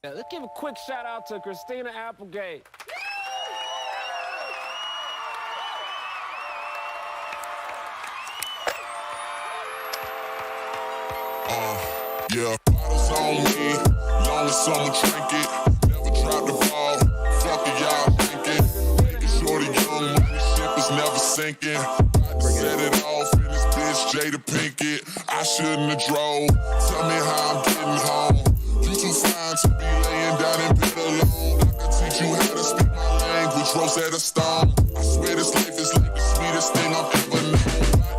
Yeah, let's give a quick shout out to Christina Applegate. Yeah, bottles on me, long as someone drink it. Never drop the ball, fuck it, y'all thinking. Making sure the young money ship is never sinking. About to set it off in this bitch, Jada Pinkett. I shouldn't have drove, tell me how I'm getting home. You too fine to be laying down in bed alone. I can teach you how to speak my language, Rosetta Stone. I swear this life is like the sweetest thing I've ever known.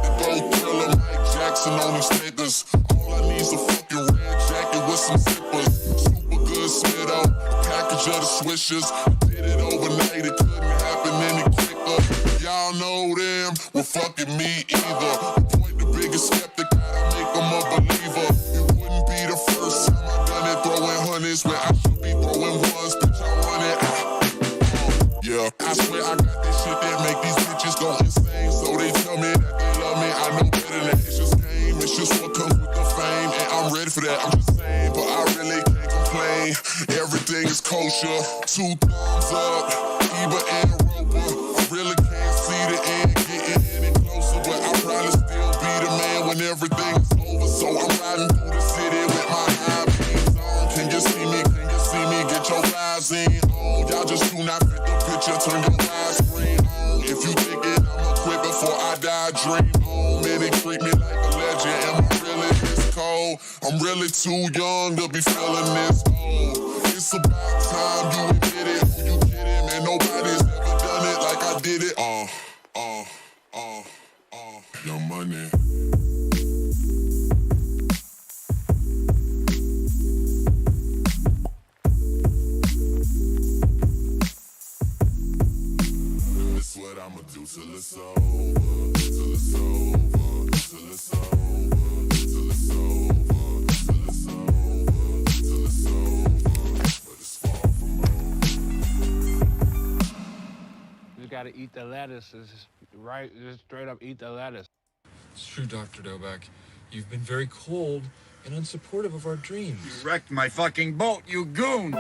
About to go thriller Mike Jackson on these niggas. All I need is a fucking red jacket with some zippers. Super good Smith-O, a package of the swishers. Did it overnight, it couldn't happen any quicker. Y'all know them, well fucking me either. The point the biggest skeptic, gotta make them a believer. It wouldn't be the first time I done it, throwing hundreds where I should be throwing ones. Bitch, I run it. Yeah, I swear I got this shit that make these bitches go insane. So they tell me that they love me, I know better than that. It's just game, it's just what comes with the fame. And I'm ready for that, I'm just saying, but I really can't complain. Everything is kosher, 2 thumbs up, Eva and Roper. I really can't see the end getting any closer, but I'll probably still be the man when everything is over. So I'm riding through the city with my high beams on. Can you see me? Can you see me? Get your eyes in on. Y'all just do not fit the picture, turn your widescreen on. If you think it, I'ma quit before I die, dream on. Man, they treat me like a legend, am I really this cold? I'm really too young to be feeling this old. It's about time you admit it, who you kidding? Man, nobody's ever done it like I did it. Young Money. This what I'ma do till it's over, till it's over, till it's over, till it's over, till it's over, till it's over, but it's far from over. You gotta eat the lettuce. It's just right, just straight up eat the lettuce. It's true, Dr. Doback. You've been very cold and unsupportive of our dreams. You wrecked my fucking boat, you goon!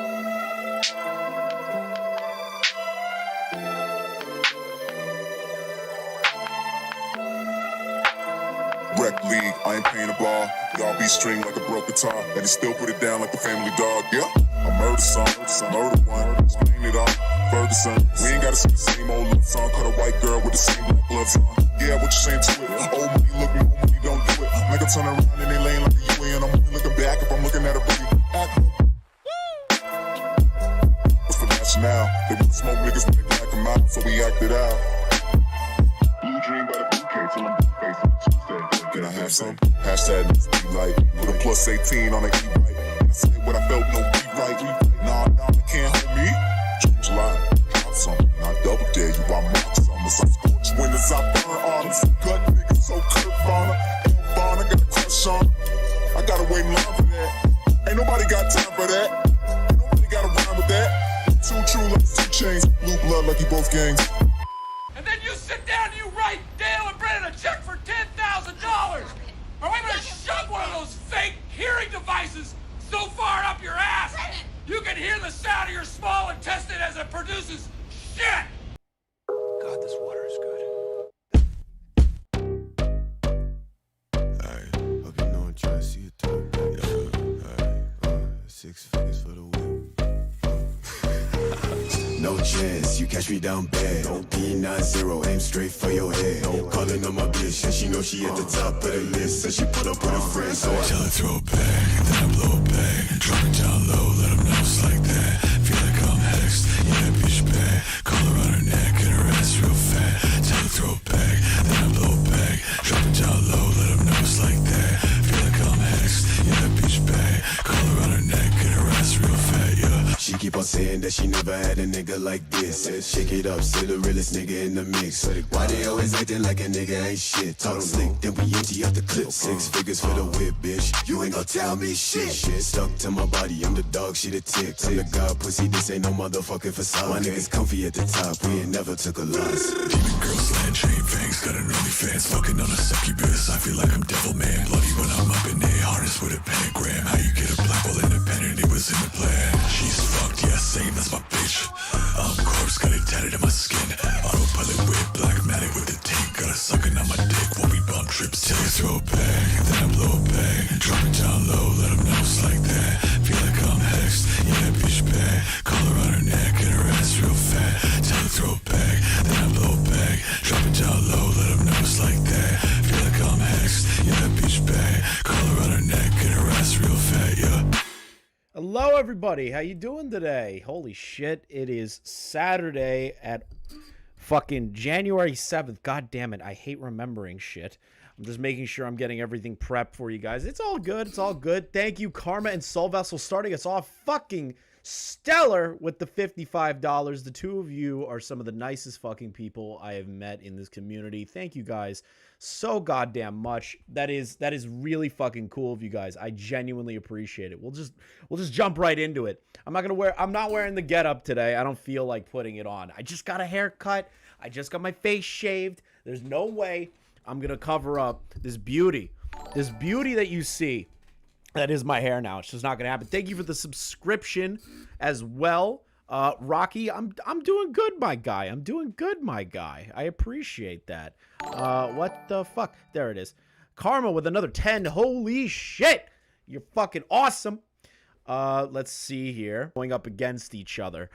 Rec league, I ain't paying a ball. Y'all be string like a broke guitar, and it still put it down like a family dog. Yeah, I murder some, murder one, clean it off. Ferguson, we ain't gotta sing the same old love song. Cut a white girl with the same black gloves on. Yeah, what you saying to it? Old money look me, old money don't do it. Make a turn around and they laying like a UN. I'm only looking back if I'm looking at a booty. What's the rationale? They want to smoke niggas when they black them out, so we acted out. Blue dream by the bouquet till I'm blue face on Tuesday. Can I have some? Hashtag be like, put a plus 18 on the E-right. And I said what I felt, no rewrite. Nah, they can't hold me. Dreams lie, drop some, not double dare you, I mock some. As I scorch windows, I burn artists. Gut niggas so Kurt Bonner. L-Bonner, got a crush on. I gotta wait in line for that. Ain't nobody got time for that. Ain't nobody got a rhyme with that. 2 true like 2 chains, blue blood like you both gangs. And then you sit down and you write Dale and Brennan a check for $10,000. Or I'm gonna shove one of those fake hearing devices so far up your ass, you can hear the sound of your small intestine as it produces shit. God, this water is good. Alright, hope you know I'm trying to see it through. Alright, 6 figures for the whip. No chance, you catch me down bad. P90, aim straight for your head. Calling on my bitch, and she know she at the top of the list. And she put up with her friends, so I tell her throw it back, then I blow it back. Drop it down low, let them know it's like that. Feel like I'm hexed, yeah, that bitch bad. Call her on her neck, and her ass real fat. Tell her throw it back, then I blow it back. Drop it down low, let them know it's like that. Feel like I'm hexed, yeah, that bitch bad. Call her on her neck, and her ass real fat, yeah. She keep on saying that she never had a nigga like this. Shake it up, still the realest nigga in the mix. Why they always acting like a nigga ain't shit? Talk slick, then we empty out the clip. 6 figures for the whip, bitch. You ain't gon' tell me shit. Stuck to my body, I'm the dog, she the tick. Tell the god, pussy, this ain't no motherfucking facade. My niggas comfy at the top, we ain't never took a loss. Demon girls, land chain fangs, got an OnlyFans. Fucking on a succubus, I feel like I'm devil man. Bloody when I'm up in there, harness with a pentagram. How you get a black hole independent, it was in the plan. everybody? How you doing today? Holy shit, it is Saturday at fucking January 7th. God damn it, I hate remembering shit. I'm just making sure I'm getting everything prepped for you guys. It's all good. It's all good. Thank you, Karma and Soul Vessel, starting us off fucking stellar with the $55. The two of you are some of the nicest fucking people I have met in this community. Thank you guys so goddamn much. That is really fucking cool of you guys. I genuinely appreciate it. We'll just jump right into it. I'm not wearing the getup today. I don't feel like putting it on. I just got a haircut. I just got my face shaved. There's no way I'm gonna cover up this beauty that you see. That is my hair now. It's just not gonna happen. Thank you for the subscription as well, Rocky. I'm doing good, my guy. I'm doing good, my guy. I appreciate that. What the fuck? There it is. Karma with another 10. Holy shit! You're fucking awesome. Let's see here. Going up against each other.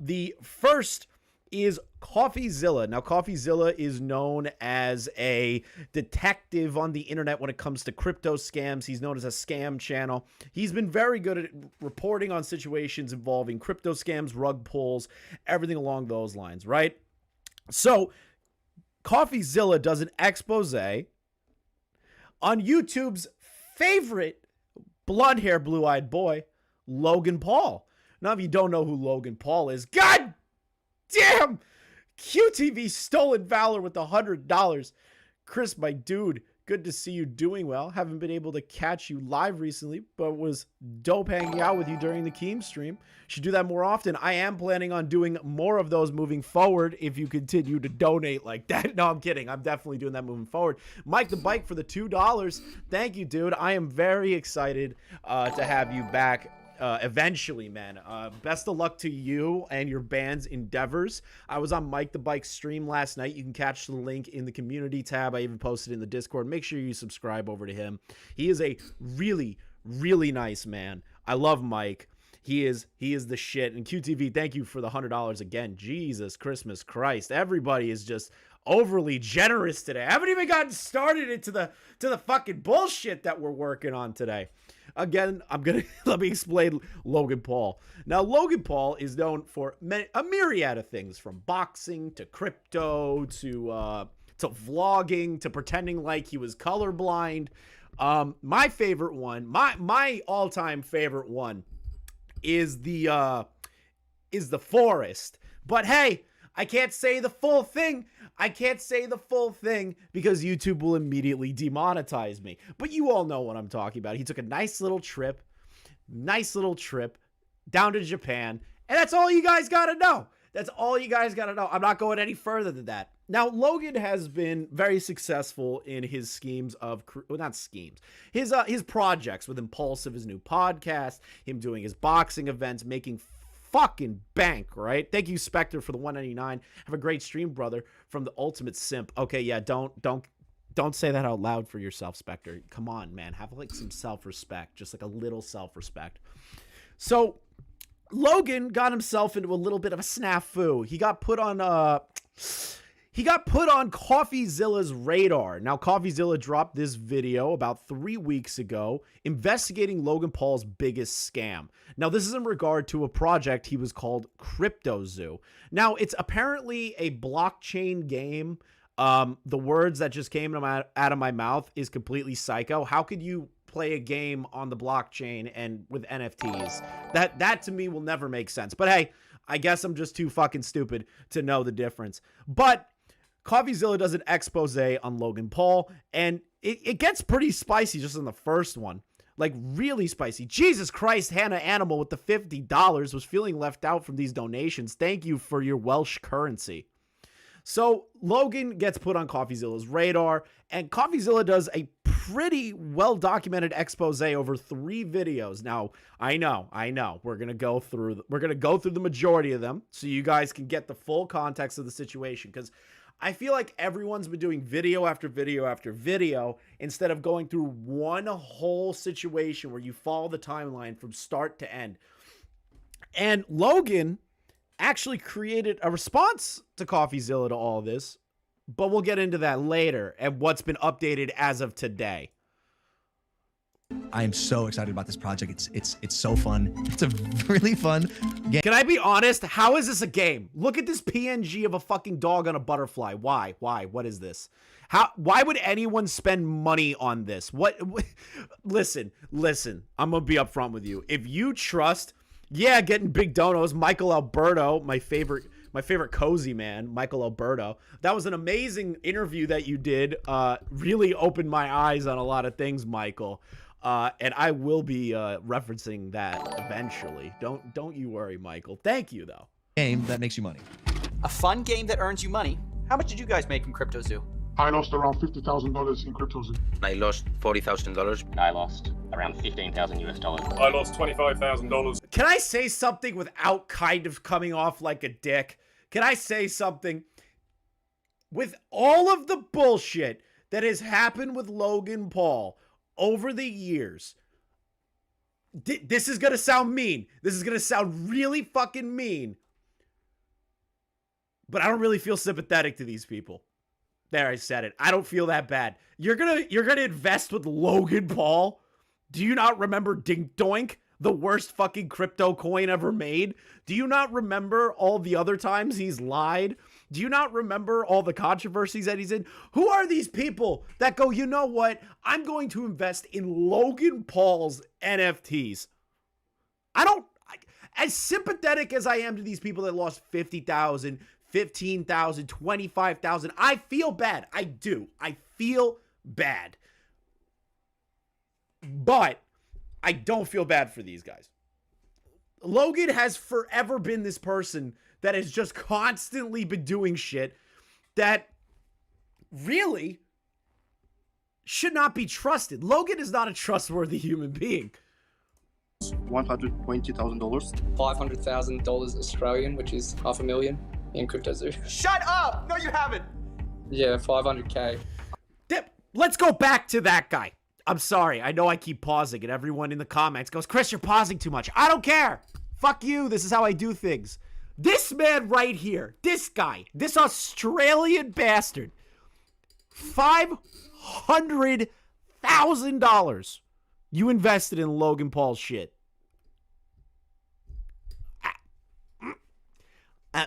The first is Coffeezilla. Now, Coffeezilla is known as a detective on the internet when it comes to crypto scams. He's known as a scam channel. He's been very good at reporting on situations involving crypto scams, rug pulls, everything along those lines, right? So, Coffeezilla does an expose on YouTube's favorite blonde hair, blue-eyed boy, Logan Paul. Now, if you don't know who Logan Paul is, God damn! QTV stolen valor with $100. Chris, my dude, good to see you doing well. Haven't been able to catch you live recently, but was dope hanging out with you during the Keem stream. Should do that more often. I am planning on doing more of those moving forward if you continue to donate like that. No, I'm kidding. I'm definitely doing that moving forward. Mike the Bike for the $2. Thank you, dude. I am very excited to have you back. Eventually, man. Best of luck to you and your band's endeavors. I was on Mike the Bike's stream last night. You can catch the link in the community tab. I even posted in the Discord. Make sure you subscribe over to him. He is a really, really nice man. I love Mike. He is the shit. And QTV, thank you for the $100 again. Jesus Christmas Christ. Everybody is just overly generous today. I haven't even gotten started into the fucking bullshit that we're working on today. Again, let me explain Logan Paul. Now, Logan Paul is known for a myriad of things, from boxing to crypto to vlogging to pretending like he was colorblind. My favorite one, my all-time favorite one, is the forest. But hey, I can't say the full thing. I can't say the full thing because YouTube will immediately demonetize me. But you all know what I'm talking about. He took a nice little trip down to Japan. And that's all you guys got to know. That's all you guys got to know. I'm not going any further than that. Now, Logan has been very successful in his schemes of, well, not schemes, his projects with Impulsive, his new podcast, him doing his boxing events, making fucking bank, right? Thank you, Spectre, for the $1.99. Have a great stream, brother, from the Ultimate Simp. Okay, yeah, don't say that out loud for yourself, Spectre. Come on, man. Have like some self-respect, just like a little self-respect. So, Logan got himself into a little bit of a snafu. He got put on Coffeezilla's radar. Now, Coffeezilla dropped this video about 3 weeks ago investigating Logan Paul's biggest scam. Now, this is in regard to a project he was called Crypto Zoo. Now, it's apparently a blockchain game. The words that just came out of my mouth is completely psycho. How could you play a game on the blockchain and with NFTs? That to me will never make sense. But hey, I guess I'm just too fucking stupid to know the difference. But Coffeezilla does an expose on Logan Paul, and it gets pretty spicy just in the first one. Like, really spicy. Jesus Christ, Hannah Animal with the $50 was feeling left out from these donations. Thank you for your Welsh currency. So, Logan gets put on Coffeezilla's radar, and Coffeezilla does a pretty well-documented expose over 3 videos. Now, I know, we're gonna go through the majority of them, so you guys can get the full context of the situation, because I feel like everyone's been doing video after video after video instead of going through one whole situation where you follow the timeline from start to end. And Logan actually created a response to Coffeezilla to all this, but we'll get into that later and what's been updated as of today. I am so excited about this project. It's so fun. It's a really fun game. Can I be honest? How is this a game? Look at this PNG of a fucking dog on a butterfly. Why? What is this? Why would anyone spend money on this? What listen. I'm gonna be upfront with you. If you trust, getting big donos, Michael Alberto, my favorite cozy man, Michael Alberto. That was an amazing interview that you did. Really opened my eyes on a lot of things, Michael. And I will be referencing that eventually. Don't you worry, Michael. Thank you, though. Game that makes you money. A fun game that earns you money. How much did you guys make in CryptoZoo? I lost around $50,000 in CryptoZoo. I lost $40,000. I lost around $15,000 US. I lost $25,000. Can I say something without kind of coming off like a dick? Can I say something? With all of the bullshit that has happened with Logan Paul over the years, this is going to sound mean. This is going to sound really fucking mean. But I don't really feel sympathetic to these people. There, I said it. I don't feel that bad. You're gonna invest with Logan Paul? Do you not remember Dink Doink, the worst fucking crypto coin ever made? Do you not remember all the other times he's lied? Do you not remember all the controversies that he's in? Who are these people that go, you know what? I'm going to invest in Logan Paul's NFTs. As sympathetic as I am to these people that lost 50,000, 15,000, 25,000, I feel bad. I do. I feel bad. But I don't feel bad for these guys. Logan has forever been this person that has just constantly been doing shit that really should not be trusted. Logan is not a trustworthy human being. $120,000. $500,000 Australian, which is $500,000 in CryptoZoo. Shut up! No, you haven't. Yeah, 500K. Let's go back to that guy. I'm sorry. I know I keep pausing, and everyone in the comments goes, Chris, you're pausing too much. I don't care. Fuck you. This is how I do things. This man right here, this guy, this Australian bastard, $500,000 you invested in Logan Paul's shit. I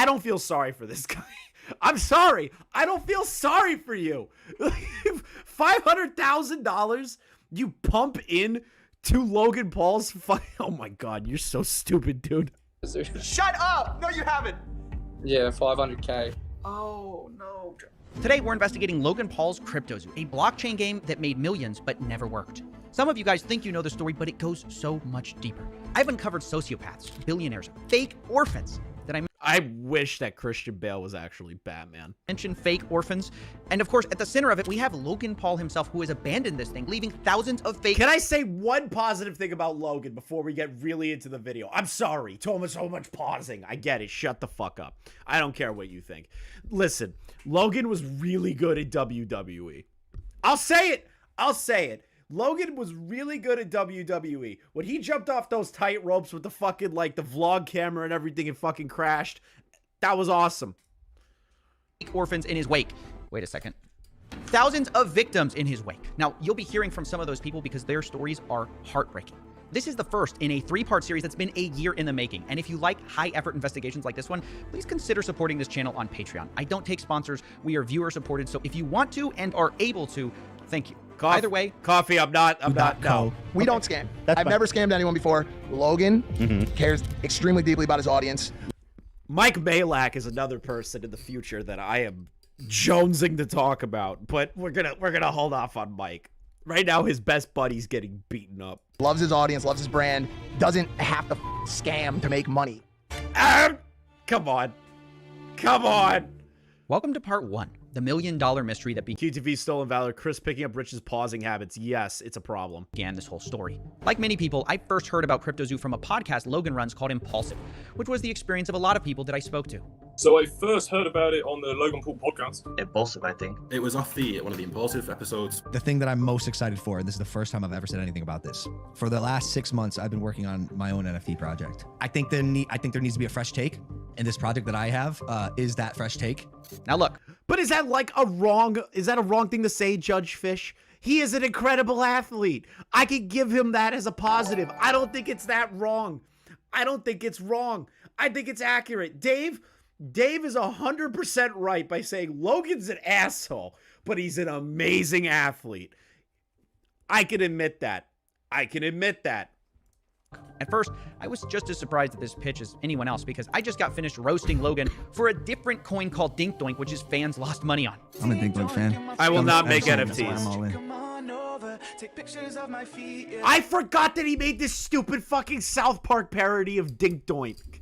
don't feel sorry for this guy. I'm sorry. I don't feel sorry for you. $500,000 you pump in to Logan Paul's oh my God, you're so stupid, dude. Shut up! No, you haven't. Yeah, 500K. Oh, no. Today, we're investigating Logan Paul's CryptoZoo, a blockchain game that made millions but never worked. Some of you guys think you know the story, but it goes so much deeper. I've uncovered sociopaths, billionaires, fake orphans that I wish that Christian Bale was actually Batman. Mention fake orphans. And of course, at the center of it, we have Logan Paul himself, who has abandoned this thing, leaving thousands of fake... Can I say one positive thing about Logan before we get really into the video? I'm sorry. So much pausing. I get it. Shut the fuck up. I don't care what you think. Listen, Logan was really good at WWE. I'll say it. Logan was really good at WWE. When he jumped off those tight ropes with the fucking, like, the vlog camera and everything and fucking crashed, that was awesome. Orphans in his wake. Wait a second. Thousands of victims in his wake. Now, you'll be hearing from some of those people because their stories are heartbreaking. This is the first in a 3-part series that's been a year in the making. And if you like high-effort investigations like this one, please consider supporting this channel on Patreon. I don't take sponsors. We are viewer-supported. So if you want to and are able to, thank you. Either way, Coffee, I'm not. No. We don't scam. I've never scammed anyone before. Logan cares extremely deeply about his audience. Mike Malak is another person in the future that I am jonesing to talk about, but we're gonna hold off on Mike. Right now, his best buddy's getting beaten up. Loves his audience, loves his brand, doesn't have to scam to make money. Come on. Welcome to part 1. The $1 million mystery that QTV Stolen Valor, Chris picking up Rich's pausing habits. Yes, it's a problem. Began this whole story. Like many people, I first heard about CryptoZoo from a podcast Logan runs called Impulsive, which was the experience of a lot of people that I spoke to. So I first heard about it on the Logan Paul podcast. Impulsive, I think. It was off one of the Impulsive episodes. The thing that I'm most excited for, and this is the first time I've ever said anything about this. For the last 6 months, I've been working on my own NFT project. I think there needs to be a fresh take, and this project that I have is that fresh take. Now look. But is that a wrong thing to say, Judge Fish? He is an incredible athlete. I could give him that as a positive. I don't think it's that wrong. I don't think it's wrong. I think it's accurate. Dave is 100% right by saying Logan's an asshole, but he's an amazing athlete. I can admit that. At first, I was just as surprised at this pitch as anyone else because I just got finished roasting Logan for a different coin called Dink Doink, which his fans lost money on. I'm a Dink Doink fan. I will not make NFTs. I'm all in. I forgot that he made this stupid fucking South Park parody of Dink Doink.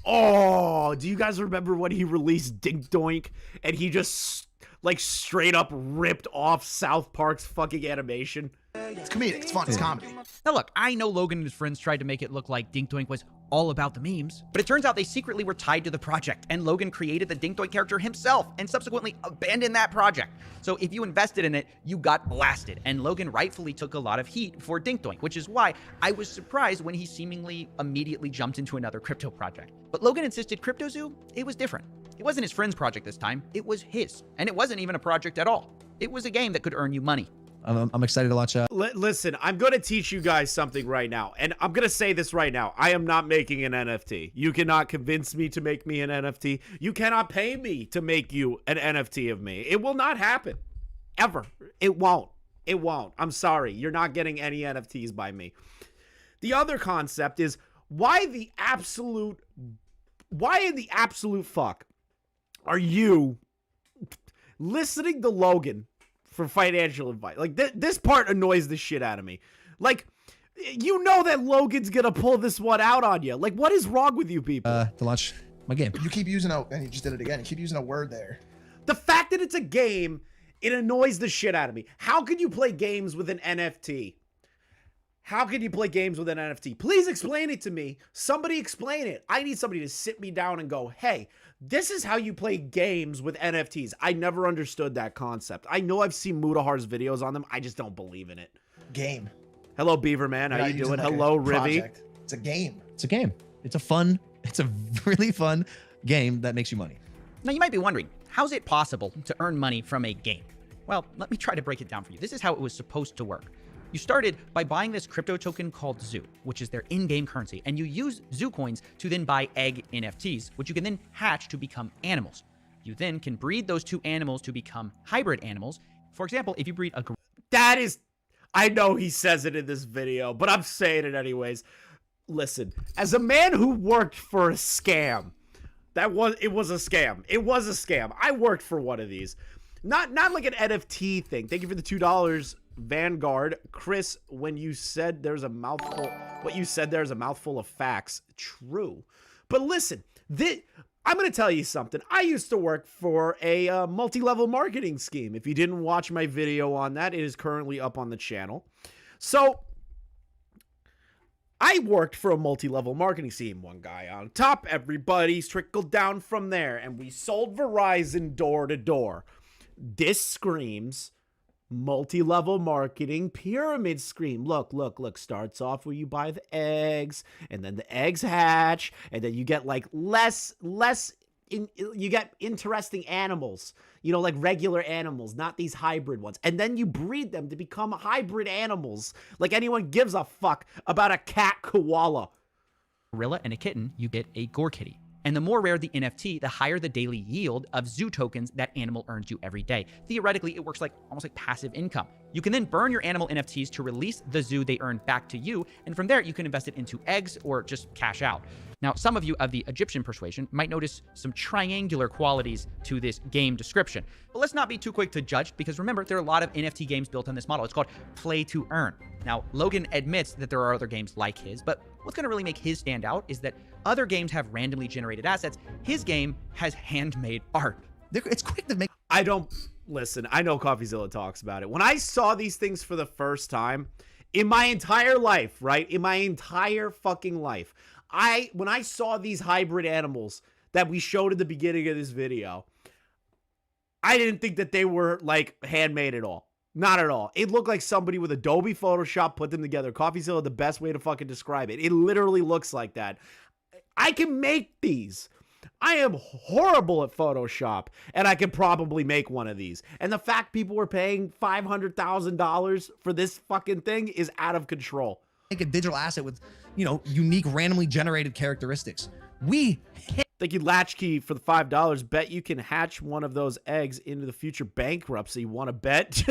Oh, do you guys remember when he released Dink Doink and he just like straight up ripped off South Park's fucking animation? It's comedic. It's fun. It's comedy. Now look, I know Logan and his friends tried to make it look like Dink Doink was all about the memes, but it turns out they secretly were tied to the project, and Logan created the Dink Doink character himself and subsequently abandoned that project. So if you invested in it, you got blasted, and Logan rightfully took a lot of heat for Dink Doink, which is why I was surprised when he seemingly immediately jumped into another crypto project. But Logan insisted CryptoZoo, it was different. It wasn't his friend's project this time, it was his, and it wasn't even a project at all. It was a game that could earn you money. I'm excited to launch Listen, I'm going to teach you guys something right now. And I'm going to say this right now. I am not making an NFT. You cannot convince me to make me an NFT. You cannot pay me to make you an NFT of me. It will not happen. Ever. It won't. It won't. I'm sorry. You're not getting any NFTs by me. The other concept is why in the absolute fuck are you listening to Logan for financial advice? Like, this part annoys the shit out of me. Like, you know that Logan's gonna pull this one out on you. Like, what is wrong with you people? To launch my game. You keep using and you just did it again. You keep using a word there. The fact that it's a game, it annoys the shit out of me. How can you play games with an NFT? How can you play games with an NFT? Please explain it to me. Somebody explain it. I need somebody to sit me down and go, hey, this is how you play games with NFTs. I never understood that concept. I know I've seen Mudahar's videos on them. I just don't believe in it. Game. Hello, Beaverman. How you doing? Hello, Rivy. It's a game. It's a game. It's a really fun game that makes you money. Now you might be wondering, how's it possible to earn money from a game? Well, let me try to break it down for you. This is how it was supposed to work. You started by buying this crypto token called Zoo, which is their in-game currency, and you use Zoo coins to then buy egg NFTs, which you can then hatch to become animals. You then can breed those two animals to become hybrid animals. For example, if you breed a... That is... I know he says it in this video, but I'm saying it anyways. Listen, as a man who worked for a scam, it was a scam. It was a scam. I worked for one of these. Not like an NFT thing. Thank you for the $2. Vanguard. Chris, when you said there's a mouthful, what you said there's a mouthful of facts. True. But listen, I'm going to tell you something. I used to work for a multi-level marketing scheme. If you didn't watch my video on that, it is currently up on the channel. So I worked for a multi-level marketing scheme. One guy on top, everybody's trickled down from there. And we sold Verizon door to door. This screams multi-level marketing pyramid scheme. Look. Starts off where you buy the eggs, and then the eggs hatch, and then you get like you get interesting animals, you know, like regular animals, not these hybrid ones. And then you breed them to become hybrid animals. Like anyone gives a fuck about a cat koala. Gorilla and a kitten, you get a Gore Kitty. And the more rare the NFT, the higher the daily yield of Zoo tokens that animal earns you every day. Theoretically, it works like almost like passive income. You can then burn your animal NFTs to release the Zoo they earn back to you, and from there you can invest it into eggs or just cash out. Now, some of you of the Egyptian persuasion might notice some triangular qualities to this game description. But let's not be too quick to judge, because remember, there are a lot of NFT games built on this model. It's called play to earn. Now, Logan admits that there are other games like his, but what's going to really make his stand out is that other games have randomly generated assets. His game has handmade art. It's quick to make. I don't listen. I know Coffeezilla talks about it. When I saw these things for the first time in my entire life, right? In my entire fucking life, when I saw these hybrid animals that we showed at the beginning of this video, I didn't think that they were like handmade at all. Not at all. It looked like somebody with Adobe Photoshop put them together. Coffeezilla, the best way to fucking describe it. It literally looks like that. I can make these. I am horrible at Photoshop, and I could probably make one of these. And the fact people were paying $500,000 for this fucking thing is out of control. Make a digital asset with, you know, unique, randomly generated characteristics. Thank you, Latchkey, for the $5. Bet you can hatch one of those eggs into the future bankruptcy. Want to bet?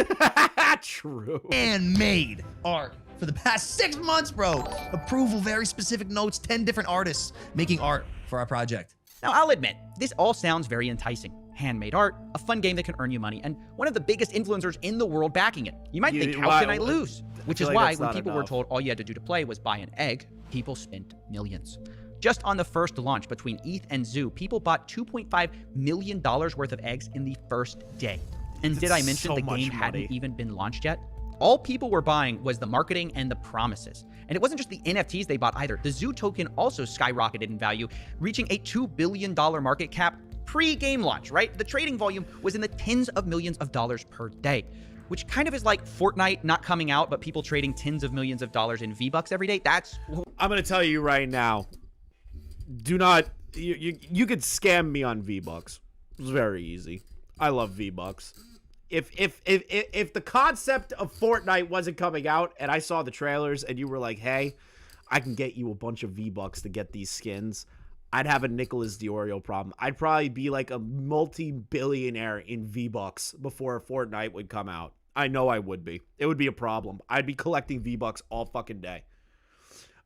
True. And made art for the past 6 months, bro. Approval, very specific notes, 10 different artists making art for our project. Now, I'll admit, this all sounds very enticing. Handmade art, a fun game that can earn you money, and one of the biggest influencers in the world backing it. You might think, how can I lose? Which is why when people were told all you had to do to play was buy an egg, people spent millions. Just on the first launch between ETH and Zoo, people bought $2.5 million worth of eggs in the first day. And did I mention the game hadn't even been launched yet? All people were buying was the marketing and the promises. And it wasn't just the NFTs they bought either. The Zoo token also skyrocketed in value, reaching a $2 billion market cap pre-game launch, right? The trading volume was in the tens of millions of dollars per day, which kind of is like Fortnite not coming out, but people trading tens of millions of dollars in V-Bucks every day. I'm going to tell you right now, do not, you could scam me on V-Bucks. It's very easy. I love V-Bucks. If the concept of Fortnite wasn't coming out and I saw the trailers and you were like, hey, I can get you a bunch of V-Bucks to get these skins, I'd have a Nicholas Diorio problem. I'd probably be like a multi-billionaire in V-Bucks before Fortnite would come out. I know I would be. It would be a problem. I'd be collecting V-Bucks all fucking day.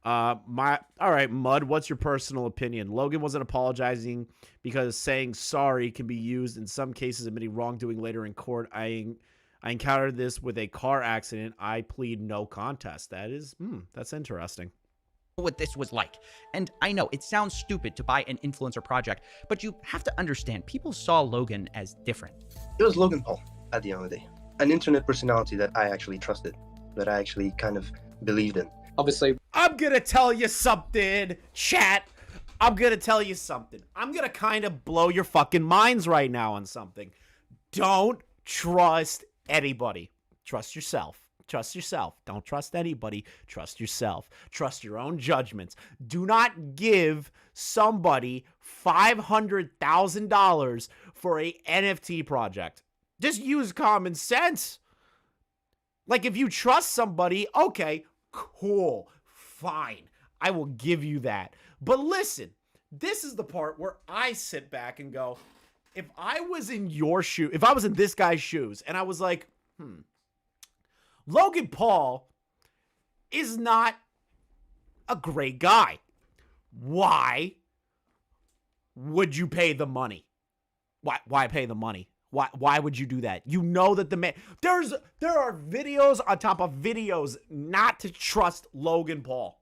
All right, Mud, what's your personal opinion? Logan wasn't apologizing because saying sorry can be used in some cases admitting wrongdoing later in court. I encountered this with a car accident. I plead no contest. That's interesting. What this was like. And I know it sounds stupid to buy an influencer project, but you have to understand people saw Logan as different. It was Logan Paul at the end of the day. An internet personality that I actually trusted, that I actually kind of believed in. Obviously, I'm gonna tell you something, chat. I'm gonna tell you something. I'm gonna kind of blow your fucking minds right now on something. Don't trust anybody. Trust yourself. Trust yourself. Don't trust anybody. Trust yourself. Trust your own judgments. Do not give somebody $500,000 for a NFT project. Just use common sense. Like, if you trust somebody, okay, cool, fine, I will give you that. But listen, this is the part where I sit back and go, if I was in your shoe, if I was in this guy's shoes, and I was like, Logan Paul is not a great guy. Why would you pay the money? Why pay the money? Why would you do that? You know that the man, there are videos on top of videos not to trust Logan Paul.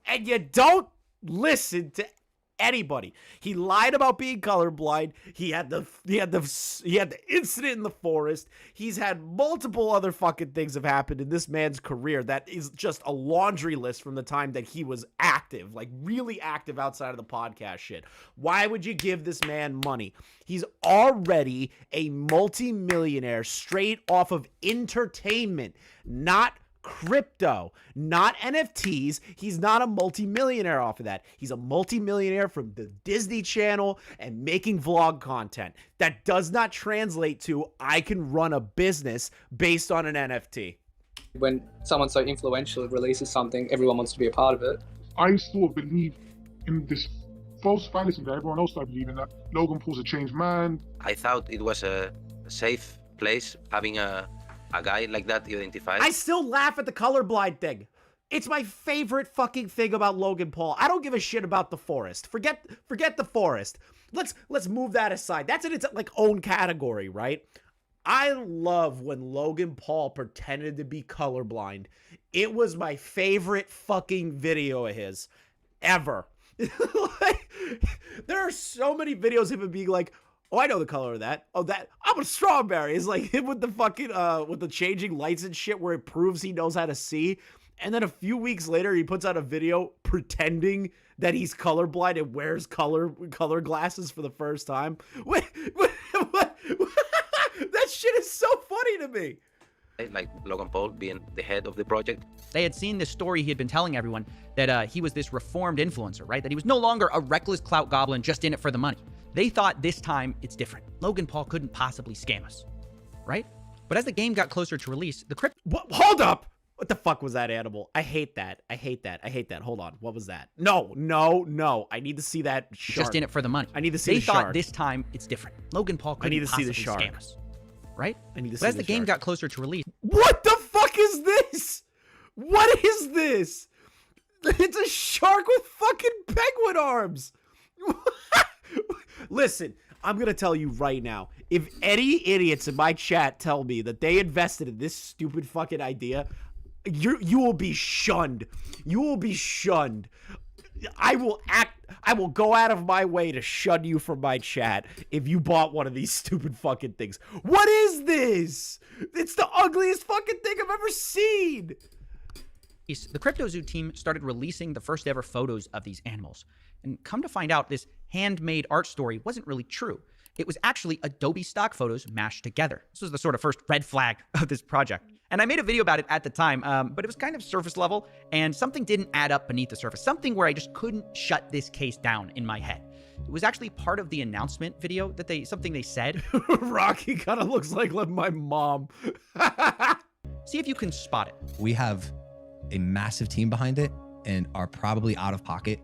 And you don't listen to anybody. He lied about being colorblind. He had the incident in the forest. He's had multiple other fucking things have happened in this man's career that is just a laundry list from the time that he was active, like really active outside of the podcast shit. Why would you give this man money? He's already a multi-millionaire straight off of entertainment, not crypto, not NFTs. He's not a multi-millionaire off of that. He's a multi-millionaire from the Disney Channel and making vlog content. That does not translate to I can run a business based on an NFT. When someone so influential releases something, everyone wants to be a part of it. I still believe in this false fallacy that everyone else started believing, that Logan Paul's a changed man. I thought it was a safe place having a guy like that identified. I still laugh at the colorblind thing. It's my favorite fucking thing about Logan Paul. I don't give a shit about the forest. Forget the forest. Let's move that aside. That's in its like own category, right? I love when Logan Paul pretended to be colorblind. It was my favorite fucking video of his ever. There are so many videos of him being like, oh, I know the color of that. Oh, that, I'm a strawberry. It's like him with the fucking, with the changing lights and shit where it proves he knows how to see. And then a few weeks later, he puts out a video pretending that he's colorblind and wears color glasses for the first time. What? That shit is so funny to me. like Logan Paul being the head of the project. They had seen this story he had been telling everyone that he was this reformed influencer, right? That he was no longer a reckless clout goblin just in it for the money. They thought this time it's different. Logan Paul couldn't possibly scam us, right? But as the game got closer to release, the crypto... Hold up! What the fuck was that animal? I hate that. I hate that. I hate that. Hold on. What was that? No, no, no. I need to see that shark. Just in it for the money. I need to see the shark. They thought this time it's different. Logan Paul couldn't possibly scam us, right? I need to see But as the the game shark. got closer to release... What the fuck is this? What is this? It's a shark with fucking penguin arms. Listen, I'm going to tell you right now. If any idiots in my chat tell me that they invested in this stupid fucking idea, you will be shunned. You will be shunned. I will go out of my way to shun you from my chat if you bought one of these stupid fucking things. What is this? It's the ugliest fucking thing I've ever seen. The CryptoZoo team started releasing the first ever photos of these animals. And come to find out, this handmade art story wasn't really true. It was actually Adobe stock photos mashed together. This was the sort of first red flag of this project. And I made a video about it at the time, but it was kind of surface level, and something didn't add up beneath the surface. Something where I just couldn't shut this case down in my head. It was actually part of the announcement video that something they said. Rocky kind of looks like my mom. See if you can spot it. We have a massive team behind it and are probably out of pocket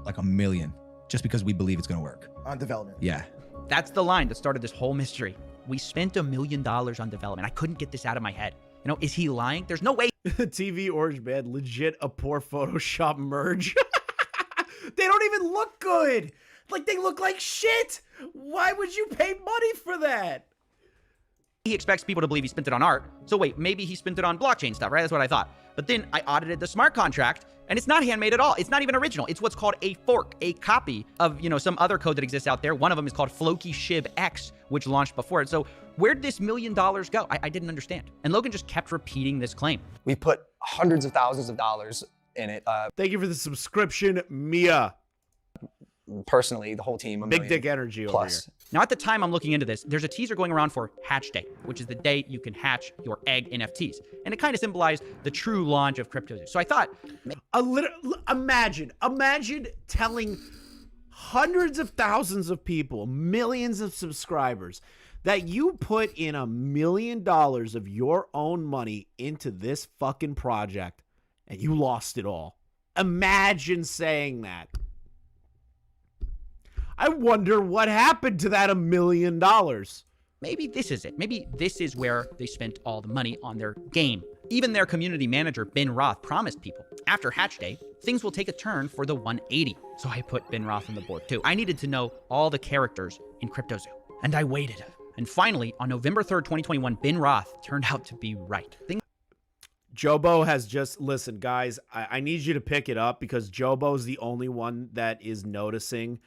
like $1 million just because we believe it's going to work. On development. Yeah. That's the line that started this whole mystery. We spent $1 million on development. I couldn't get this out of my head. You know, is he lying? There's no way. TV Orange Man, legit a poor Photoshop merge. They don't even look good. Like, they look like shit. Why would you pay money for that? He expects people to believe he spent it on art. So wait, maybe he spent it on blockchain stuff, right? That's what I thought. But then I audited the smart contract, and it's not handmade at all. It's not even original. It's what's called a fork, a copy of, you know, some other code that exists out there. One of them is called Floki Shib X, which launched before it. So where'd this $1 million go? I didn't understand. And Logan just kept repeating this claim. We put hundreds of thousands of dollars in it. Thank you for the subscription, Mia. Personally, the whole team. Big dick energy over here. Now, at the time I'm looking into this, there's a teaser going around for Hatch Day, which is the day you can hatch your egg NFTs. And it kind of symbolized the true launch of CryptoZoo. So I thought... Imagine telling hundreds of thousands of people, millions of subscribers, that you put in $1 million of your own money into this fucking project and you lost it all. Imagine saying that. I wonder what happened to that $1 million. Maybe this is it. Maybe this is where they spent all the money on their game. Even their community manager, Ben Roth, promised people, after Hatch Day, things will take a turn for the 180. So I put Ben Roth on the board too. I needed to know all the characters in CryptoZoo. And I waited. And finally, on November 3rd, 2021, Ben Roth turned out to be right. Jobo has just, listen, guys, I need you to pick it up because Jobo's the only one that is noticing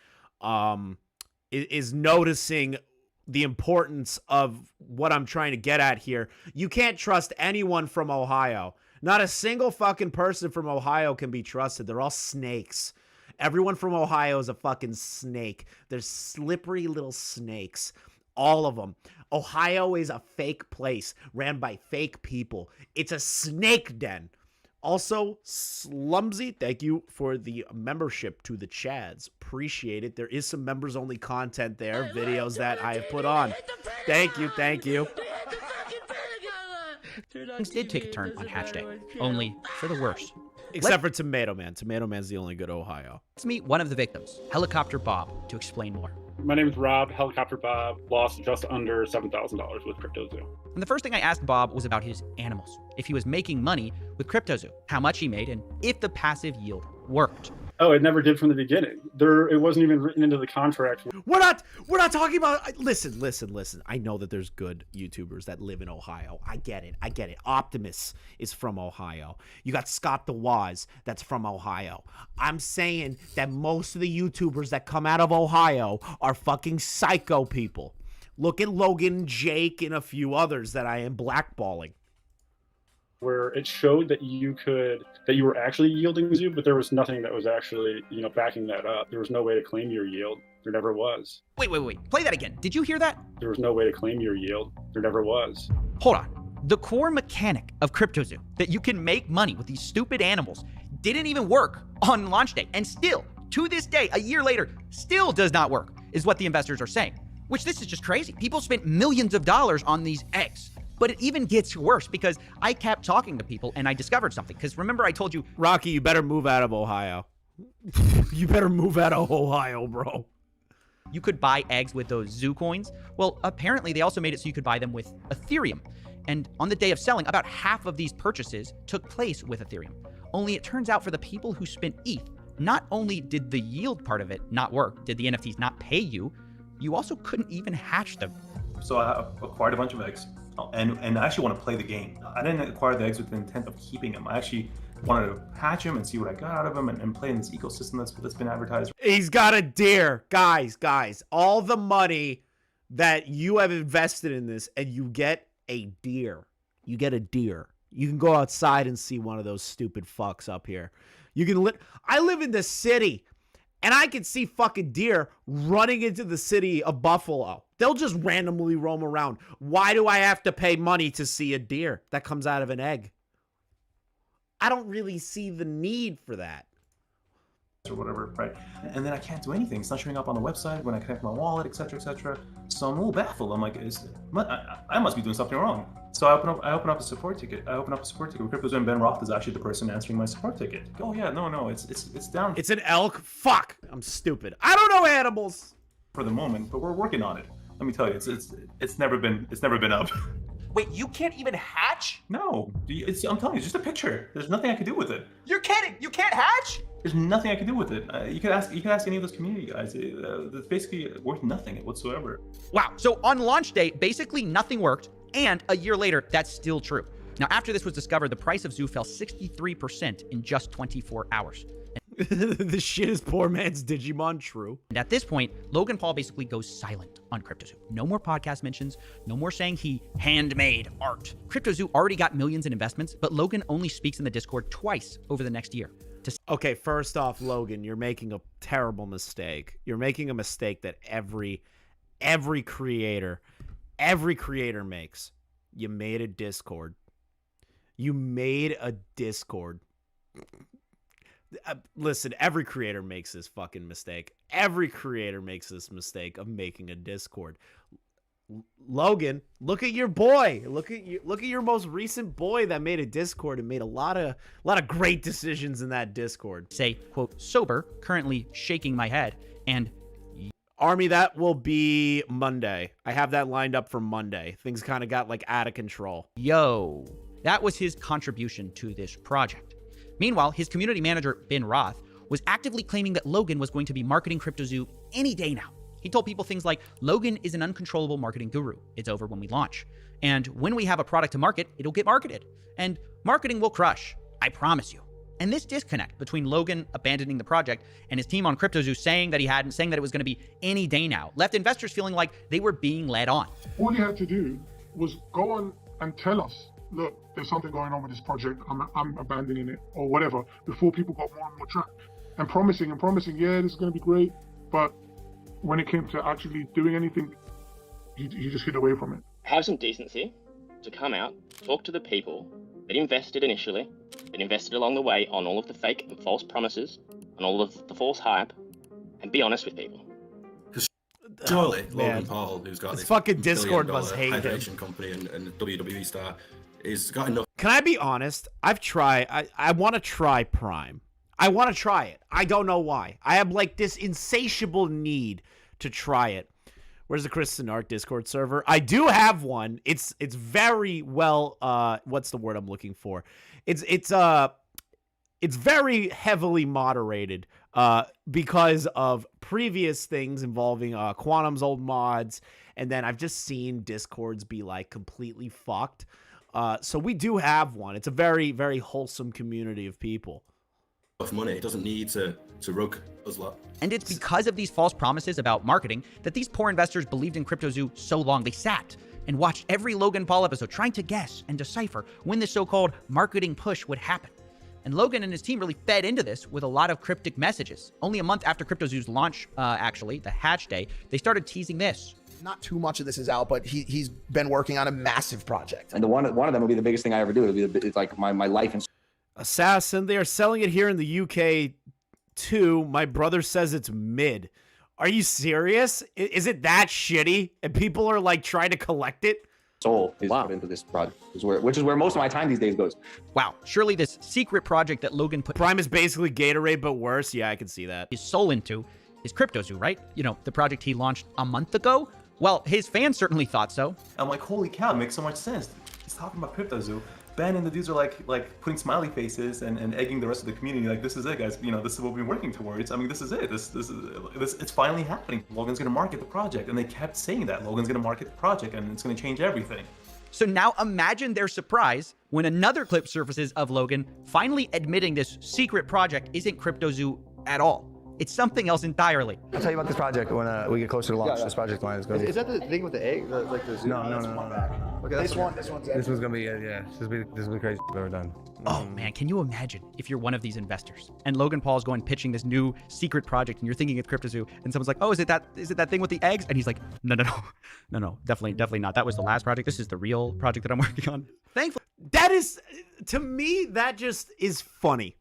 the importance of what I'm trying to get at here. You can't trust anyone from Ohio. Not a single fucking person from Ohio can be trusted. They're all snakes. Everyone from Ohio is a fucking snake. They're slippery little snakes. All of them. Ohio is a fake place ran by fake people. It's a snake den. Also, Slumsy, thank you for the membership to the Chads. Appreciate it. There is some members-only content there, videos that I have put on. Thank you, thank you. Things did take a turn on Hatch Day, only for the worse. Except for Tomato Man. Tomato Man's the only good Ohio. Let's meet one of the victims, Helicopter Bob, to explain more. My name is Rob. Helicopter Bob lost just under $7,000 with CryptoZoo. And the first thing I asked Bob was about his animals, if he was making money with CryptoZoo, how much he made, and if the passive yield worked. Oh, it never did from the beginning. It wasn't even written into the contract. We're not talking about, listen. I know that there's good YouTubers that live in Ohio. I get it. Optimus is from Ohio. You got Scott the Waz that's from Ohio. I'm saying that most of the YouTubers that come out of Ohio are fucking psycho people. Look at Logan, Jake, and a few others that I am blackballing. Where it showed that you were actually yielding zoo, but there was nothing that was actually, backing that up. There was no way to claim your yield. There never was. Wait. Play that again. Did you hear that? There was no way to claim your yield. There never was. Hold on. The core mechanic of CryptoZoo, that you can make money with these stupid animals, didn't even work on launch day, and still, to this day, a year later, still does not work, is what the investors are saying. Which, this is just crazy. People spent millions of dollars on these eggs. But it even gets worse because I kept talking to people and I discovered something. Because remember I told you, Rocky, you better move out of Ohio. You better move out of Ohio, bro. You could buy eggs with those zoo coins. Well, apparently they also made it so you could buy them with Ethereum. And on the day of selling, about half of these purchases took place with Ethereum. Only it turns out for the people who spent ETH, not only did the yield part of it not work, did the NFTs not pay you, you also couldn't even hatch them. So I acquired a bunch of eggs, and I actually want to play the game. I didn't acquire the eggs with the intent of keeping them. I actually wanted to hatch them and see what I got out of them and play in this ecosystem that's been advertised. He's got a deer. Guys, all the money that you have invested in this, and you get a deer. You get a deer. You can go outside and see one of those stupid fucks up here. You can I live in the city, and I can see fucking deer running into the city of Buffalo. They'll just randomly roam around. Why do I have to pay money to see a deer that comes out of an egg? I don't really see the need for that. Or whatever, right? And then I can't do anything. It's not showing up on the website when I connect my wallet, etc., etc. So I'm a little baffled. I'm like, I must be doing something wrong. So I open up a support ticket. CryptoZoo, and Ben Roth is actually the person answering my support ticket. Oh yeah, no, it's down. It's an elk. Fuck, I'm stupid. I don't know animals. For the moment, but we're working on it. Let me tell you, it's never been up. Wait, you can't even hatch? No, I'm telling you, it's just a picture. There's nothing I can do with it. You're kidding? You can't hatch? There's nothing I can do with it. You could ask any of those community guys. It's basically worth nothing whatsoever. Wow. So on launch day, basically nothing worked, and a year later, that's still true. Now, after this was discovered, the price of Zoo fell 63% in just 24 hours. This shit is poor man's Digimon, true. And at this point, Logan Paul basically goes silent on CryptoZoo. No more podcast mentions, no more saying he handmade art. CryptoZoo already got millions in investments, but Logan only speaks in the Discord twice over the next year. Okay, first off, Logan, you're making a terrible mistake. You're making a mistake that every creator makes. You made a Discord. Listen, every creator makes this fucking mistake. Every creator makes this mistake of making a Discord. Logan, look at your boy. Look at your most recent boy that made a Discord and made a lot of great decisions in that Discord. Say, quote, sober, currently shaking my head, and Army, that will be Monday. I have that lined up for Monday. Things kind of got like out of control. Yo, that was his contribution to this project. Meanwhile, his community manager, Ben Roth, was actively claiming that Logan was going to be marketing CryptoZoo any day now. He told people things like, Logan is an uncontrollable marketing guru. It's over when we launch. And when we have a product to market, it'll get marketed. And marketing will crush. I promise you. And this disconnect between Logan abandoning the project and his team on CryptoZoo saying that it was going to be any day now, left investors feeling like they were being led on. All you had to do was go on and tell us, look, there's something going on with this project, I'm abandoning it, or whatever, before people got more and more trapped. And promising, yeah, this is going to be great, but when it came to actually doing anything, he just hid away from it. Have some decency to come out, talk to the people that invested initially, that invested along the way on all of the fake and false promises, on all of the false hype, and be honest with people. Surely, Logan Paul, who's got this this fucking Discord must hate him. hydration company and WWE star, is got enough. Can I be honest? I've tried. I want to try Prime. I want to try it. I don't know why. I have like this insatiable need to try it. Where's the Kristen Art Discord server? I do have one. It's very well. What's the word I'm looking for? It's very heavily moderated. Because of previous things involving Quantum's old mods, and then I've just seen Discords be like completely fucked. So we do have one. It's a very, very wholesome community of people. Of money, it doesn't need to rug us lot. And it's because of these false promises about marketing that these poor investors believed in CryptoZoo so long. They sat and watched every Logan Paul episode trying to guess and decipher when this so-called marketing push would happen. And Logan and his team really fed into this with a lot of cryptic messages. Only a month after CryptoZoo's launch, actually, the hatch day, they started teasing this. Not too much of this is out, but he's been working on a massive project. And one of them will be the biggest thing I ever do. It's like my life. And Assassin, they are selling it here in the UK too. My brother says it's mid. Are you serious? Is it that shitty? And people are like trying to collect it? Soul is put into this project, which is where most of my time these days goes. Wow, surely this secret project that Logan put Prime is basically Gatorade, but worse. Yeah, I can see that. his soul into is CryptoZoo, right? You know, the project he launched a month ago? Well, his fans certainly thought so. I'm like, holy cow, it makes so much sense. He's talking about CryptoZoo. Ben and the dudes are like putting smiley faces and egging the rest of the community. Like, this is it, guys. You know, this is what we've been working towards. I mean, this is it. This it's finally happening. Logan's gonna market the project, and they kept saying that Logan's gonna market the project, and it's gonna change everything. So now imagine their surprise when another clip surfaces of Logan finally admitting this secret project isn't CryptoZoo at all. It's something else entirely. I'll tell you about this project when we get closer to launch. This project line is going to be... Is that the thing with the egg? Like the zoo? No. Okay, this one's This one's going to be, yeah. This will be crazy we've ever done. Oh man, can you imagine if you're one of these investors and Logan Paul's going pitching this new secret project and you're thinking it's CryptoZoo and someone's like, oh, is it that thing with the eggs? And he's like, no, definitely not. That was the last project. This is the real project that I'm working on. Thankfully. That is, to me, that just is funny.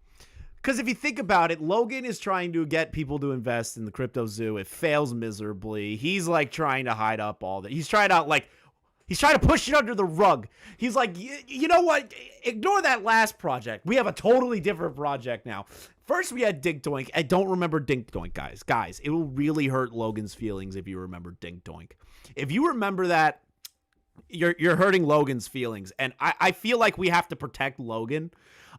Because if you think about it, Logan is trying to get people to invest in the CryptoZoo. It fails miserably. He's like trying to hide up all that. He's trying to push it under the rug. He's like, you know what? Ignore that last project. We have a totally different project now. First, we had Dink Doink. I don't remember Dink Doink, guys. Guys, it will really hurt Logan's feelings if you remember Dink Doink. If you remember that, you're hurting Logan's feelings. And I feel like we have to protect Logan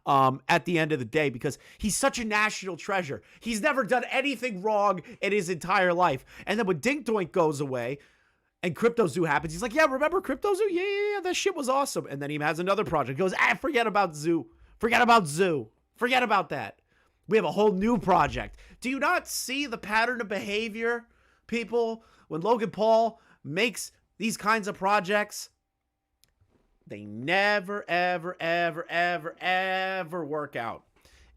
at the end of the day, because he's such a national treasure. He's never done anything wrong in his entire life. And then when Dink Doink goes away and CryptoZoo happens, he's like, yeah, remember CryptoZoo? Yeah, that shit was awesome. And then he has another project. He goes, forget about Zoo. Forget about Zoo. Forget about that. We have a whole new project. Do you not see the pattern of behavior, people? When Logan Paul makes these kinds of projects, they never, ever, ever, ever, ever work out.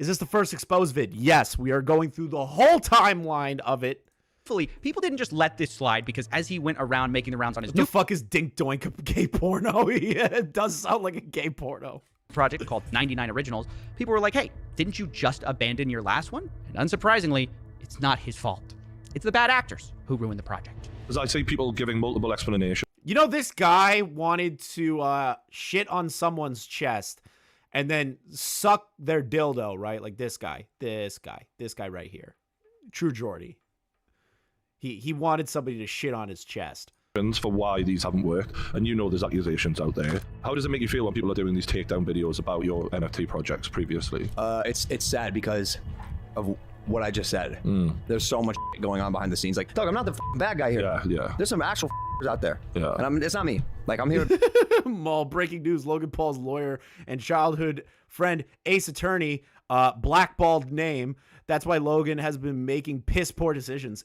Is this the first exposed vid? Yes, we are going through the whole timeline of it. People didn't just let this slide because as he went around making the rounds on his What the fuck is Dink Doink, a gay porno? It does sound like a gay porno. Project called 99 Originals, people were like, hey, didn't you just abandon your last one? And unsurprisingly, it's not his fault. It's the bad actors who ruined the project. As I see people giving multiple explanations. You know, this guy wanted to shit on someone's chest and then suck their dildo, right? Like this guy right here. True Jordy. He wanted somebody to shit on his chest. For why these haven't worked, and you know there's accusations out there. How does it make you feel when people are doing these takedown videos about your NFT projects previously? It's sad because of what I just said. There's so much going on behind the scenes. Like, Doug, I'm not the bad guy here. Yeah. There's some actual out there. Yeah. And it's not me. Like, I'm here. Mall breaking news: Logan Paul's lawyer and childhood friend, Ace Attorney, blackballed name. That's why Logan has been making piss poor decisions.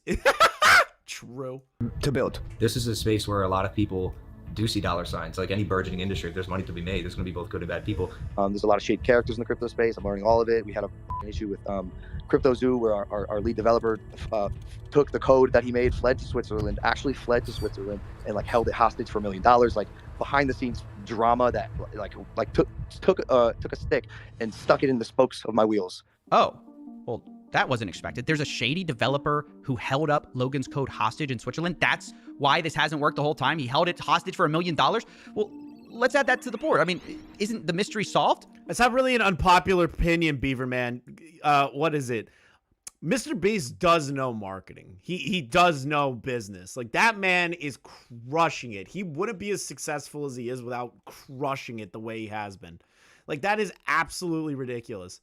True. To build. This is a space where a lot of people do see dollar signs. Like any burgeoning industry, if there's money to be made, there's going to be both good and bad people. There's a lot of shady characters in the crypto space. I'm learning all of it. We had an issue with CryptoZoo, where our lead developer took the code that he made, fled to Switzerland, and like held it hostage for $1 million. Like behind the scenes drama that like took a stick and stuck it in the spokes of my wheels. Oh, well, that wasn't expected. There's a shady developer who held up Logan's code hostage in Switzerland. That's why this hasn't worked the whole time. He held it hostage for $1 million. Well, let's add that to the board. I mean, isn't the mystery solved? It's not really an unpopular opinion, Beaverman. What is it? Mr. Beast does know marketing. He does know business. Like, that man is crushing it. He wouldn't be as successful as he is without crushing it the way he has been. Like, that is absolutely ridiculous.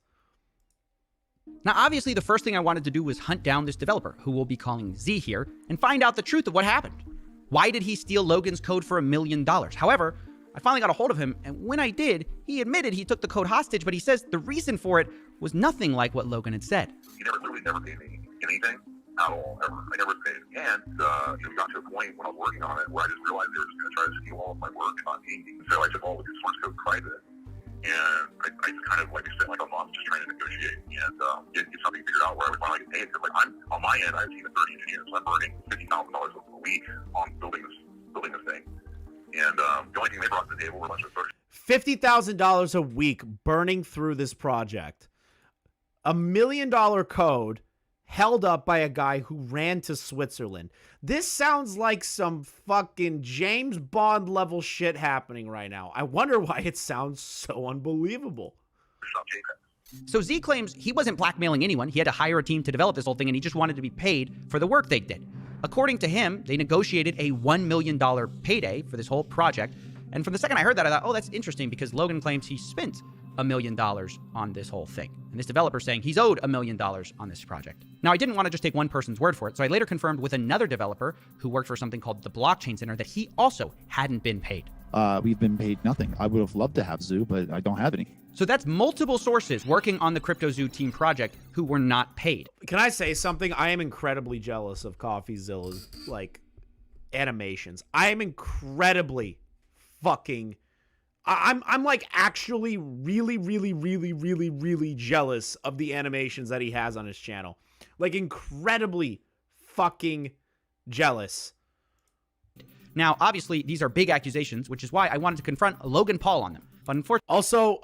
Now, obviously, the first thing I wanted to do was hunt down this developer, who we'll be calling Z here, and find out the truth of what happened. Why did he steal Logan's code for $1 million? However, I finally got a hold of him, and when I did, he admitted he took the code hostage, but he says the reason for it was nothing like what Logan had said. He literally never gave me anything at all, ever. I never paid. And we got to a point when I was working on it where I just realized they were just going to try to steal all of my work and not me. So I took all of the source code private. And I just kind of like spent like a month just trying to negotiate and get something figured out where I would finally get paid. Because like I'm on my end, I have a team of 30 engineers, so I'm burning $50,000 a week on building this thing. And the only thing they brought to the table were a bunch of social. $50,000 a week burning through this project. $1 million code held up by a guy who ran to Switzerland. This sounds like some fucking James Bond level shit happening right now. I wonder why it sounds so unbelievable. So Z claims he wasn't blackmailing anyone. He had to hire a team to develop this whole thing, and he just wanted to be paid for the work they did. According to him, they negotiated a $1 million payday for this whole project. And from the second I heard that, I thought, oh, that's interesting, because Logan claims he spent $1 million on this whole thing. And this developer saying he's owed $1 million on this project. Now, I didn't want to just take one person's word for it, so I later confirmed with another developer who worked for something called the Blockchain Center that he also hadn't been paid. We've been paid nothing. I would have loved to have Zoo, but I don't have any. So that's multiple sources working on the CryptoZoo team project who were not paid. Can I say something? I am incredibly jealous of Coffeezilla's, like, animations. I am incredibly fucking... I'm like actually really jealous of the animations that he has on his channel. Like, incredibly fucking jealous. Now, obviously, these are big accusations, which is why I wanted to confront Logan Paul on them. But unfortunately, also,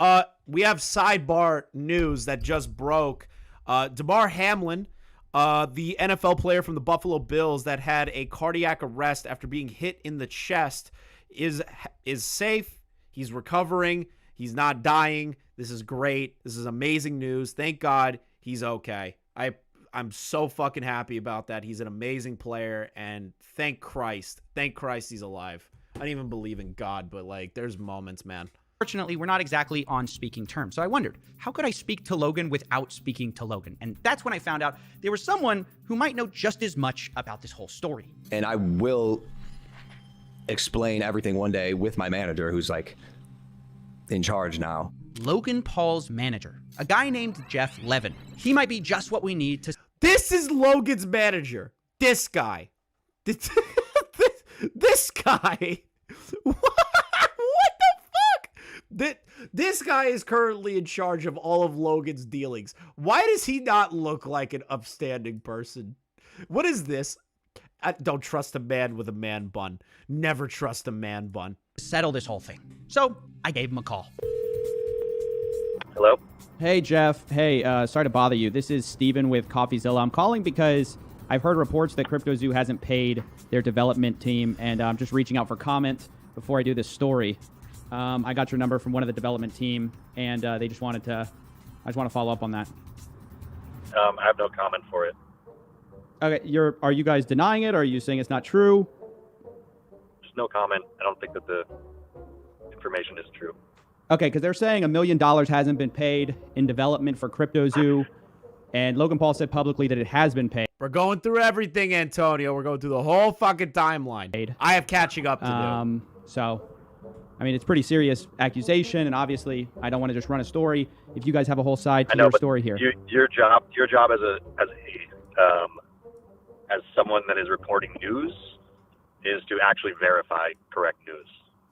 we have sidebar news that just broke. DeMar Hamlin, the NFL player from the Buffalo Bills that had a cardiac arrest after being hit in the chest, is safe. He's recovering. He's not dying. This is great. This is amazing news. Thank God he's okay. I'm so fucking happy about that. He's an amazing player, and thank Christ he's alive. I don't even believe in God, but like, there's moments, man. Fortunately, we're not exactly on speaking terms. So I wondered, how could I speak to Logan without speaking to Logan? And that's when I found out there was someone who might know just as much about this whole story. And I will explain everything one day with my manager, who's like in charge now. Logan Paul's manager, a guy named Jeff Levin. He might be just what we need to... This is Logan's manager. This guy. This guy. What the fuck? This guy is currently in charge of all of Logan's dealings. Why does he not look like an upstanding person? What is this? I don't trust a man with a man bun. Never trust a man bun. Settle this whole thing. So I gave him a call. Hello? Hey, Jeff. Hey, sorry to bother you. This is Steven with Coffeezilla. I'm calling because I've heard reports that CryptoZoo hasn't paid their development team, and I'm just reaching out for comment before I do this story. I got your number from one of the development team, and I just want to follow up on that. I have no comment for it. Okay, are you guys denying it, or are you saying it's not true? There's no comment. I don't think that the information is true. Okay, because they're saying $1 million hasn't been paid in development for CryptoZoo, and Logan Paul said publicly that it has been paid. We're going through everything, Antonio. We're going through the whole fucking timeline. I have catching up to do. So, I mean, it's a pretty serious accusation, and obviously, I don't want to just run a story. If you guys have a whole side to your story here, Your job as someone that is reporting news is to actually verify correct news.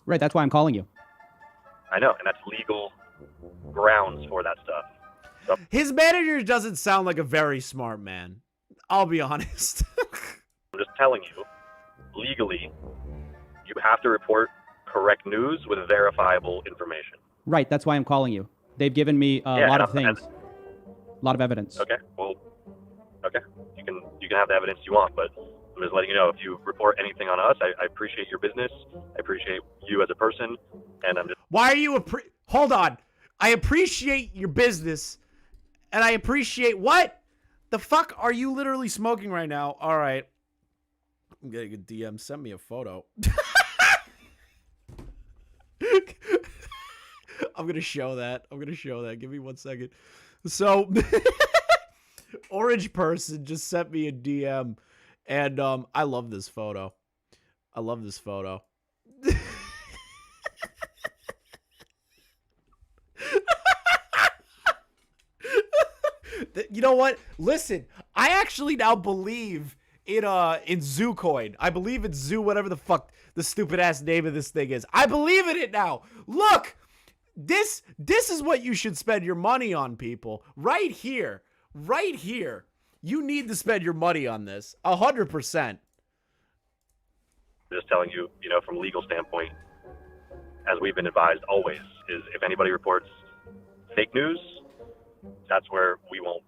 Right, that's why I'm calling you. I know, and that's legal grounds for that stuff. So, his manager doesn't sound like a very smart man. I'll be honest. I'm just telling you, legally, you have to report correct news with verifiable information. Right, that's why I'm calling you. They've given me a lot of things, a lot of evidence. Okay, well, okay, you can have the evidence you want, but I'm just letting you know, if you report anything on us, I appreciate your business, I appreciate you as a person, and I'm just... Why are you hold on. I appreciate your business, and I appreciate what? The fuck are you literally smoking right now? All right. I'm getting a DM. Send me a photo. I'm going to show that. Give me 1 second. So, Orange Person just sent me a DM, and I love this photo. You know what? Listen, I actually now believe in Zoocoin. I believe in Zoo, whatever the fuck the stupid ass name of this thing is. I believe in it now. Look, this is what you should spend your money on, people. Right here. You need to spend your money on this. 100%. Just telling you, from a legal standpoint, as we've been advised always, is if anybody reports fake news, that's where we won't,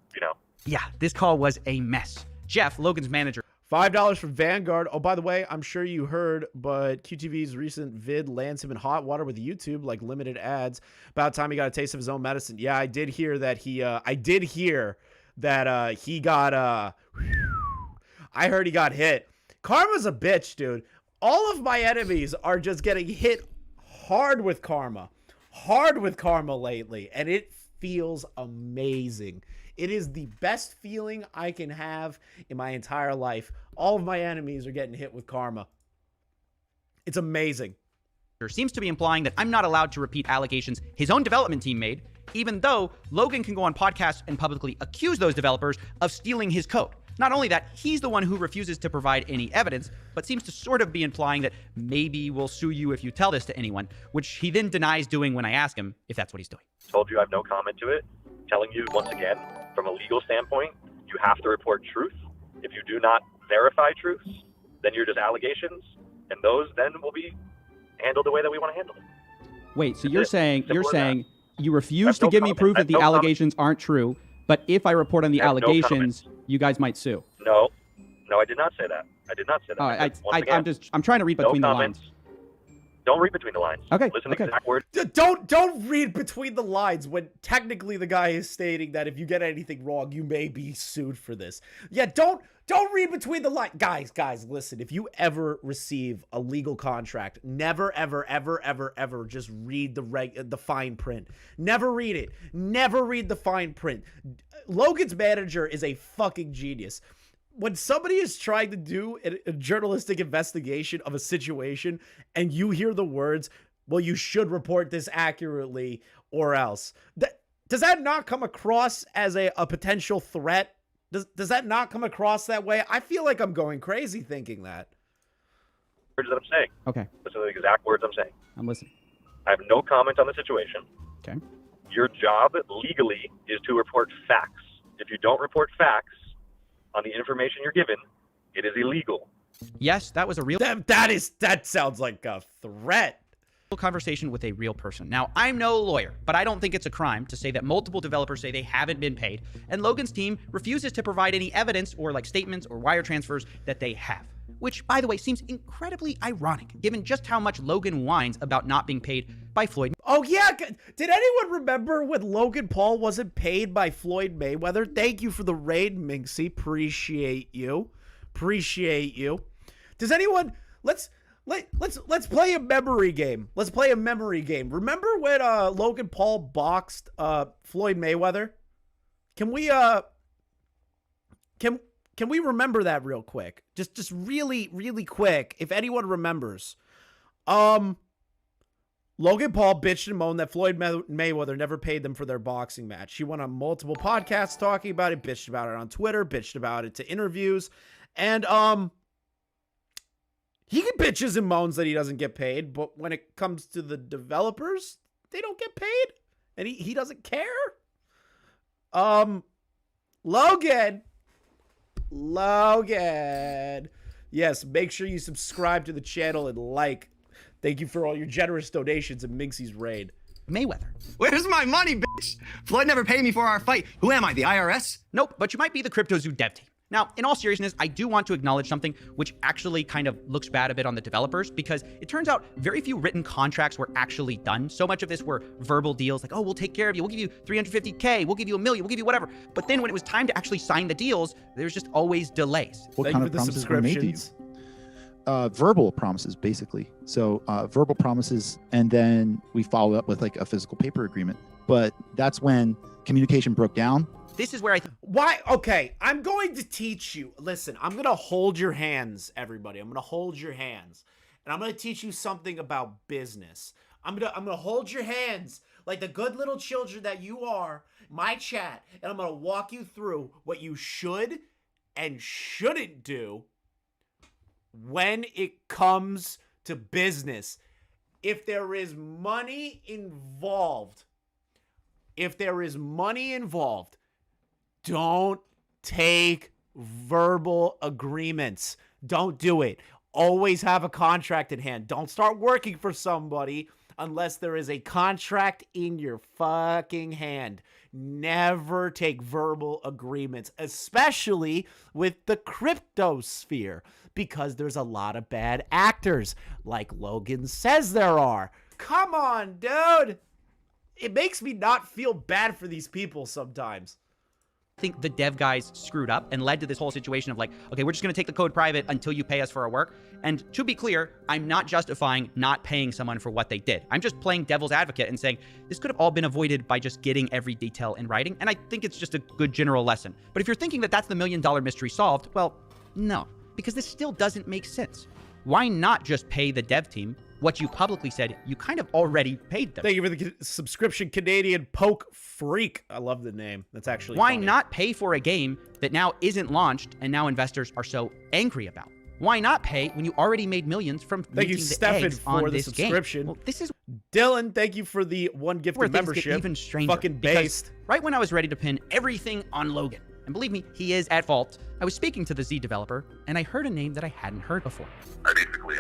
Yeah, this call was a mess. Jeff, Logan's manager. $5 from Vanguard. Oh, by the way, I'm sure you heard, but QTV's recent vid lands him in hot water with YouTube, like limited ads. About time he got a taste of his own medicine. Yeah, I did hear that he got, I heard he got hit. Karma's a bitch, dude. All of my enemies are just getting hit hard with karma lately, and it feels amazing. It is the best feeling I can have in my entire life. All of my enemies are getting hit with karma. It's amazing. Seems to be implying that I'm not allowed to repeat allegations his own development team made, even though Logan can go on podcasts and publicly accuse those developers of stealing his code. Not only that, he's the one who refuses to provide any evidence, but seems to sort of be implying that maybe we'll sue you if you tell this to anyone, which he then denies doing when I ask him if that's what he's doing. Told you I have no comment to it. Telling you once again, from a legal standpoint, you have to report truth. If you do not verify truths, then you're just allegations, and those then will be handled the way that we want to handle it. Wait, so you're saying you refuse to give me proof that the allegations aren't true, but if I report on the allegations, you guys might sue. No, I did not say that. I did not say that. I'm trying to read between the lines. Don't read between the lines. Okay. Listen to the exact words. Don't read between the lines when technically the guy is stating that if you get anything wrong, you may be sued for this. Yeah, don't read between the lines. Guys, listen, if you ever receive a legal contract, never, ever just read the fine print. Never read it. Never read the fine print. Logan's manager is a fucking genius. When somebody is trying to do a journalistic investigation of a situation and you hear the words, well, you should report this accurately or else, does that not come across as a potential threat? Does that not come across that way? I feel like I'm going crazy thinking that. Words that I'm saying. Okay. Listen to the exact words I'm saying. I'm listening. I have no comment on the situation. Okay. Your job legally is to report facts. If you don't report facts on the information you're given, it is illegal. Yes, that was a real... That sounds like a threat. Conversation with a real person. Now, I'm no lawyer, but I don't think it's a crime to say that multiple developers say they haven't been paid, and Logan's team refuses to provide any evidence or statements or wire transfers that they have. Which, by the way, seems incredibly ironic, given just how much Logan whines about not being paid by Floyd. Oh, yeah. Did anyone remember when Logan Paul wasn't paid by Floyd Mayweather? Thank you for the raid, Minxie. Appreciate you. Does anyone... Let's play a memory game. Remember when Logan Paul boxed Floyd Mayweather? Can we remember that real quick? Just really quick. If anyone remembers. Logan Paul bitched and moaned that Floyd Mayweather never paid them for their boxing match. He went on multiple podcasts talking about it, bitched about it on Twitter, bitched about it to interviews, and he bitches and moans that he doesn't get paid, but when it comes to the developers, they don't get paid, and he doesn't care. Logan. Yes, make sure you subscribe to the channel and like. Thank you for all your generous donations in Minxie's raid. Mayweather. Where's my money, bitch? Floyd never paid me for our fight. Who am I, the IRS? Nope, but you might be the CryptoZoo dev team. Now, in all seriousness, I do want to acknowledge something which actually kind of looks bad a bit on the developers, because it turns out very few written contracts were actually done. So much of this were verbal deals like, oh, we'll take care of you. We'll give you $350K. We'll give you $1 million. We'll give you whatever. But then when it was time to actually sign the deals, there's just always delays. What kind of promises were made to you? Verbal promises, basically. So verbal promises, and then we follow up with a physical paper agreement. But that's when communication broke down. This is where Why? Okay, I'm going to teach you. Listen, I'm going to hold your hands, everybody. I'm going to hold your hands. And I'm going to teach you something about business. I'm going to hold your hands like the good little children that you are, my chat, and I'm going to walk you through what you should and shouldn't do when it comes to business. If there is money involved, don't take verbal agreements. Don't do it. Always have a contract in hand. Don't start working for somebody unless there is a contract in your fucking hand. Never take verbal agreements, especially with the crypto sphere, because there's a lot of bad actors, like Logan says there are. Come on, dude. It makes me not feel bad for these people sometimes. I think the dev guys screwed up and led to this whole situation of like, okay, we're just going to take the code private until you pay us for our work. And to be clear, I'm not justifying not paying someone for what they did. I'm just playing devil's advocate and saying this could have all been avoided by just getting every detail in writing. And I think it's just a good general lesson. But if you're thinking that that's the $1 million mystery solved, well, no, because this still doesn't make sense. Why not just pay the dev team what you publicly said you kind of already paid them? Thank you for the subscription, Canadian Poke Freak. I love the name. That's actually Why funny. not pay for a game that now isn't launched and now investors are so angry about? Why not pay when you already made millions from Thank you, making the Stefan, eggs for on the this subscription. game? Well, this is Dylan, thank you for the one where gifted things membership. get even stranger. Fucking because based. right when I was ready to pin everything on Logan, and believe me, he is at fault, I was speaking to the Z developer, and I heard a name that I hadn't heard before. I basically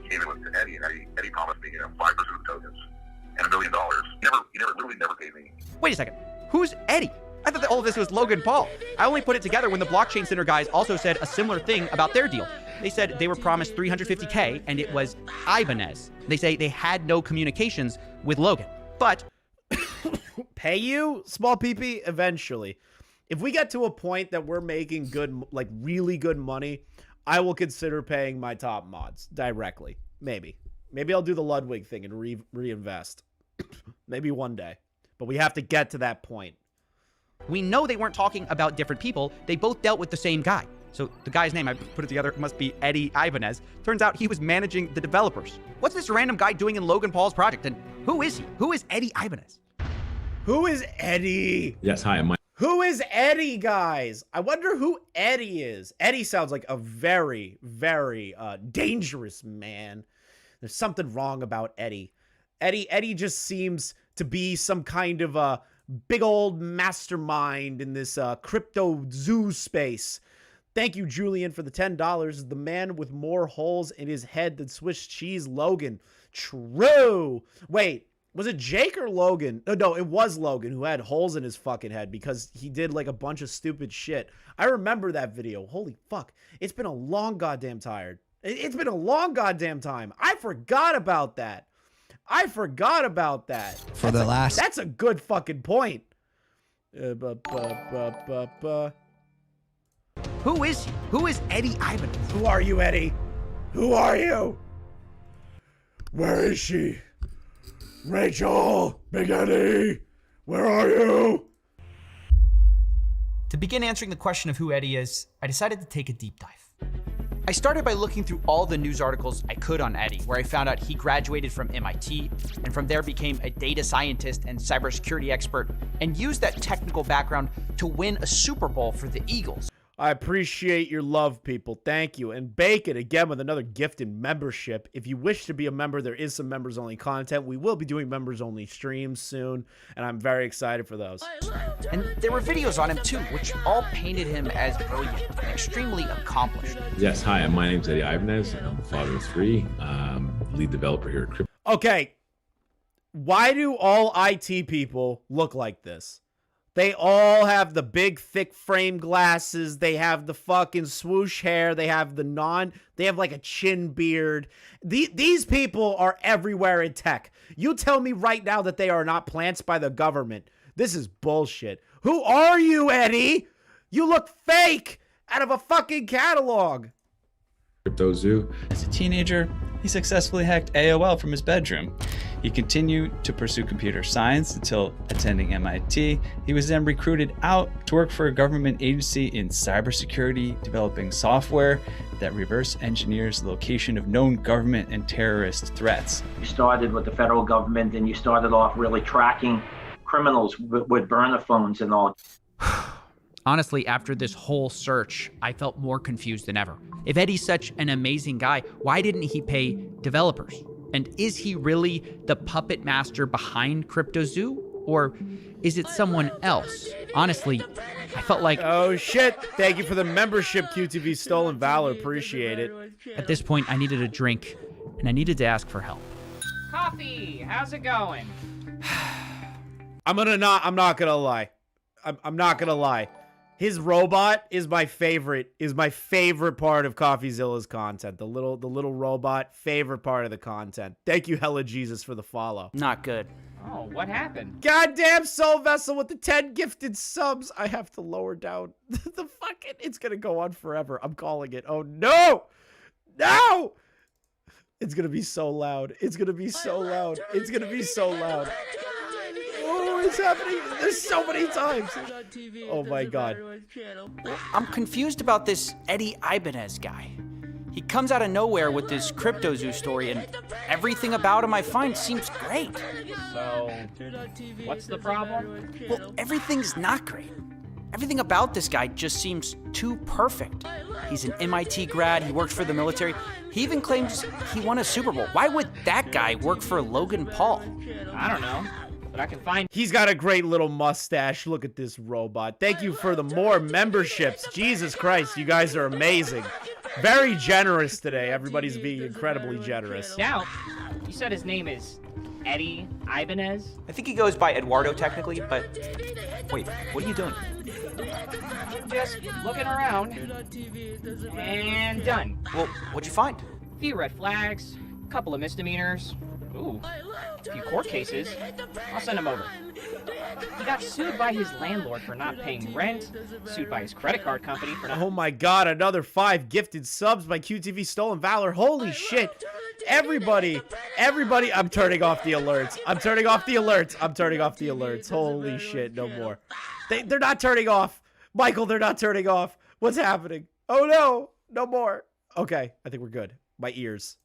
came in with Eddie, and Eddie promised me 5% of the tokens and $1 million. He literally never paid me. Wait a second. Who's Eddie? I thought that all of this was Logan Paul. I only put it together when the Blockchain Center guys also said a similar thing about their deal. They said they were promised $350K, and it was Ibanez. They say they had no communications with Logan. But pay you, small PP, eventually. If we get to a point that we're making good, like really good money, I will consider paying my top mods directly. Maybe I'll do the Ludwig thing and reinvest. Maybe one day. But we have to get to that point. we know they weren't talking about different people. They both dealt with the same guy. So the guy's name, I put it together, must be Eddie Ibanez. Turns out he was managing the developers. What's this random guy doing in Logan Paul's project? And who is he? Who is Eddie Ibanez? Who is Eddie? Yes, hi, I'm Mike. Who is Eddie, guys? I wonder who Eddie is. Eddie sounds like a very, very dangerous man. There's something wrong about Eddie. Eddie just seems to be some kind of a big old mastermind in this crypto zoo space. Thank you, Julian, for the $10. The man with more holes in his head than Swiss cheese, Logan. True. Wait, was it Jake or Logan? No, it was Logan who had holes in his fucking head because he did like a bunch of stupid shit. I remember that video. Holy fuck. It's been a long goddamn time. It's been a long goddamn time. I forgot about that. For the last... That's a good fucking point. Who is he? Who is Eddie Ibanez? Who are you, Eddie? Who are you? Where is she? Rachel, Big Eddie, where are you? To begin answering the question of who Eddie is, I decided to take a deep dive. I started by looking through all the news articles I could on Eddie, where I found out he graduated from MIT, and from there became a data scientist and cybersecurity expert, and used that technical background to win a Super Bowl for the Eagles. I appreciate your love, people. Thank you. And Bacon, again, with another gifted membership. If you wish to be a member, there is some members-only content. We will be doing members-only streams soon, and I'm very excited for those. And there were videos on him, too, which all painted him as brilliant and extremely accomplished. Yes, hi, my name's Eddie Ibanez. I'm the father of three, lead developer here at Crypto. Okay, why do all IT people look like this? They all have the big, thick frame glasses. They have the fucking swoosh hair. They have they have like a chin beard. These people are everywhere in tech. You tell me right now that they are not plants by the government. This is bullshit. Who are you, Eddie? You look fake out of a fucking catalog. Crypto Zoo. As a teenager, he successfully hacked AOL from his bedroom. He continued to pursue computer science until attending MIT. He was then recruited out to work for a government agency in cybersecurity, developing software that reverse engineers the location of known government and terrorist threats. You started with the federal government and you started off really tracking criminals with burner phones and all. Honestly, after this whole search, I felt more confused than ever. If Eddie's such an amazing guy, why didn't he pay developers? And is he really the puppet master behind CryptoZoo? Or is it someone else? Honestly, I felt like... Oh, shit. Thank you for the membership, QTV Stolen Valor. Appreciate it. At this point, I needed a drink, and I needed to ask for help. Coffee, how's it going? I'm not gonna lie. I'm not gonna lie. His robot is my favorite part of Coffeezilla's content. The little robot, favorite part of the content. Thank you, Hella Jesus, for the follow. Not good. Oh, what happened? Goddamn Soul Vessel with the 10 gifted subs. I have to lower down the fucking... It's gonna go on forever. I'm calling it. Oh, no! No! It's gonna be so loud. It's gonna be so loud. It's gonna be so loud. Oh, it's happening. There's so many times. Oh, my God. I'm confused about this Eddie Ibanez guy. He comes out of nowhere with this CryptoZoo story, and everything about him I find seems great. So, what's the problem? Well, everything's not great. Everything about this guy just seems too perfect. He's an MIT grad, he works for the military. He even claims he won a Super Bowl. Why would that guy work for Logan Paul? I don't know, but I can find... He's got a great little mustache. Look at this robot. Thank you for the more memberships. Jesus Christ, you guys are amazing. Very generous today. Everybody's being incredibly generous. Now, you said his name is Eddie Ibanez? I think he goes by Eduardo technically, but... Wait, what are you doing? Just looking around. And done. Well, what'd you find? A few red flags, a couple of misdemeanors. Ooh, a few court cases. I'll send him over. He got sued by his landlord for not paying rent, sued by his credit card company for not... Oh my God, another 5 gifted subs by QTV Stolen Valor. Holy shit. Everybody, I'm turning off the alerts. I'm turning off the alerts. Holy shit, no more. They're not turning off. Michael, they're not turning off. What's happening? Oh no, no more. Okay, I think we're good. My ears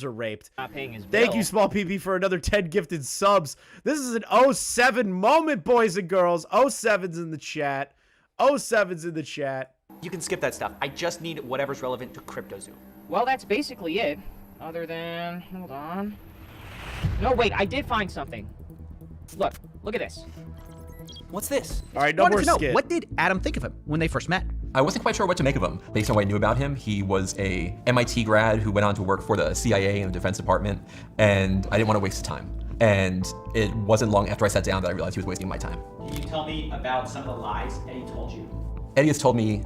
are raped. Not paying his Thank bill. you, Small PP, for another 10 gifted subs. This is an 07 moment, boys and girls. 07's in the chat. 07's in the chat. You can skip that stuff. I just need whatever's relevant to CryptoZoo. Well, that's basically it. Other than... Hold on. No, wait, I did find something. Look at this. What's this? All right, no more skit. What did Adam think of him when they first met? I wasn't quite sure what to make of him. Based on what I knew about him, he was a MIT grad who went on to work for the CIA and the Defense Department, and I didn't want to waste his time. And it wasn't long after I sat down that I realized he was wasting my time. Can you tell me about some of the lies Eddie told you? Eddie has told me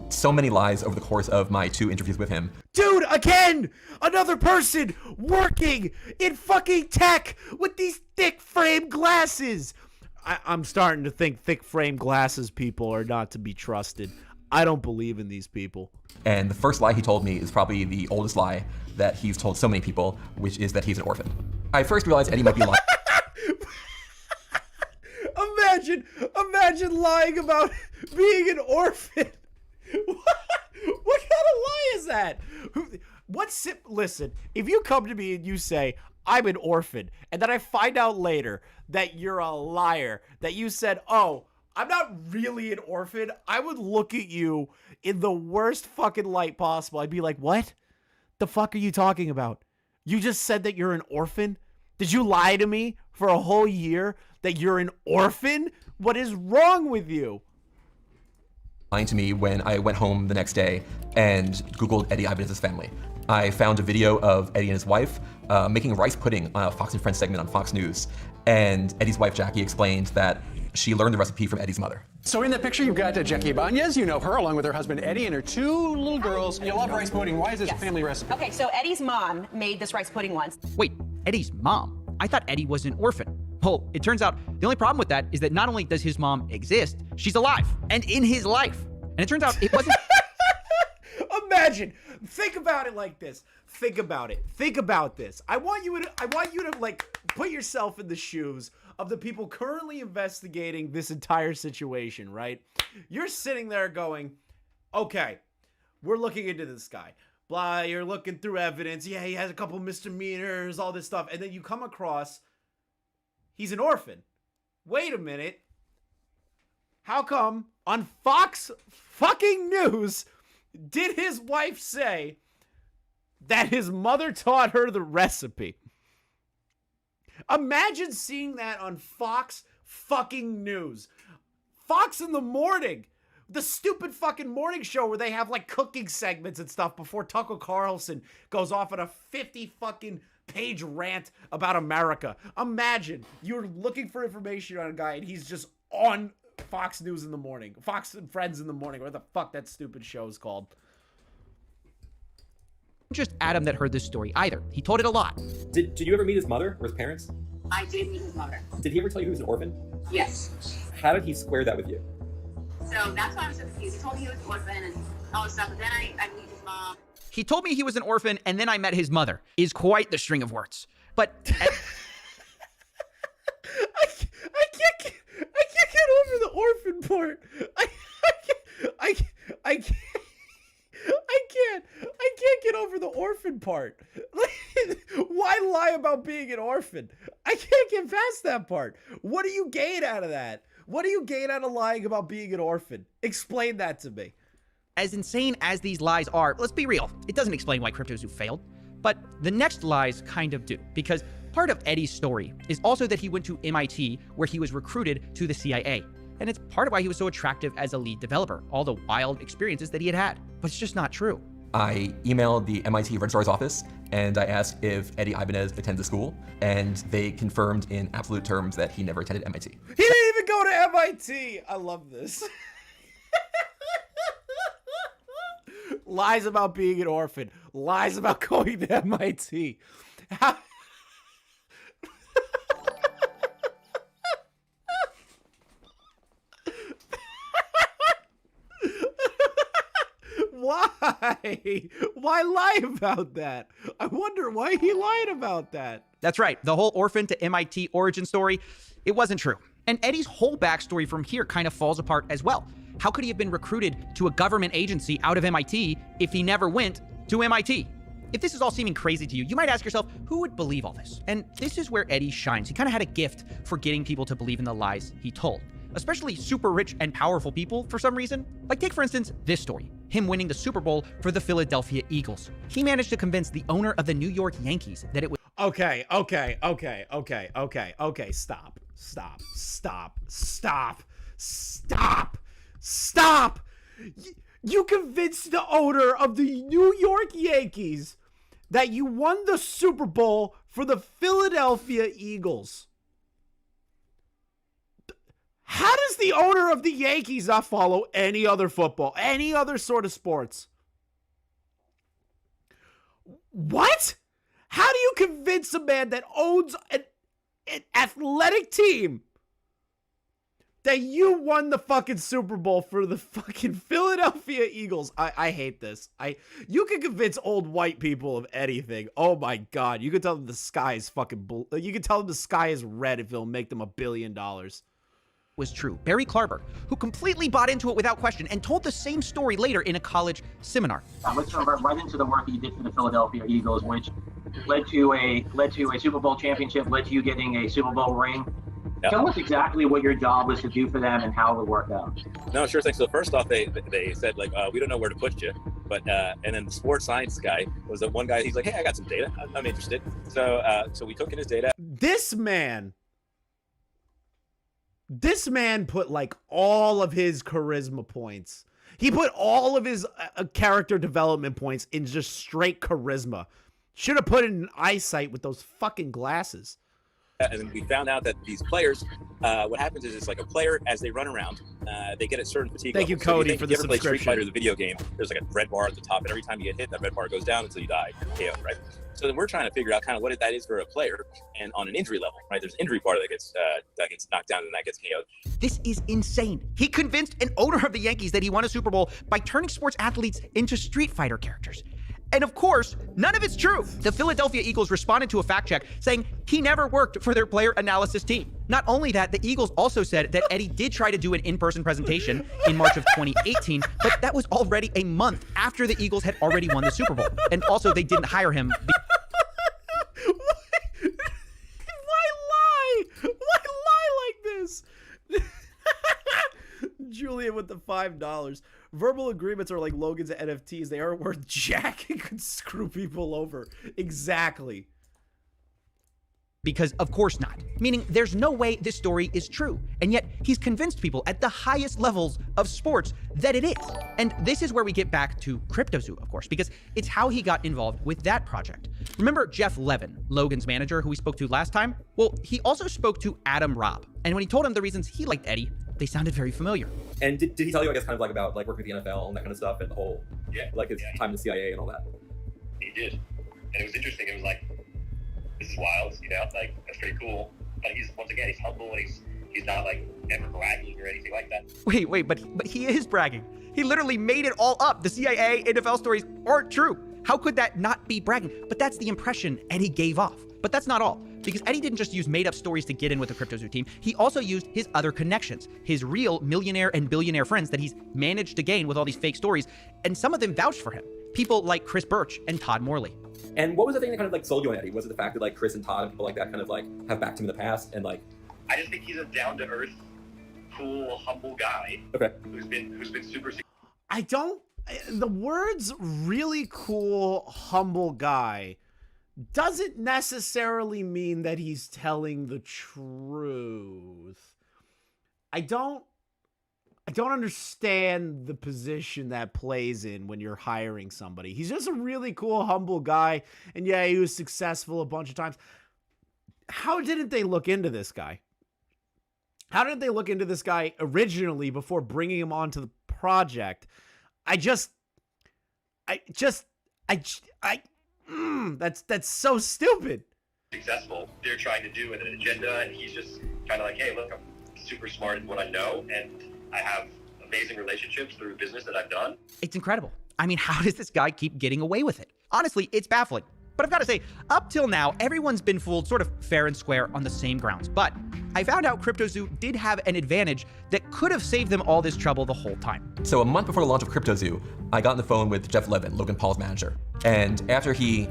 so many lies over the course of my 2 interviews with him. Dude, again! Another person working in fucking tech with these thick frame glasses! I'm starting to think thick frame glasses people are not to be trusted. I don't believe in these people. And the first lie he told me is probably the oldest lie that he's told so many people, which is that he's an orphan. I first realized Eddie might be lying. Imagine lying about being an orphan. What kind of lie is that? Listen, if you come to me and you say, I'm an orphan, and then I find out later that you're a liar, that you said, oh, I'm not really an orphan, I would look at you in the worst fucking light possible. I'd be like, what? The fuck are you talking about? You just said that you're an orphan? Did you lie to me for a whole year that you're an orphan? What is wrong with you? Lying to me when I went home the next day and Googled Eddie Ibanez's family. I found a video of Eddie and his wife making rice pudding on a Fox and Friends segment on Fox News. And Eddie's wife, Jackie, explained that she learned the recipe from Eddie's mother. So in that picture, you've got Jackie Ibanez. You know her, along with her husband, Eddie, and her 2 little girls. You love rice pudding. Why is this a family recipe? Okay, so Eddie's mom made this rice pudding once. Wait, Eddie's mom? I thought Eddie was an orphan. Well, it turns out the only problem with that is that not only does his mom exist, she's alive and in his life. And it turns out it wasn't... Imagine. Think about it like this. Think about it. Think about this. I want you to like put yourself in the shoes of the people currently investigating this entire situation, right? You're sitting there going, okay, we're looking into this guy. Blah, you're looking through evidence. Yeah, he has a couple misdemeanors, all this stuff. And then you come across, he's an orphan. Wait a minute. How come on Fox fucking News did his wife say that his mother taught her the recipe? Imagine seeing that on Fox fucking News. Fox in the morning. The stupid fucking morning show where they have like cooking segments and stuff before Tucker Carlson goes off on a 50 fucking page rant about America. Imagine you're looking for information on a guy and he's just on Fox News in the morning. Fox and Friends in the morning. What the fuck that stupid show is called. Just Adam that heard this story either. He told it a lot. Did you ever meet his mother or his parents? I did meet his mother. Did he ever tell you he was an orphan? Yes. How did he square that with you? So that's why I'm so confused. He told me he was an orphan and all this stuff, but then I meet his mom. He told me he was an orphan, and then I met his mother. Is quite the string of words. But I can't get over the orphan part. I can't get over the orphan part. Why lie about being an orphan? I can't get past that part. What do you gain out of that? What do you gain out of lying about being an orphan? Explain that to me. as insane as these lies are, let's be real, it doesn't explain why CryptoZoo failed. But the next lies kind of do, because part of Eddie's story is also that he went to MIT, where he was recruited to the CIA. And it's part of why he was so attractive as a lead developer, all the wild experiences that he had had. But it's just not true. I emailed the MIT registrar's office and I asked if Eddie Ibanez attended the school, and they confirmed in absolute terms that he never attended MIT. He didn't even go to MIT. I love this. Lies about being an orphan. Lies about going to MIT. Why? Why lie about that? I wonder why he lied about that. That's right. The whole orphan to MIT origin story, it wasn't true. And Eddie's whole backstory from here kind of falls apart as well. How could he have been recruited to a government agency out of MIT if he never went to MIT? If this is all seeming crazy to you, you might ask yourself, who would believe all this? And this is where Eddie shines. He kind of had a gift for getting people to believe in the lies he told, especially super rich and powerful people for some reason. Like take, for instance, this story, him winning the Super Bowl for the Philadelphia Eagles. He managed to convince the owner of the New York Yankees that it was... Okay, stop. You convinced the owner of the New York Yankees that you won the Super Bowl for the Philadelphia Eagles. How does the owner of the Yankees not follow any other football, any other sort of sports? What? How do you convince a man that owns an athletic team that you won the fucking Super Bowl for the fucking Philadelphia Eagles? I hate this. You can convince old white people of anything. Oh my God. You can tell them the sky is fucking you can tell them the sky is red if it'll make them $1 billion. Was true. Barry Klarberg, who completely bought into it without question and told the same story later in a college seminar. Let's jump right into the work that you did for the Philadelphia Eagles, which led to a Super Bowl championship, led to you getting a Super Bowl ring. Yep. Tell us exactly what your job was to do for them and how it worked out. No, sure thing. So first off, they said like, we don't know where to put you, but and then the sports science guy was the one guy. He's like, hey, I got some data. I'm interested. So we took in his data. This man put like all of his charisma points. He put all of his character development points in just straight charisma. Should have put it in eyesight with those fucking glasses. And then we found out that these players, what happens is it's like a player, as they run around, they get a certain fatigue Thank level. you, Cody, for the subscription. If you ever play Street Fighter, the video game, there's like a red bar at the top, and every time you get hit, that red bar goes down until you die, KO, right? So then we're trying to figure out kind of what that is for a player, and on an injury level, right? There's an injury bar that gets knocked down and that gets KO'd. This is insane. He convinced an owner of the Yankees that he won a Super Bowl by turning sports athletes into Street Fighter characters. And of course, none of it's true. The Philadelphia Eagles responded to a fact check saying he never worked for their player analysis team. Not only that, the Eagles also said that Eddie did try to do an in-person presentation in March of 2018, but that was already a month after the Eagles had already won the Super Bowl. And also, they didn't hire him. Why lie? Why lie like this? Julian with the $5. Verbal agreements are like Logan's NFTs. They aren't worth jack and could screw people over. Exactly. Because of course not. Meaning there's no way this story is true. And yet he's convinced people at the highest levels of sports that it is. And this is where we get back to CryptoZoo, of course, because it's how he got involved with that project. Remember Jeff Levin, Logan's manager, who we spoke to last time? Well, he also spoke to Adam Robb. And when he told him the reasons he liked Eddie, they sounded very familiar. And did he tell you, I guess, kind of like about like working with the NFL and that kind of stuff and the whole, like his time in the CIA and all that? He did. And it was interesting. It was like, this is wild, you know, like, that's pretty cool. But he's, once again, he's humble and he's not like ever bragging or anything like that. Wait, but he is bragging. He literally made it all up. The CIA, NFL stories aren't true. How could that not be bragging? But that's the impression Eddie gave off. But that's not all, because Eddie didn't just use made-up stories to get in with the CryptoZoo team. He also used his other connections, his real millionaire and billionaire friends that he's managed to gain with all these fake stories, and some of them vouched for him. People like Chris Birch and Todd Morley. And what was the thing that kind of like sold you on Eddie? Was it the fact that like Chris and Todd and people like that kind of like have backed him in the past and like? I just think he's a down-to-earth, cool, humble guy. Okay. Who's been super. The words really cool, humble guy doesn't necessarily mean that he's telling the truth. I don't understand the position that plays in when you're hiring somebody. He's just a really cool, humble guy. And yeah, he was successful a bunch of times. How didn't they look into this guy? How didn't they look into this guy originally before bringing him onto the project? That's so stupid. Successful. They're trying to do with an agenda, and he's just kind of like, hey, look, I'm super smart in what I know, and I have amazing relationships through business that I've done. It's incredible. I mean, how does this guy keep getting away with it? Honestly, it's baffling. But I've got to say, up till now, everyone's been fooled sort of fair and square on the same grounds. But I found out CryptoZoo did have an advantage that could have saved them all this trouble the whole time. So a month before the launch of CryptoZoo, I got on the phone with Jeff Levin, Logan Paul's manager. And after he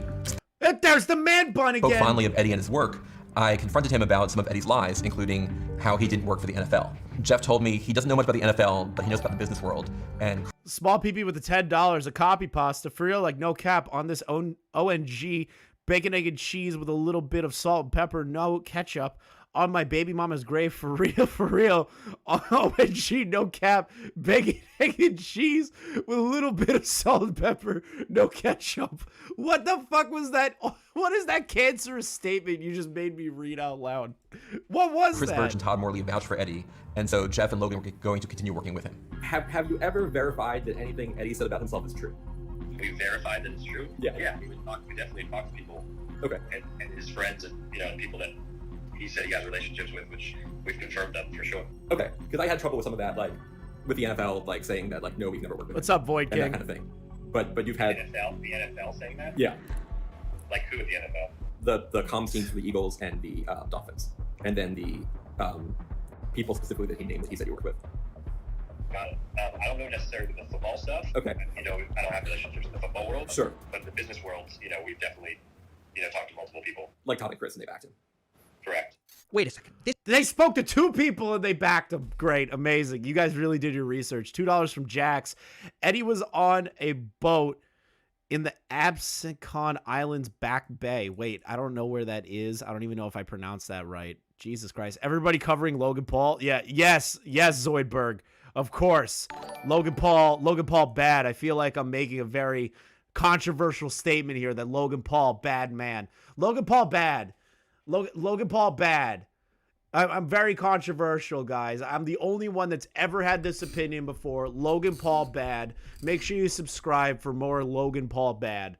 there's the man bun again. spoke fondly of Eddie and his work, I confronted him about some of Eddie's lies, including how he didn't work for the NFL. Jeff told me he doesn't know much about the NFL, but he knows about the business world. And small PP with the $10, a copy pasta, for real, like no cap, on this ONG, bacon, egg, and cheese with a little bit of salt and pepper, no ketchup. On my baby mama's grave, for real. ONG, no cap, bacon, egg, and cheese with a little bit of salt and pepper, no ketchup. What the fuck was that? What is that cancerous statement you just made me read out loud? What was Chris that? Birch and Todd Morley vouched for Eddie, and so Jeff and Logan were going to continue working with him. Have you ever verified that anything Eddie said about himself is true? We verified that it's true. Yeah. We definitely talked to people. Okay. And his friends and, you know, people that he said he has relationships with, which we've confirmed that for sure. Okay, because I had trouble with some of that, like with the NFL, like saying that, like, no, we've never worked with What's him, up, Void King? and that kind of thing. But you've had the NFL saying that? Yeah. Like who at the NFL? The comms teams for the Eagles and the Dolphins, and then the people specifically that he named that he said he worked with. Got it. I don't know necessarily the football stuff. Okay. You know, I don't have relationships in the football world. Sure. But the business world, you know, we've definitely, you know, talked to multiple people. Like Todd and Chris, and they backed him. Correct. Wait a second. They spoke to 2 people and they backed him. Great. Amazing. You guys really did your research. $2 from Jax. Eddie was on a boat in the Absecon Islands Back Bay. Wait, I don't know where that is. I don't even know if I pronounced that right. Jesus Christ. Everybody covering Logan Paul? Yeah. Yes, Zoidberg. Of course. Logan Paul bad. I feel like I'm making a very controversial statement here that Logan Paul, bad man. Logan Paul bad. Logan Paul bad. I'm very controversial, guys. I'm the only one that's ever had this opinion before. Logan Paul bad. Make sure you subscribe for more Logan Paul bad.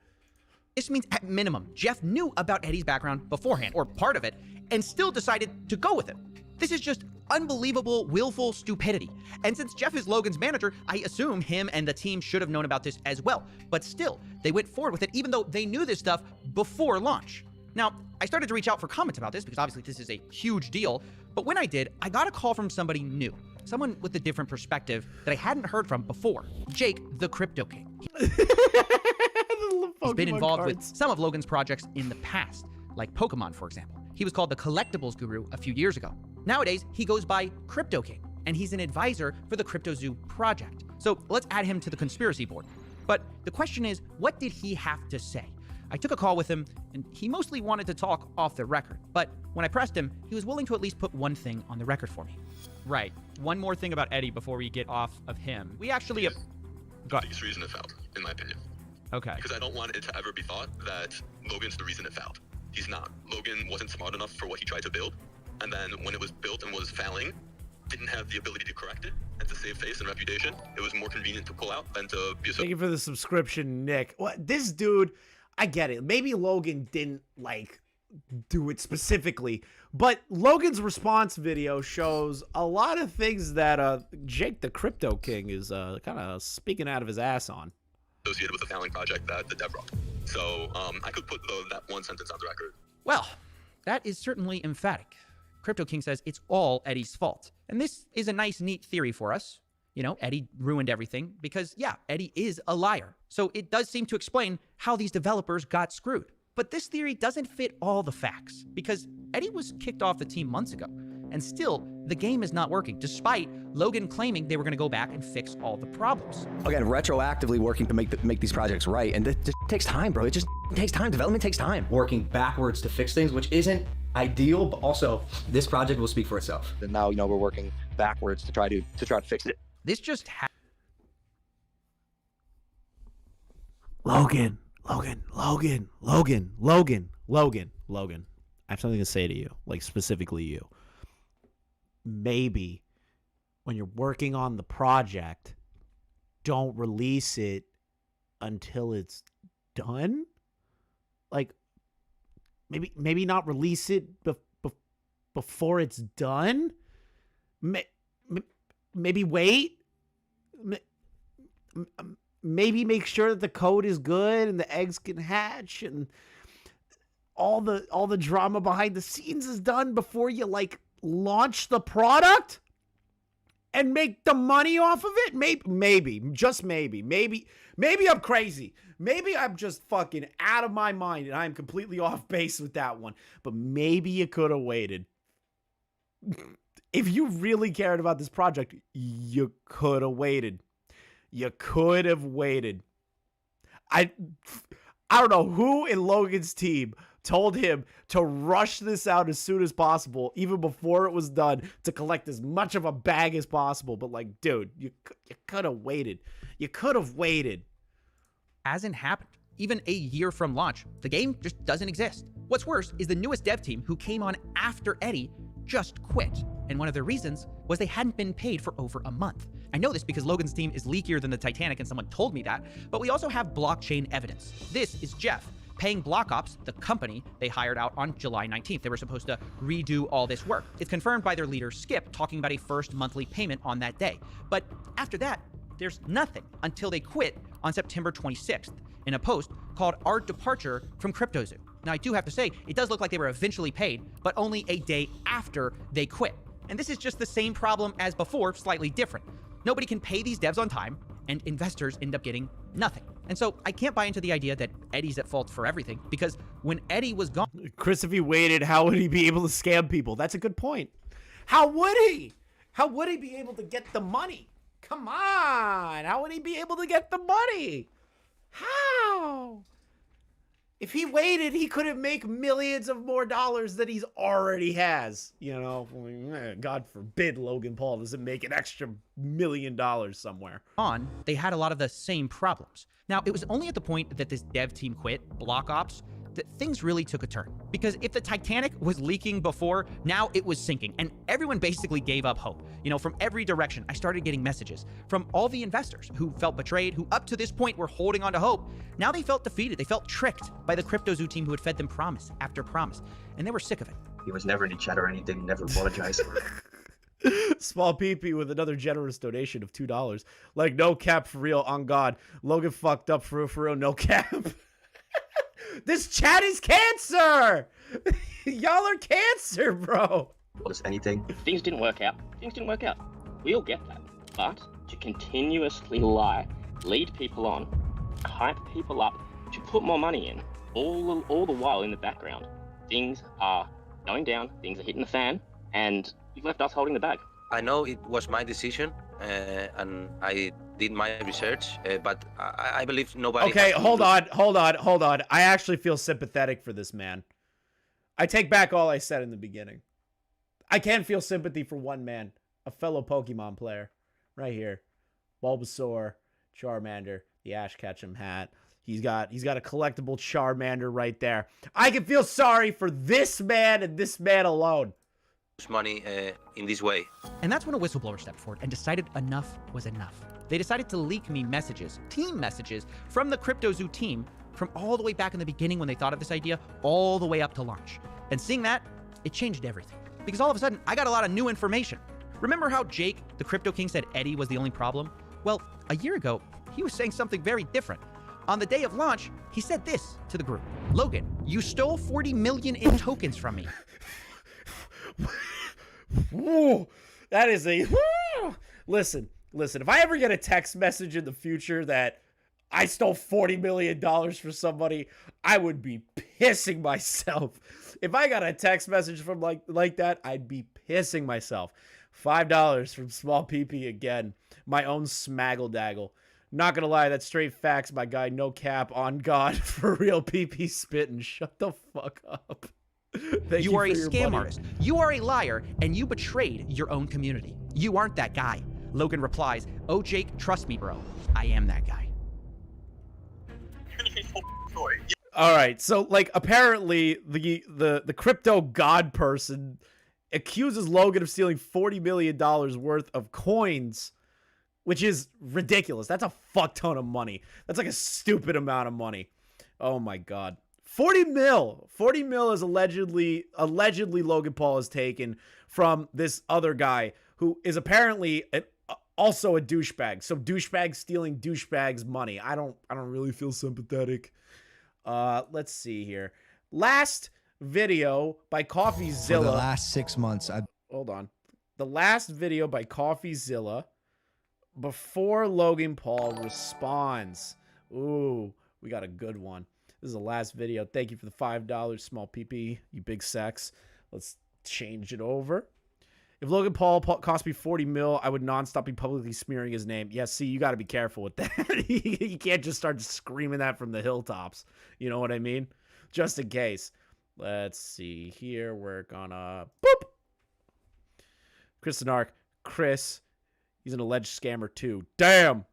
This means at minimum, Jeff knew about Eddie's background beforehand, or part of it, and still decided to go with him. This is just unbelievable, willful stupidity. And since Jeff is Logan's manager, I assume him and the team should have known about this as well. But still, they went forward with it even though they knew this stuff before launch. Now, I started to reach out for comments about this because obviously this is a huge deal, but when I did, I got a call from somebody new, someone with a different perspective that I hadn't heard from before, Jake, the Crypto King. He's been involved with some of Logan's projects in the past, like Pokemon, for example. He was called the Collectibles Guru a few years ago. Nowadays, he goes by Crypto King, and he's an advisor for the CryptoZoo project. So let's add him to the conspiracy board. But the question is, what did he have to say? I took a call with him, and he mostly wanted to talk off the record. But when I pressed him, he was willing to at least put one thing on the record for me. Right. One more thing about Eddie before we get off of him. We actually... The biggest reason it failed, in my opinion. Okay. Because I don't want it to ever be thought that Logan's the reason it failed. He's not. Logan wasn't smart enough for what he tried to build. And then when it was built and was failing, didn't have the ability to correct it and to save face and reputation. It was more convenient to pull out than to be a... Thank you for the subscription, Nick. What, this dude, I get it. Maybe Logan didn't, like, do it specifically. But Logan's response video shows a lot of things that Jake the Crypto King is kind of speaking out of his ass on. Associated with a failing project that the dev rocked. So I could put that one sentence on the record. Well, that is certainly emphatic. Crypto King says it's all Eddie's fault. And this is a nice, neat theory for us. You know, Eddie ruined everything because, yeah, Eddie is a liar. So it does seem to explain how these developers got screwed. But this theory doesn't fit all the facts because Eddie was kicked off the team months ago. And still, the game is not working, despite Logan claiming they were going to go back and fix all the problems. Again, retroactively working to make these projects right, and it just takes time, bro. It just takes time. Development takes time. Working backwards to fix things, which isn't ideal, but also this project will speak for itself. And now, you know, we're working backwards to try to fix it. This just Logan. I have something to say to you, like specifically you. Maybe when you're working on the project, don't release it until it's done. Like maybe not release it before it's done. Maybe wait. Maybe make sure that the code is good and the eggs can hatch and all the drama behind the scenes is done before you like launch the product and make the money off of it. Maybe I'm crazy. Maybe I'm just fucking out of my mind and I'm completely off base with that one. But maybe you could have waited. If you really cared about this project, you could have waited. You could have waited. I don't know who in Logan's team told him to rush this out as soon as possible, even before it was done, to collect as much of a bag as possible. But like, dude, you could have waited. You could have waited. Hasn't happened. Even a year from launch, the game just doesn't exist. What's worse is the newest dev team who came on after Eddie just quit. And one of the reasons was they hadn't been paid for over a month. I know this because Logan's team is leakier than the Titanic and someone told me that, but we also have blockchain evidence. This is Jeff paying Block Ops, the company they hired out on July 19th. They were supposed to redo all this work. It's confirmed by their leader, Skip, talking about a first monthly payment on that day. But after that, there's nothing until they quit on September 26th in a post called Our Departure from CryptoZoo. Now, I do have to say, it does look like they were eventually paid, but only a day after they quit. And this is just the same problem as before, slightly different. Nobody can pay these devs on time, and investors end up getting nothing. And so I can't buy into the idea that Eddie's at fault for everything, because when Eddie was gone... Chris, if he waited, how would he be able to scam people? That's a good point. How would he? How would he be able to get the money? Come on. How would he be able to get the money? How? If he waited, he couldn't make millions of more dollars than he's already has. You know, God forbid Logan Paul doesn't make an extra $1 million somewhere. They had a lot of the same problems. Now, it was only at the point that this dev team quit, Block Ops, that things really took a turn. Because if the Titanic was leaking before, now it was sinking, and everyone basically gave up hope. You know, from every direction, I started getting messages from all the investors who felt betrayed, who up to this point were holding on to hope. Now they felt defeated. They felt tricked by the CryptoZoo team who had fed them promise after promise, and they were sick of it. He was never in chat or anything, never apologized for it. Small PP with another generous donation of $2. Like, no cap for real, on God. Logan fucked up for real, no cap. This chat is cancer! Y'all are cancer, bro! Just anything. Things didn't work out. We all get that. But to continuously lie, lead people on, hype people up, to put more money in, all the while in the background, things are going down, things are hitting the fan, and you've left us holding the bag. I know it was my decision, and I did my research, but I believe nobody. Okay, has to hold lose- on. I actually feel sympathetic for this man. I take back all I said in the beginning. I can feel sympathy for one man, a fellow Pokemon player, right here. Bulbasaur, Charmander, the Ash Ketchum hat. He's got a collectible Charmander right there. I can feel sorry for this man and this man alone. Money in this way. And that's when a whistleblower stepped forward and decided enough was enough. They decided to leak me messages, team messages, from the CryptoZoo team, from all the way back in the beginning when they thought of this idea, all the way up to launch. And seeing that, it changed everything. Because all of a sudden, I got a lot of new information. Remember how Jake, the Crypto King, said Eddie was the only problem? Well, a year ago, he was saying something very different. On the day of launch, he said this to the group. Logan, you stole 40 million in tokens from me. Whoa, that is a listen. If I ever get a text message in the future that I stole $40 million for somebody, I would be pissing myself. If I got a text message from like that, I'd be pissing myself. $5 from Small PP again. My own smaggle daggle. Not gonna lie, that's straight facts, my guy. No cap, on God, for real. PP spitting. Shut the fuck up. Thank you You are a for your scam money. artist. You are a liar, and you betrayed your own community. You aren't that guy. Logan replies, oh, Jake, trust me, bro. I am that guy. All right, so like apparently the crypto god person accuses Logan of stealing $40 million worth of coins, which is ridiculous. That's a fuck ton of money. That's like a stupid amount of money. Oh my god. 40 mil. 40 mil is allegedly Logan Paul has taken from this other guy who is apparently also a douchebag. So douchebag stealing douchebag's money. I don't really feel sympathetic. Let's see here. Last video by Coffeezilla. For the last 6 months, Hold on. The last video by Coffeezilla before Logan Paul responds. Ooh, we got a good one. This is the last video. Thank you for the $5, Small PP, you big sex. Let's change it over. If Logan Paul cost me 40 mil, I would nonstop be publicly smearing his name. Yeah, see, you got to be careful with that. You can't just start screaming that from the hilltops. You know what I mean? Just in case. Let's see here. We're gonna boop. Chris Narc. Chris, he's an alleged scammer too. Damn.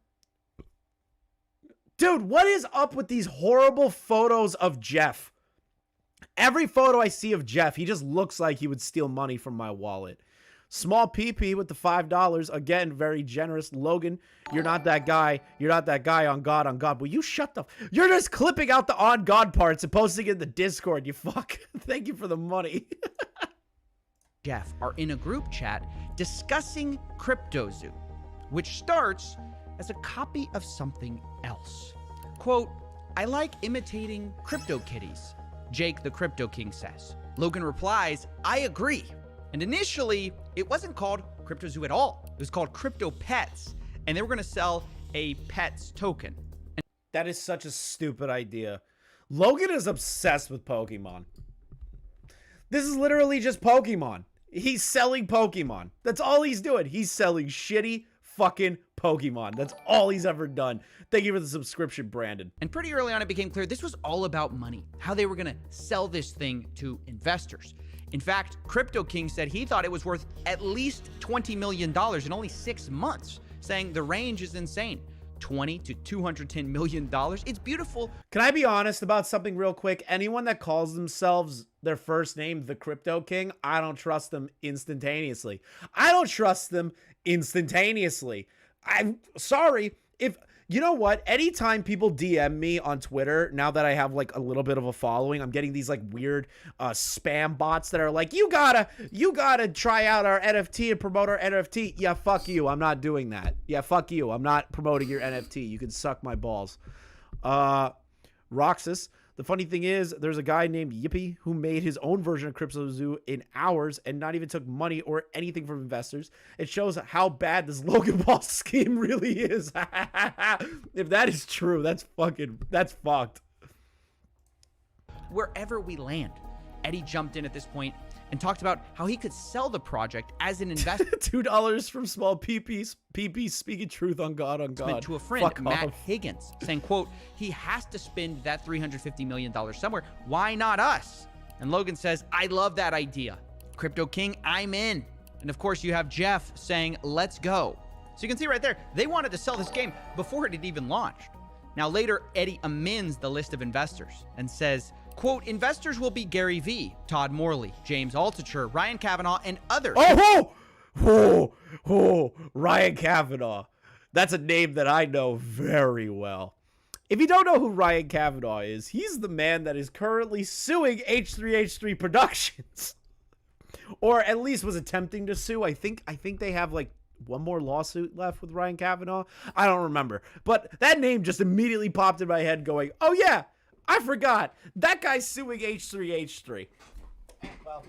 Dude, what is up with these horrible photos of Jeff? Every photo I see of Jeff, he just looks like he would steal money from my wallet. Small PP with the $5. Again, very generous. Logan, you're not that guy. You're not that guy, on God, on God. Will you shut the... You're just clipping out the on God parts and posting it in the Discord, you fuck. Thank you for the money. Jeff are in a group chat discussing CryptoZoo, which starts as a copy of something else. Quote, I like imitating crypto kitties, Jake the Crypto King says. Logan replies, I agree. And initially, it wasn't called CryptoZoo at all. It was called Crypto Pets, and they were going to sell a Pets token. That is such a stupid idea. Logan is obsessed with Pokemon. This is literally just Pokemon. He's selling Pokemon. That's all he's doing. He's selling shitty fucking Pokemon. That's all he's ever done. Thank you for the subscription, Brandon. And pretty early on, it became clear this was all about money, how they were going to sell this thing to investors. In fact, Crypto King said he thought it was worth at least $20 million in only 6 months, saying the range is insane. $20 to $210 million. It's beautiful. Can I be honest about something real quick? Anyone that calls themselves their first name, the Crypto King, I don't trust them instantaneously. I'm sorry. If you know what, anytime people DM me on Twitter, now that I have like a little bit of a following, I'm getting these like weird spam bots that are like, you gotta try out our NFT and promote our NFT. Yeah, fuck you. I'm not doing that. Yeah, fuck you. I'm not promoting your NFT. You can suck my balls. Roxas. The funny thing is, there's a guy named Yippee who made his own version of CryptoZoo in hours and not even took money or anything from investors. It shows how bad this Logan Paul scheme really is. If that is true, that's fucked. Wherever we land, Eddie jumped in at this point and talked about how he could sell the project as an investment. $2 from small PP speaking truth on God, to a friend, Fuck Matt off. Higgins, saying, quote, he has to spend that $350 million somewhere. Why not us? And Logan says, I love that idea. Crypto King, I'm in. And of course, you have Jeff saying, let's go. So you can see right there, they wanted to sell this game before it had even launched. Now later, Eddie amends the list of investors and says, quote, investors will be Gary Vee, Todd Morley, James Altucher, Ryan Kavanaugh, and others. Ryan Kavanaugh. That's a name that I know very well. If you don't know who Ryan Kavanaugh is, he's the man that is currently suing H3H3 Productions. Or at least was attempting to sue. I think they have like one more lawsuit left with Ryan Kavanaugh. I don't remember. But that name just immediately popped in my head going, oh yeah, I forgot. That guy's suing H3H3. Well,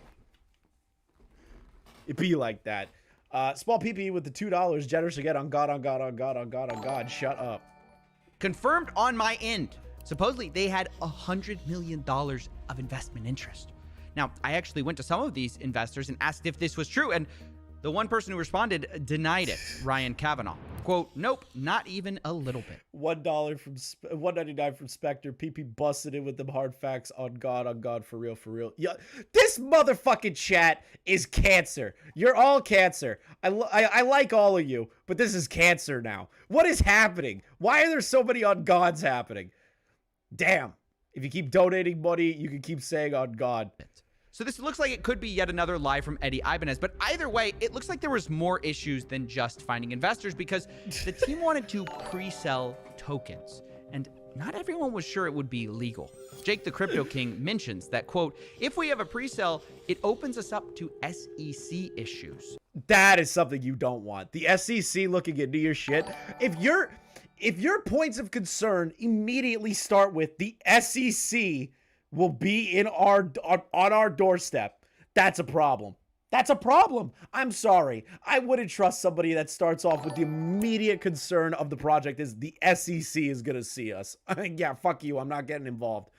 it be like that. Small PP with the $2. Generous again on God, on God, on God, on God, on God. Shut up. Confirmed on my end. Supposedly, they had $100 million of investment interest. Now, I actually went to some of these investors and asked if this was true, and the one person who responded denied it, Ryan Kavanaugh. Quote, nope, not even a little bit. $1 from $1.99 from Spectre. PP busted in with them hard facts on God, for real, for real. Yeah, this motherfucking chat is cancer. You're all cancer. I like all of you, but this is cancer now. What is happening? Why are there so many on Gods happening? Damn. If you keep donating money, you can keep saying on God. So this looks like it could be yet another lie from Eddie Ibanez, but either way, it looks like there was more issues than just finding investors because the team wanted to pre-sell tokens, and not everyone was sure it would be legal. Jake the Crypto King mentions that, quote, if we have a pre-sale, it opens us up to SEC issues. That is something you don't want. The SEC looking into your shit. If your points of concern immediately start with the SEC will be on our doorstep, that's a problem. That's a problem. I'm sorry. I wouldn't trust somebody that starts off with the immediate concern of the project is the SEC is going to see us. Yeah, fuck you. I'm not getting involved.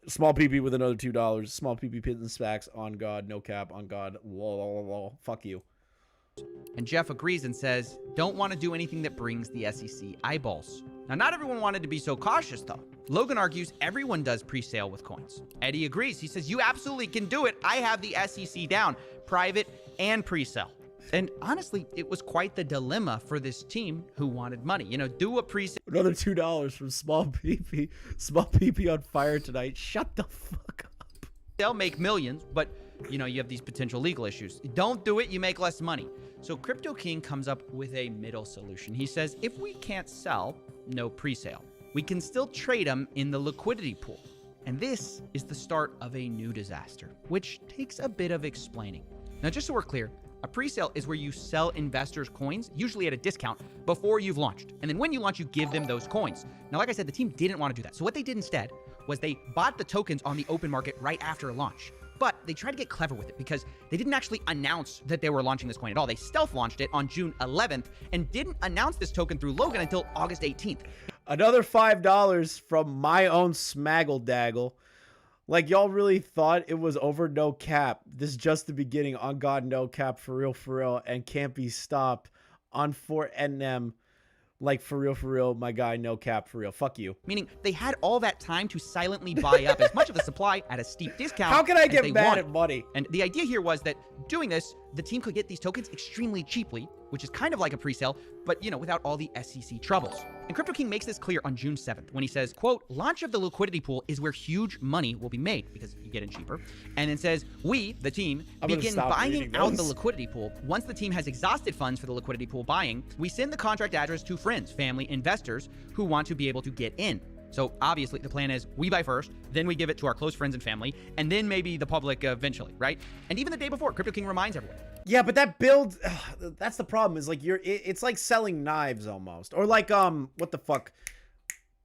Small PP with another $2. Small PP pins and stacks on God. No cap on God. Lol. Fuck you. And Jeff agrees and says, don't want to do anything that brings the SEC eyeballs. Now, not everyone wanted to be so cautious, though. Logan argues everyone does pre-sale with coins. Eddie agrees. He says, you absolutely can do it. I have the SEC down, private and pre-sale. And honestly, it was quite the dilemma for this team who wanted money. You know, do a pre-sale. Another $2 from Small PP. Small PP on fire tonight. Shut the fuck up. They'll make millions, but, you know, you have these potential legal issues. Don't do it, you make less money. So Crypto King comes up with a middle solution. He says, if we can't sell, no pre-sale. We can still trade them in the liquidity pool. And this is the start of a new disaster, which takes a bit of explaining. Now, just so we're clear, a pre-sale is where you sell investors coins, usually at a discount, before you've launched. And then when you launch, you give them those coins. Now, like I said, the team didn't want to do that. So what they did instead was they bought the tokens on the open market right after launch. But they tried to get clever with it because they didn't actually announce that they were launching this coin at all. They stealth launched it on June 11th and didn't announce this token through Logan until August 18th. Another $5 from my own Smaggle Daggle. Like, y'all really thought it was over? No cap. This is just the beginning. On God, no cap. For real, and can't be stopped. On 4NM. Like, for real, my guy, no cap, for real. Fuck you. Meaning they had all that time to silently buy up as much of the supply at a steep discount. How can I get mad at money? And the idea here was that doing this, the team could get these tokens extremely cheaply, which is kind of like a pre-sale, but, you know, without all the SEC troubles. And Crypto King makes this clear on June 7th when he says, quote, launch of the liquidity pool is where huge money will be made because you get in cheaper. And then says, we, the team, begin buying out the liquidity pool. Once the team has exhausted funds for the liquidity pool buying, we send the contract address to friends, family, investors who want to be able to get in. So obviously the plan is we buy first, then we give it to our close friends and family, and then maybe the public eventually, right? And even the day before, Crypto King reminds everyone. Yeah, but that build, that's the problem, is like it's like selling knives almost. Or like, what the fuck?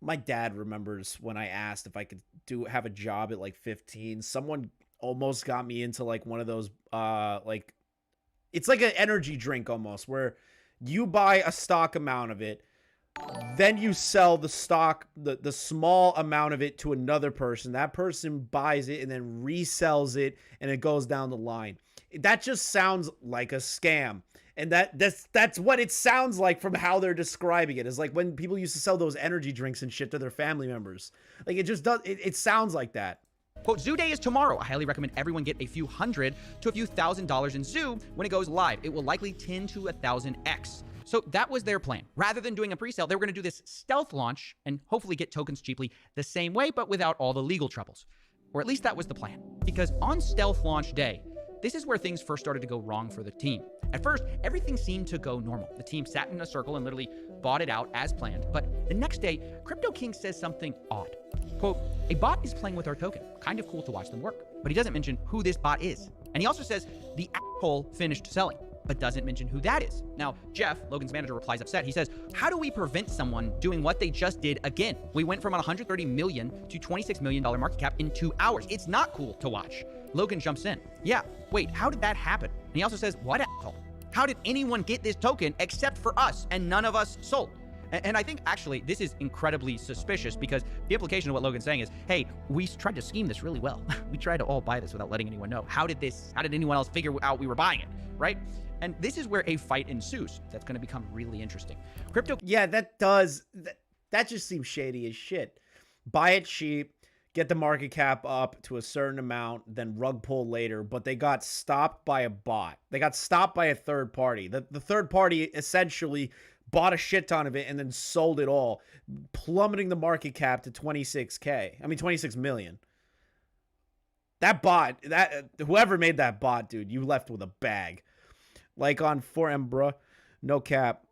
My dad remembers when I asked if I could have a job at like 15, someone almost got me into like one of those, like, it's like an energy drink almost, where you buy a stock amount of it, Then you sell the stock, the small amount of it to another person. That person buys it and then resells it, and it goes down the line. That just sounds like a scam. And that's what it sounds like from how they're describing it. It's like when people used to sell those energy drinks and shit to their family members. Like, it just does, it sounds like that. Quote, Zoo Day is tomorrow. I highly recommend everyone get a few $100 to a few $1,000 in Zoo when it goes live. It will likely 10 to 1,000x. So that was their plan. Rather than doing a pre-sale, they were going to do this stealth launch and hopefully get tokens cheaply the same way, but without all the legal troubles. Or at least that was the plan. Because on stealth launch day, this is where things first started to go wrong for the team. At first, everything seemed to go normal. The team sat in a circle and literally bought it out as planned. But the next day, Crypto King says something odd. Quote, a bot is playing with our token. Kind of cool to watch them work. But he doesn't mention who this bot is. And he also says the asshole finished selling, but doesn't mention who that is. Now, Jeff, Logan's manager, replies upset. He says, how do we prevent someone doing what they just did again? We went from a $130 million to $26 million market cap in 2 hours. It's not cool to watch. Logan jumps in. Yeah, wait, how did that happen? And he also says, what asshole? How did anyone get this token except for us and none of us sold? And I think actually this is incredibly suspicious because the implication of what Logan's saying is, hey, we tried to scheme this really well. We tried to all buy this without letting anyone know. How did anyone else figure out we were buying it, right? And this is where a fight ensues. That's going to become really interesting. Yeah, that just seems shady as shit. Buy it cheap, get the market cap up to a certain amount, then rug pull later, but they got stopped by a bot. They got stopped by a third party. The third party essentially bought a shit ton of it and then sold it all, plummeting the market cap to 26 million. That bot, whoever made that bot, dude, you left with a bag. Like on 4M, bro. No cap.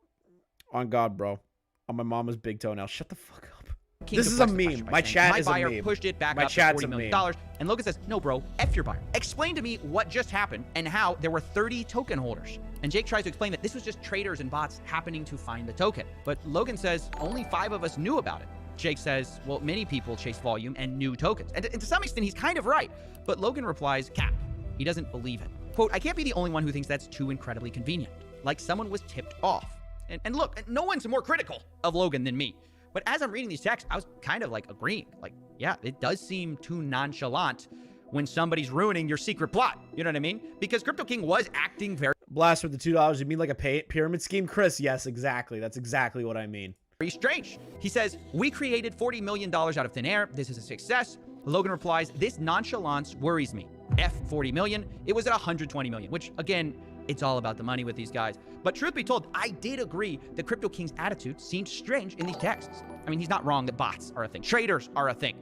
On God, bro. On my mama's big toenail. Shut the fuck up. This is a meme. My chat is a meme. My buyer pushed it back up to $40 million. And Logan says, no, bro, F your buyer. Explain to me what just happened and how there were 30 token holders. And Jake tries to explain that this was just traders and bots happening to find the token. But Logan says only 5 of us knew about it. Jake says, well, many people chase volume and new tokens. And to some extent, he's kind of right. But Logan replies, cap. He doesn't believe it. Quote, I can't be the only one who thinks that's too incredibly convenient. Like someone was tipped off. And look, no one's more critical of Logan than me. But as I'm reading these texts, I was kind of like agreeing. Like, yeah, it does seem too nonchalant when somebody's ruining your secret plot. You know what I mean? Because Crypto King was acting very... Blast for the $2. You mean like a pyramid scheme, Chris? Yes, exactly. That's exactly what I mean. Very strange. He says, we created $40 million out of thin air. This is a success. Logan replies, this nonchalance worries me. F 40 million. It was at 120 million, which again, it's all about the money with these guys. But truth be told, I did agree that Crypto King's attitude seemed strange in these texts. I mean, he's not wrong that bots are a thing. Traders are a thing.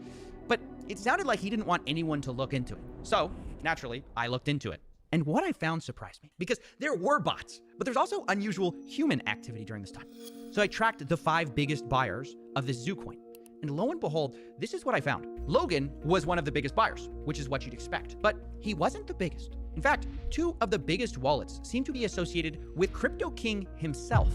But it sounded like he didn't want anyone to look into it. So, naturally, I looked into it. And what I found surprised me, because there were bots, but there's also unusual human activity during this time. So I tracked the 5 biggest buyers of this Zoo coin. And lo and behold, this is what I found. Logan was one of the biggest buyers, which is what you'd expect, but he wasn't the biggest. In fact, 2 of the biggest wallets seem to be associated with Crypto King himself.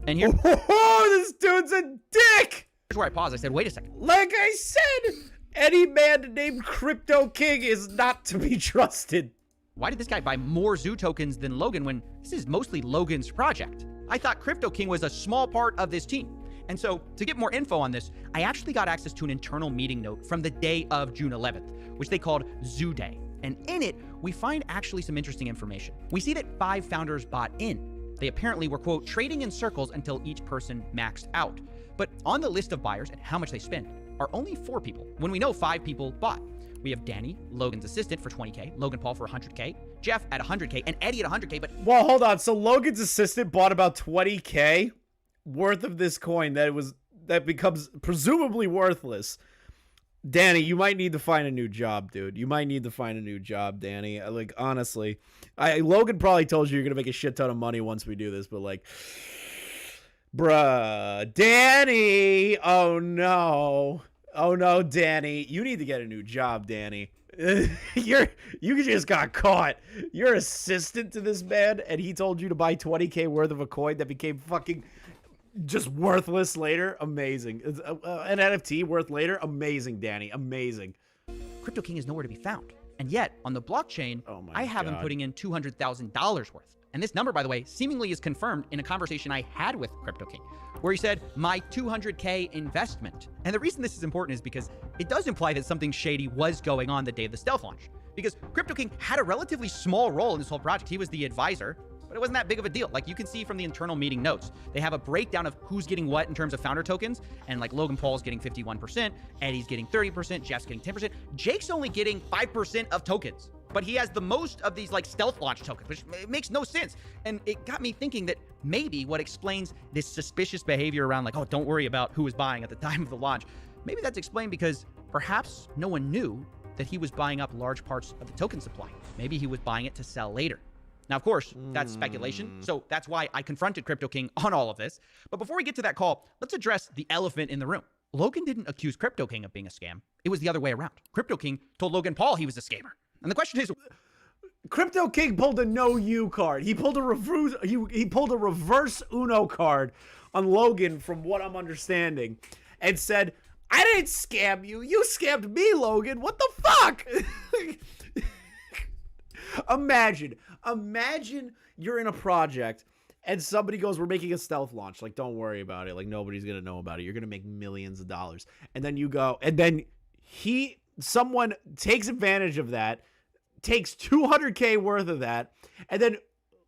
And here, this dude's a dick! Here's where I paused. I said, wait a second. Like I said, any man named Crypto King is not to be trusted. Why did this guy buy more Zoo tokens than Logan when this is mostly Logan's project? I thought Crypto King was a small part of this team. And so, to get more info on this, I actually got access to an internal meeting note from the day of June 11th, which they called Zoo Day. And in it, we find actually some interesting information. We see that 5 founders bought in. They apparently were, quote, trading in circles until each person maxed out. But on the list of buyers and how much they spent are only 4 people, when we know 5 people bought. We have Danny, Logan's assistant, for 20K, Logan Paul for 100K, Jeff at 100K, and Eddie at 100K, but... Well, hold on. So Logan's assistant bought about 20K worth of this coin that becomes presumably worthless. Danny, you might need to find a new job, dude. You might need to find a new job, Danny. Like, honestly, Logan probably told you you're gonna make a shit ton of money once we do this, but like, bruh, Danny, oh no, Danny, you need to get a new job, Danny. You just got caught. You're assistant to this man, and he told you to buy 20K worth of a coin that became fucking just worthless later. Amazing. An NFT worth later. Amazing, Danny. Amazing. Crypto King is nowhere to be found. And yet, on the blockchain, I have him putting in $200,000 worth. And this number, by the way, seemingly is confirmed in a conversation I had with Crypto King, where he said, my 200K investment. And the reason this is important is because it does imply that something shady was going on the day of the stealth launch. Because Crypto King had a relatively small role in this whole project. He was the advisor, but it wasn't that big of a deal. Like you can see from the internal meeting notes, they have a breakdown of who's getting what in terms of founder tokens. And like Logan Paul's getting 51%, Eddie's getting 30%, Jeff's getting 10%. Jake's only getting 5% of tokens, but he has the most of these like stealth launch tokens, which makes no sense. And it got me thinking that maybe what explains this suspicious behavior around like, oh, don't worry about who was buying at the time of the launch. Maybe that's explained because perhaps no one knew that he was buying up large parts of the token supply. Maybe he was buying it to sell later. Now, of course, that's speculation, so that's why I confronted Crypto King on all of this. But before we get to that call, let's address the elephant in the room. Logan didn't accuse Crypto King of being a scam. It was the other way around. Crypto King told Logan Paul he was a scammer. And the question is, Crypto King pulled a no you card. He pulled a reverse. He pulled a reverse Uno card on Logan, from what I'm understanding, and said, "I didn't scam you. You scammed me, Logan. What the fuck?" Imagine you're in a project and somebody goes, "We're making a stealth launch. Like, don't worry about it. Like, nobody's gonna know about it. You're gonna make millions of dollars." And then you go, and then someone takes advantage of that, takes 200K worth of that, and then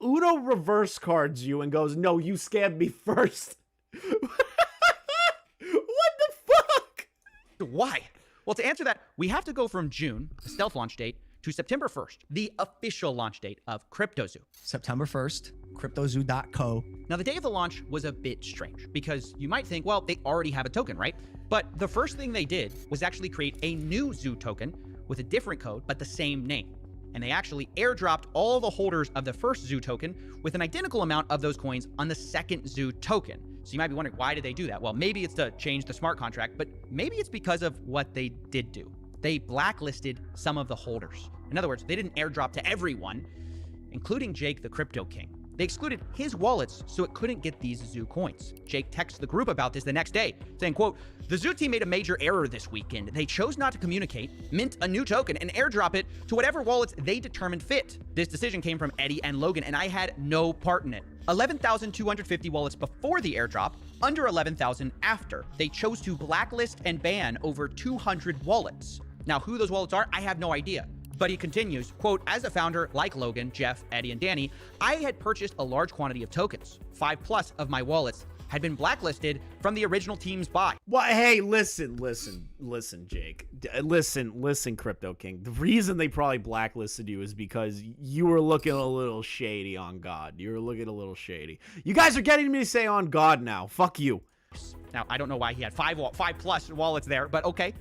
Uno reverse cards you and goes, "No, you scammed me first." What the fuck? Why? Well, to answer that, we have to go from June, the stealth launch date, to September 1st, the official launch date of CryptoZoo. September 1st, cryptozoo.co. Now, the day of the launch was a bit strange because you might think, well, they already have a token, right? But the first thing they did was actually create a new Zoo token with a different code, but the same name. And they actually airdropped all the holders of the first Zoo token with an identical amount of those coins on the second Zoo token. So you might be wondering, why did they do that? Well, maybe it's to change the smart contract, but maybe it's because of what they did do. They blacklisted some of the holders. In other words, they didn't airdrop to everyone, including Jake, the Crypto King. They excluded his wallets so it couldn't get these Zoo coins. Jake texts the group about this the next day, saying, quote, "The Zoo team made a major error this weekend. They chose not to communicate, mint a new token, and airdrop it to whatever wallets they determined fit. This decision came from Eddie and Logan, and I had no part in it. 11,250 wallets before the airdrop, under 11,000 after. They chose to blacklist and ban over 200 wallets. Now, who those wallets are, I have no idea." But he continues, quote, "As a founder, like Logan, Jeff, Eddie, and Danny, I had purchased a large quantity of tokens. 5+ of my wallets had been blacklisted from the original team's buy." Well, hey, listen, Jake. Listen, Crypto King. The reason they probably blacklisted you is because you were looking a little shady on God. You were looking a little shady. You guys are getting me to say on God now. Fuck you. Now, I don't know why he had 5+ wallets there, but okay.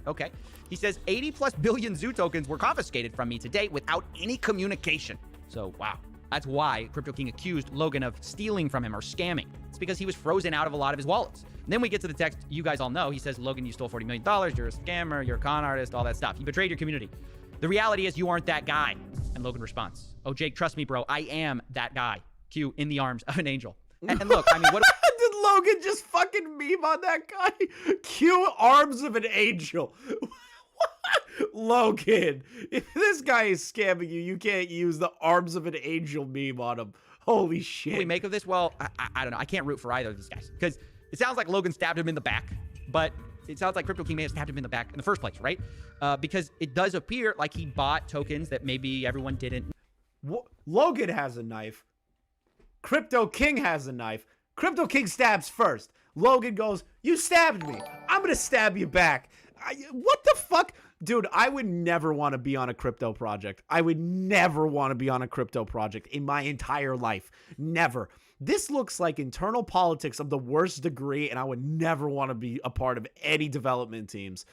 He says 80+ billion Zoo tokens were confiscated from me to date without any communication. So, wow. That's why Crypto King accused Logan of stealing from him or scamming. It's because he was frozen out of a lot of his wallets. And then we get to the text you guys all know. He says, "Logan, you stole $40 million. You're a scammer. You're a con artist, all that stuff. You betrayed your community. The reality is you aren't that guy." And Logan responds, "Oh, Jake, trust me, bro. I am that guy." Q, in the arms of an angel. And look, I mean, what... Did Logan just fucking meme on that guy? Q, arms of an angel. Logan, if this guy is scamming you, you can't use the arms of an angel meme on him. Holy shit. What do we make of this? Well, I don't know. I can't root for either of these guys because it sounds like Logan stabbed him in the back, but it sounds like Crypto King may have stabbed him in the back in the first place, right? Because it does appear like he bought tokens that maybe everyone didn't. Logan has a knife. Crypto King has a knife. Crypto King stabs first. Logan goes, "You stabbed me. I'm going to stab you back." What the fuck? Dude, I would never want to be on a crypto project. I would never want to be on a crypto project in my entire life. Never. This looks like internal politics of the worst degree, and I would never want to be a part of any development teams.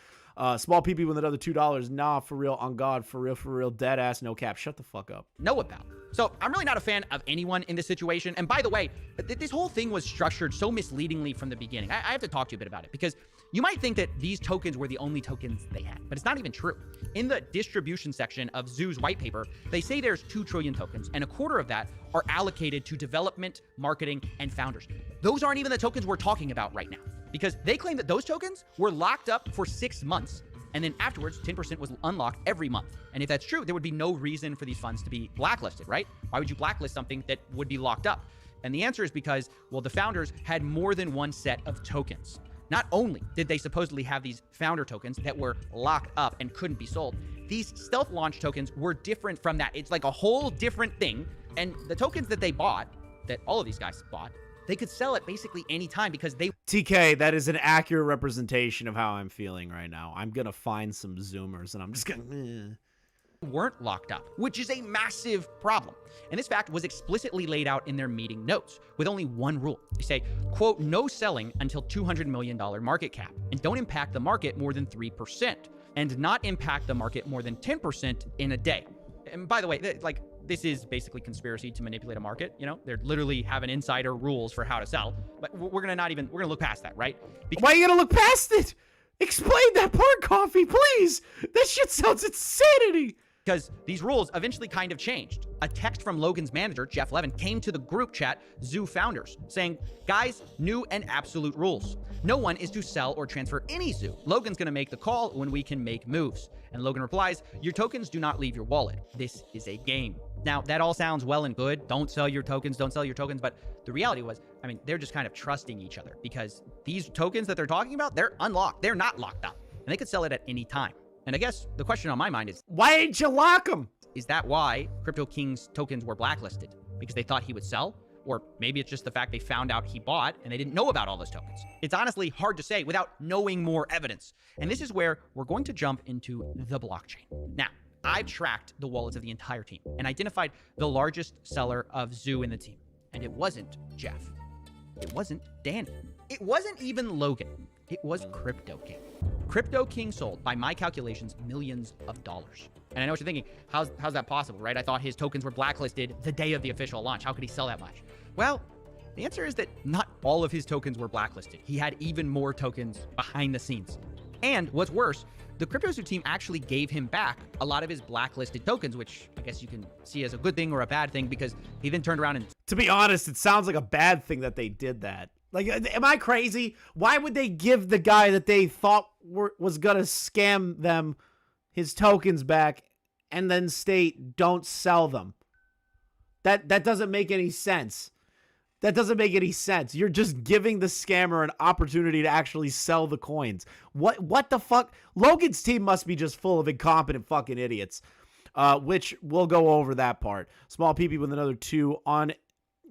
Small PP with another $2. Nah, for real, on God, for real, dead ass, no cap. Shut the fuck up. Know about. So I'm really not a fan of anyone in this situation. And by the way, this whole thing was structured so misleadingly from the beginning. I have to talk to you a bit about it because you might think that these tokens were the only tokens they had, but it's not even true. In the distribution section of Zoo's white paper, they say there's 2 trillion tokens, and a quarter of that are allocated to development, marketing, and founders. Those aren't even the tokens we're talking about right now, because they claim that those tokens were locked up for 6 months And then afterwards, 10% was unlocked every month. And if that's true, there would be no reason for these funds to be blacklisted, right? Why would you blacklist something that would be locked up? And the answer is because, well, the founders had more than one set of tokens. Not only did they supposedly have these founder tokens that were locked up and couldn't be sold, these stealth launch tokens were different from that. It's like a whole different thing. And the tokens that they bought, that all of these guys bought, they could sell it basically any time because they... TK, that is an accurate representation of how I'm feeling right now. I'm going to find some Zoomers and I'm just going to... weren't locked up, which is a massive problem. And this fact was explicitly laid out in their meeting notes with only one rule. They say, quote, no selling until $200 million market cap, and don't impact the market more than 3%, and not impact the market more than 10% in a day. And by the way, like, this is basically conspiracy to manipulate a market. You know, they're literally having insider rules for how to sell, but we're gonna look past that, right? Because why are you gonna look past it? Explain that part, Coffee, please. That shit sounds insanity. Because these rules eventually kind of changed. A text from Logan's manager, Jeff Levin, came to the group chat, Zoo Founders, saying, guys, new and absolute rules. No one is to sell or transfer any Zoo. Logan's gonna make the call when we can make moves. And Logan replies, your tokens do not leave your wallet. This is a game. Now, that all sounds well and good. Don't sell your tokens, don't sell your tokens. But the reality was, I mean, they're just kind of trusting each other because these tokens that they're talking about, they're unlocked. They're not locked up. And they could sell it at any time. And I guess the question on my mind is, why didn't you lock them? Is that why Crypto King's tokens were blacklisted? Because they thought he would sell? Or maybe it's just the fact they found out he bought and they didn't know about all those tokens. It's honestly hard to say without knowing more evidence. And this is where we're going to jump into the blockchain. Now, I've tracked the wallets of the entire team and identified the largest seller of Zoo in the team. And it wasn't Jeff. It wasn't Danny. It wasn't even Logan. It was Crypto King. Crypto King sold, by my calculations, millions of dollars. And I know what you're thinking, how's that possible, right? I thought his tokens were blacklisted the day of the official launch. How could he sell that much? Well, the answer is that not all of his tokens were blacklisted. He had even more tokens behind the scenes. And what's worse, the CryptoZoo team actually gave him back a lot of his blacklisted tokens, which I guess you can see as a good thing or a bad thing because he then turned around and... To be honest, it sounds like a bad thing that they did that. Like, am I crazy? Why would they give the guy that they thought was gonna scam them his tokens back and then state, don't sell them? That doesn't make any sense. That doesn't make any sense. You're just giving the scammer an opportunity to actually sell the coins. What the fuck? Logan's team must be just full of incompetent fucking idiots, which we'll go over that part. Small PP with another 2 on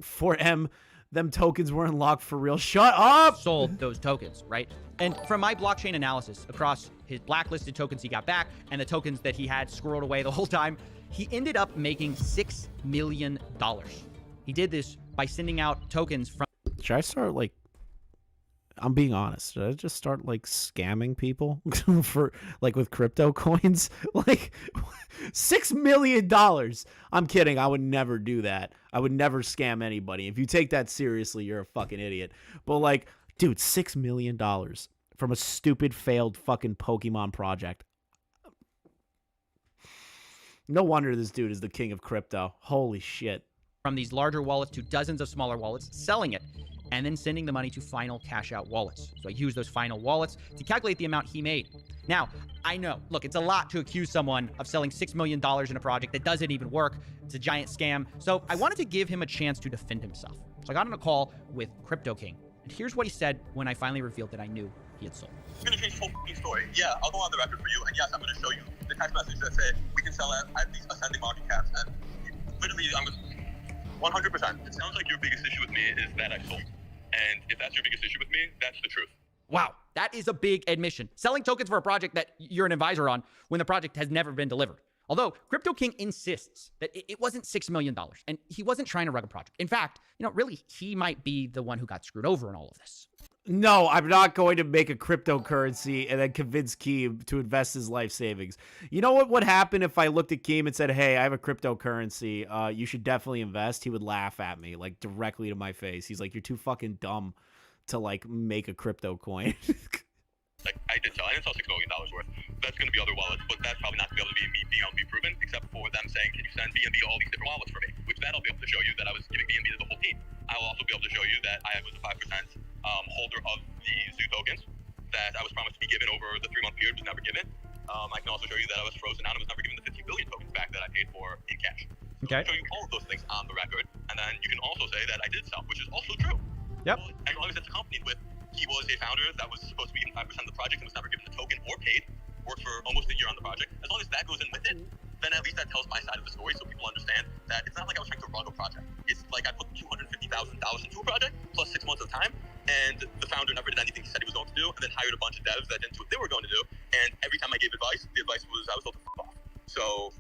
4M. Them tokens were unlocked for real. Shut up! Sold those tokens, right? And from my blockchain analysis across his blacklisted tokens he got back and the tokens that he had squirreled away the whole time, he ended up making $6 million. He did this by sending out tokens from... Should I start, like... I'm being honest. Should I just start, like, scamming people for, like, with crypto coins? Like, $6 million. I'm kidding. I would never do that. I would never scam anybody. If you take that seriously, you're a fucking idiot. But, like, dude, $6 million from a stupid, failed fucking Pokemon project. No wonder this dude is the king of crypto. Holy shit. From these larger wallets to dozens of smaller wallets, selling it, and then sending the money to final cash out wallets. So I use those final wallets to calculate the amount he made. Now, I know, look, it's a lot to accuse someone of selling $6 million in a project that doesn't even work. It's a giant scam. So I wanted to give him a chance to defend himself. So I got on a call with Crypto King. And here's what he said when I finally revealed that I knew he had sold. I'm going to change the whole story. Yeah, I'll go on the record for you. And yes, I'm going to show you the text message that said we can sell at these ascending market caps. And literally, I'm going to... 100%. It sounds like your biggest issue with me is that I sold. And if that's your biggest issue with me, that's the truth. Wow, that is a big admission. Selling tokens for a project that you're an advisor on when the project has never been delivered. Although Crypto King insists that it wasn't $6 million and he wasn't trying to rug a project. In fact, you know, really, he might be the one who got screwed over in all of this. No, I'm not going to make a cryptocurrency and then convince Keem to invest his life savings. You know what would happen if I looked at Keem and said, hey, I have a cryptocurrency. You should definitely invest. He would laugh at me, like, directly to my face. He's like, you're too fucking dumb to, like, make a crypto coin. Like, I didn't sell $6 million worth. That's going to be other wallets, but that's probably not going to be able to be being able to be proven, except for them saying, can you send BNB all these different wallets for me? Which that'll be able to show you that I was giving BNB to the whole team. I will also be able to show you that I was a 5% holder of the Zoo tokens that I was promised to be given over the 3-month period, was never given. I can also show you that I was frozen out and was never given the 50 billion tokens back that I paid for in cash. Okay. I can show you all of those things on the record, and then you can also say that I did sell, which is also true. Yep. Well, as long as it's accompanied with he was a founder that was supposed to be given 5% of the project and was never given a token or paid, worked for almost a year on the project. As long as that goes in with it, then at least that tells my side of the story so people understand that it's not like I was trying to run a project. It's like I put $250,000 into a project plus 6 months of time, and the founder never did anything he said he was going to do, and then hired a bunch of devs that didn't do what they were going to do, and every time I gave advice, the advice was I was told to f*** off. So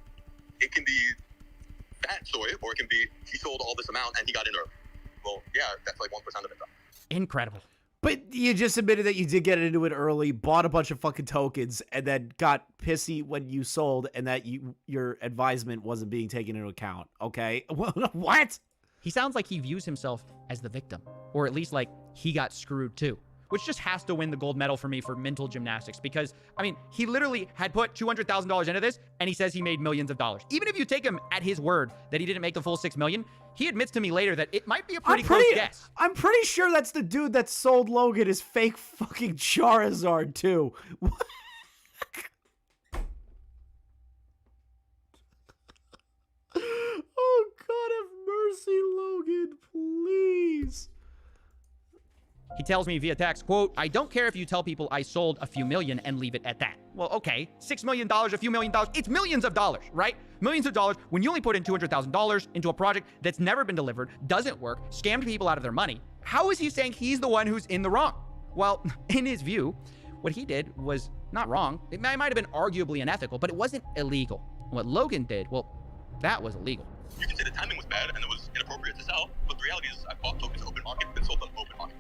it can be that story, or it can be he sold all this amount and he got in early. Well, yeah, that's like 1% of it though. Incredible. But you just admitted that you did get into it early, bought a bunch of fucking tokens, and then got pissy when you sold, and that your advisement wasn't being taken into account. Okay, what? He sounds like he views himself as the victim, or at least like he got screwed too, which just has to win the gold medal for me for mental gymnastics, because, I mean, he literally had put $200,000 into this, and he says he made millions of dollars. Even if you take him at his word that he didn't make the full $6 million, he admits to me later that it might be a pretty close guess. I'm pretty sure that's the dude that sold Logan his fake fucking Charizard too. Oh, God have mercy, Logan, please. He tells me via text, quote, "I don't care if you tell people I sold a few million and leave it at that." Well, okay, $6 million, a few $1 million, it's millions of dollars, right? Millions of dollars when you only put in $200,000 into a project that's never been delivered, doesn't work, scammed people out of their money. How is he saying he's the one who's in the wrong? Well, in his view, what he did was not wrong. It might have been arguably unethical, but it wasn't illegal. What Logan did, well, that was illegal. You can say the timing was bad and it was inappropriate to sell, but the reality is I bought tokens open market and sold them open market.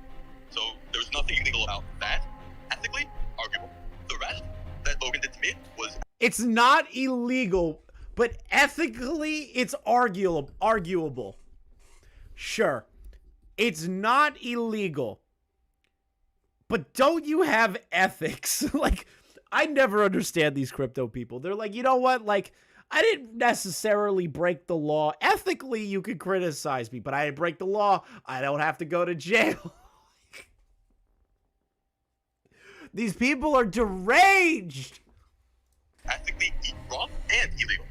So there's nothing illegal about that. Ethically, arguable. The rest that Logan did to me was... It's not illegal, but ethically, it's arguable. Sure. It's not illegal. But don't you have ethics? Like, I never understand these crypto people. They're like, you know what? Like, I didn't necessarily break the law. Ethically, you could criticize me, but I didn't break the law. I don't have to go to jail. These people are deranged. Ethically wrong and illegal.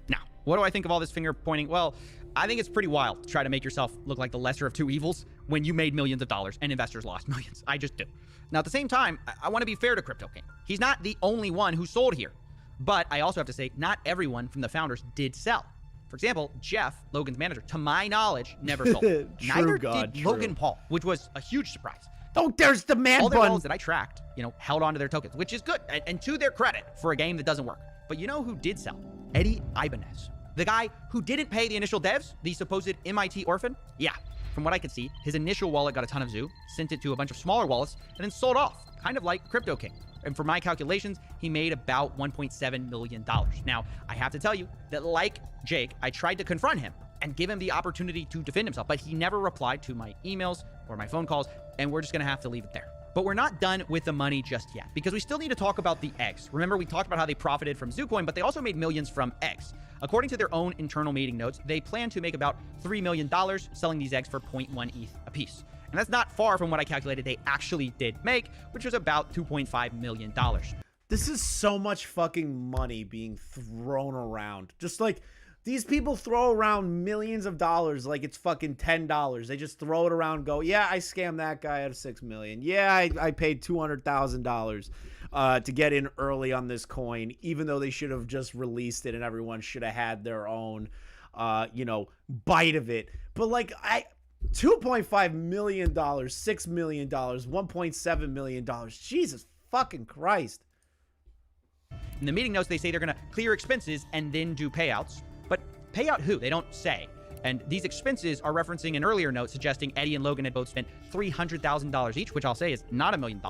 Now, what do I think of all this finger pointing? Well, I think it's pretty wild to try to make yourself look like the lesser of two evils when you made millions of dollars and investors lost millions. I just do. Now, at the same time, I want to be fair to Crypto King. He's not the only one who sold here. But I also have to say, not everyone from the founders did sell. For example, Jeff, Logan's manager, to my knowledge, never sold. Neither did Logan Paul, which was a huge surprise. Oh, there's the man All their bun. wallets that I tracked, held onto their tokens, which is good, and to their credit for a game that doesn't work. But you know who did sell? Eddie Ibanez. The guy who didn't pay the initial devs, the supposed MIT orphan? Yeah, from what I could see, his initial wallet got a ton of zoo, sent it to a bunch of smaller wallets, and then sold off, kind of like Crypto King. And for my calculations, he made about $1.7 million. Now, I have to tell you that like Jake, I tried to confront him and give him the opportunity to defend himself, but he never replied to my emails or my phone calls, and we're just gonna have to leave it there. But we're not done with the money just yet, because we still need to talk about the eggs. Remember, we talked about how they profited from Zoocoin, but they also made millions from eggs. According to their own internal meeting notes, they plan to make about $3 million selling these eggs for 0.1 ETH a piece. And that's not far from what I calculated they actually did make, which was about $2.5 million. This is so much fucking money being thrown around. Just like, these people throw around millions of dollars like it's fucking $10. They just throw it around and go, yeah, I scammed that guy out of $6 million. Yeah, I paid $200,000 to get in early on this coin, even though they should have just released it and everyone should have had their own, bite of it. But like, $2.5 million, $6 million, $1.7 million. Jesus fucking Christ. In the meeting notes, they say they're going to clear expenses and then do payouts. But pay out who? They don't say. And these expenses are referencing an earlier note suggesting Eddie and Logan had both spent $300,000 each, which I'll say is not $1 million.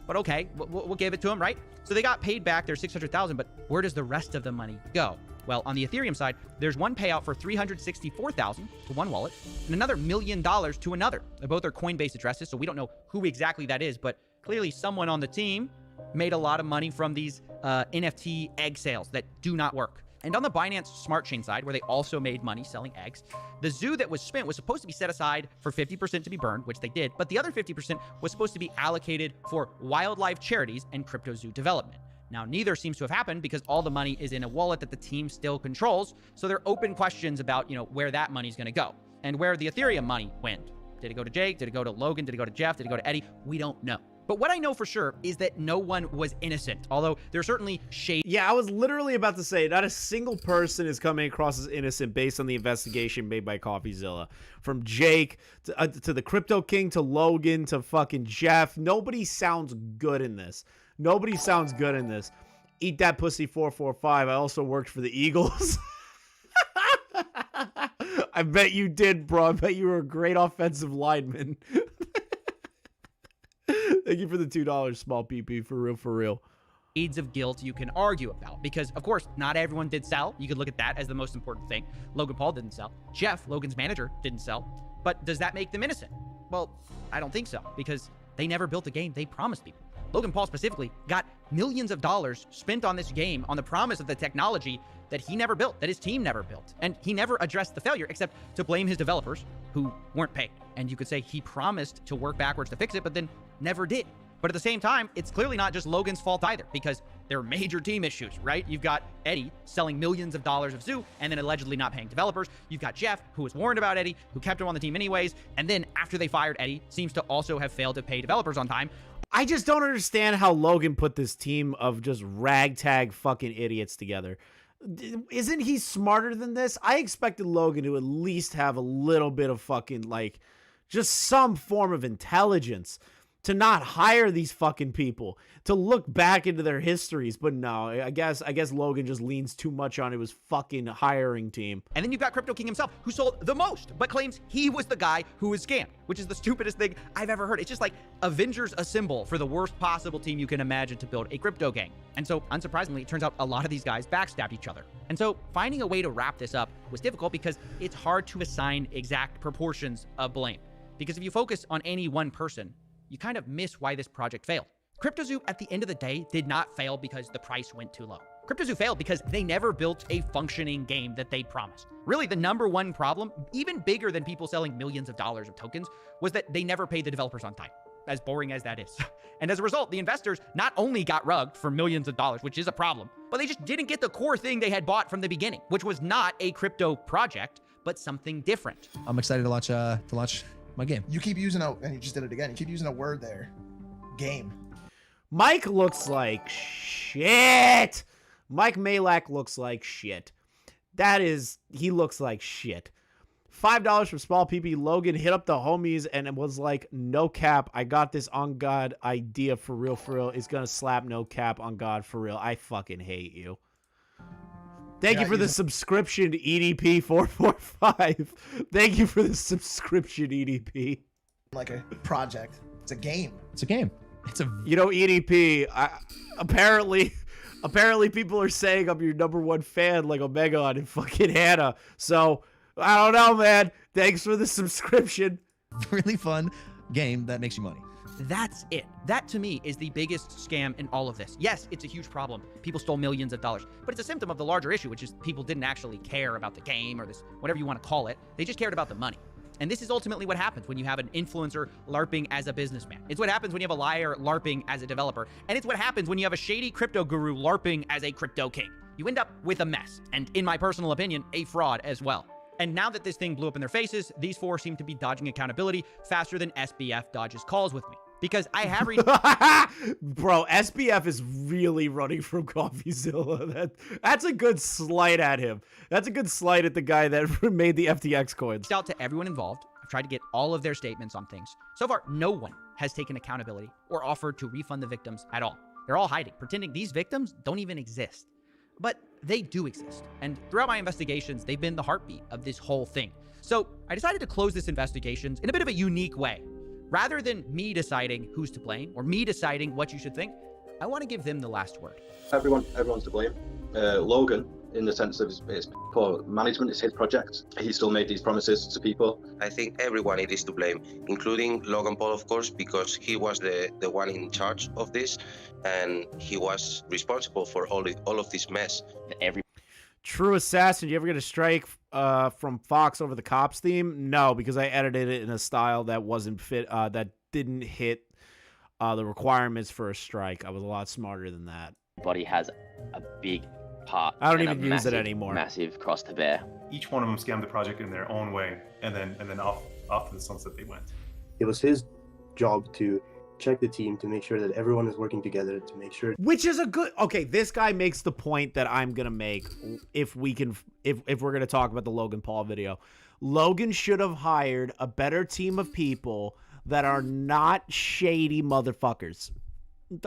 But okay, we'll give it to them, right? So they got paid back their $600,000, but where does the rest of the money go? Well, on the Ethereum side, there's one payout for $364,000 to one wallet and another $1 million to another. Both are Coinbase addresses, so we don't know who exactly that is, but clearly someone on the team made a lot of money from these NFT egg sales that do not work. And on the Binance Smart Chain side, where they also made money selling eggs, the zoo that was spent was supposed to be set aside for 50% to be burned, which they did, but the other 50% was supposed to be allocated for wildlife charities and crypto zoo development. Now, neither seems to have happened because all the money is in a wallet that the team still controls. So there are open questions about, where that money's going to go and where the Ethereum money went. Did it go to Jake? Did it go to Logan? Did it go to Jeff? Did it go to Eddie? We don't know. But what I know for sure is that no one was innocent, although there's certainly shade. Yeah, I was literally about to say, not a single person is coming across as innocent based on the investigation made by Coffeezilla. From Jake to the Crypto King to Logan to fucking Jeff. Nobody sounds good in this. Nobody sounds good in this. Eat that pussy 445. I also worked for the Eagles. I bet you did, bro. I bet you were a great offensive lineman. Thank you for the $2, small PP. For real, for real. Shades of guilt you can argue about because, of course, not everyone did sell. You could look at that as the most important thing. Logan Paul didn't sell. Jeff, Logan's manager, didn't sell. But does that make them innocent? Well, I don't think so because they never built a game they promised people. Logan Paul specifically got millions of dollars spent on this game on the promise of the technology that he never built, that his team never built. And he never addressed the failure except to blame his developers who weren't paid. And you could say he promised to work backwards to fix it, but then never did. But at the same time, it's clearly not just Logan's fault either because there are major team issues, right? You've got Eddie selling millions of dollars of Zoo and then allegedly not paying developers. You've got Jeff, who was warned about Eddie, who kept him on the team anyways. And then after they fired Eddie, seems to also have failed to pay developers on time. I just don't understand how Logan put this team of just ragtag fucking idiots together. Isn't he smarter than this? I expected Logan to at least have a little bit of fucking, just some form of intelligence to not hire these fucking people, to look back into their histories. But no, I guess Logan just leans too much on his fucking hiring team. And then you've got Crypto King himself, who sold the most, but claims he was the guy who was scammed, which is the stupidest thing I've ever heard. It's just like Avengers Assemble for the worst possible team you can imagine to build a crypto gang. And so, unsurprisingly, it turns out a lot of these guys backstabbed each other. And so, finding a way to wrap this up was difficult because it's hard to assign exact proportions of blame. Because if you focus on any one person, you kind of miss why this project failed. CryptoZoo, at the end of the day, did not fail because the price went too low. CryptoZoo failed because they never built a functioning game that they promised. Really, the number one problem, even bigger than people selling millions of dollars of tokens, was that they never paid the developers on time, as boring as that is. And as a result, the investors not only got rugged for millions of dollars, which is a problem, but they just didn't get the core thing they had bought from the beginning, which was not a crypto project, but something different. I'm excited to launch my game. You keep using and you just did it again. You keep using a word there. Game. Mike looks like shit. Mike Malak looks like shit. He looks like shit. $5 from Small PP. Logan hit up the homies and it was like, no cap. I got this on God idea for real. It's gonna slap no cap on God for real. I fucking hate you. Thank you for the subscription, EDP445. Thank you for the subscription, EDP. Like a project. It's a game. It's a game. EDP, apparently people are saying I'm your number one fan like Omegon and fucking Hannah. So, I don't know, man. Thanks for the subscription. Really fun game that makes you money. That's it. That, to me, is the biggest scam in all of this. Yes, it's a huge problem. People stole millions of dollars. But it's a symptom of the larger issue, which is people didn't actually care about the game or this, whatever you want to call it. They just cared about the money. And this is ultimately what happens when you have an influencer LARPing as a businessman. It's what happens when you have a liar LARPing as a developer. And it's what happens when you have a shady crypto guru LARPing as a crypto king. You end up with a mess. And in my personal opinion, a fraud as well. And now that this thing blew up in their faces, these four seem to be dodging accountability faster than SBF dodges calls with me. Because I have read... Bro, SBF is really running from Coffeezilla. That's a good slight at him. That's a good slight at the guy that made the FTX coins. Out to everyone involved. I've tried to get all of their statements on things. So far, no one has taken accountability or offered to refund the victims at all. They're all hiding, pretending these victims don't even exist. But they do exist. And throughout my investigations, they've been the heartbeat of this whole thing. So I decided to close this investigations in a bit of a unique way. Rather than me deciding who's to blame or me deciding what you should think, I want to give them the last word. Everyone's to blame. Logan, in the sense of his poor management, it's his project. He still made these promises to people. I think everyone it is to blame, including Logan Paul, of course, because he was the one in charge of this, and he was responsible for all of this mess. True Assassin, you ever get a strike from Fox over the Cops theme? No, because I edited it in a style that wasn't fit, that didn't hit the requirements for a strike. I was a lot smarter than that. Everybody has a big part. I don't and even a use it massive, anymore. Massive cross to bear. Each one of them scammed the project in their own way, and then off to the sunset they went. It was his job to check the team to make sure that everyone is working together to make sure. Which is a good. Okay, this guy makes the point that I'm gonna make. If we're gonna talk about the Logan Paul video, Logan should have hired a better team of people that are not shady motherfuckers.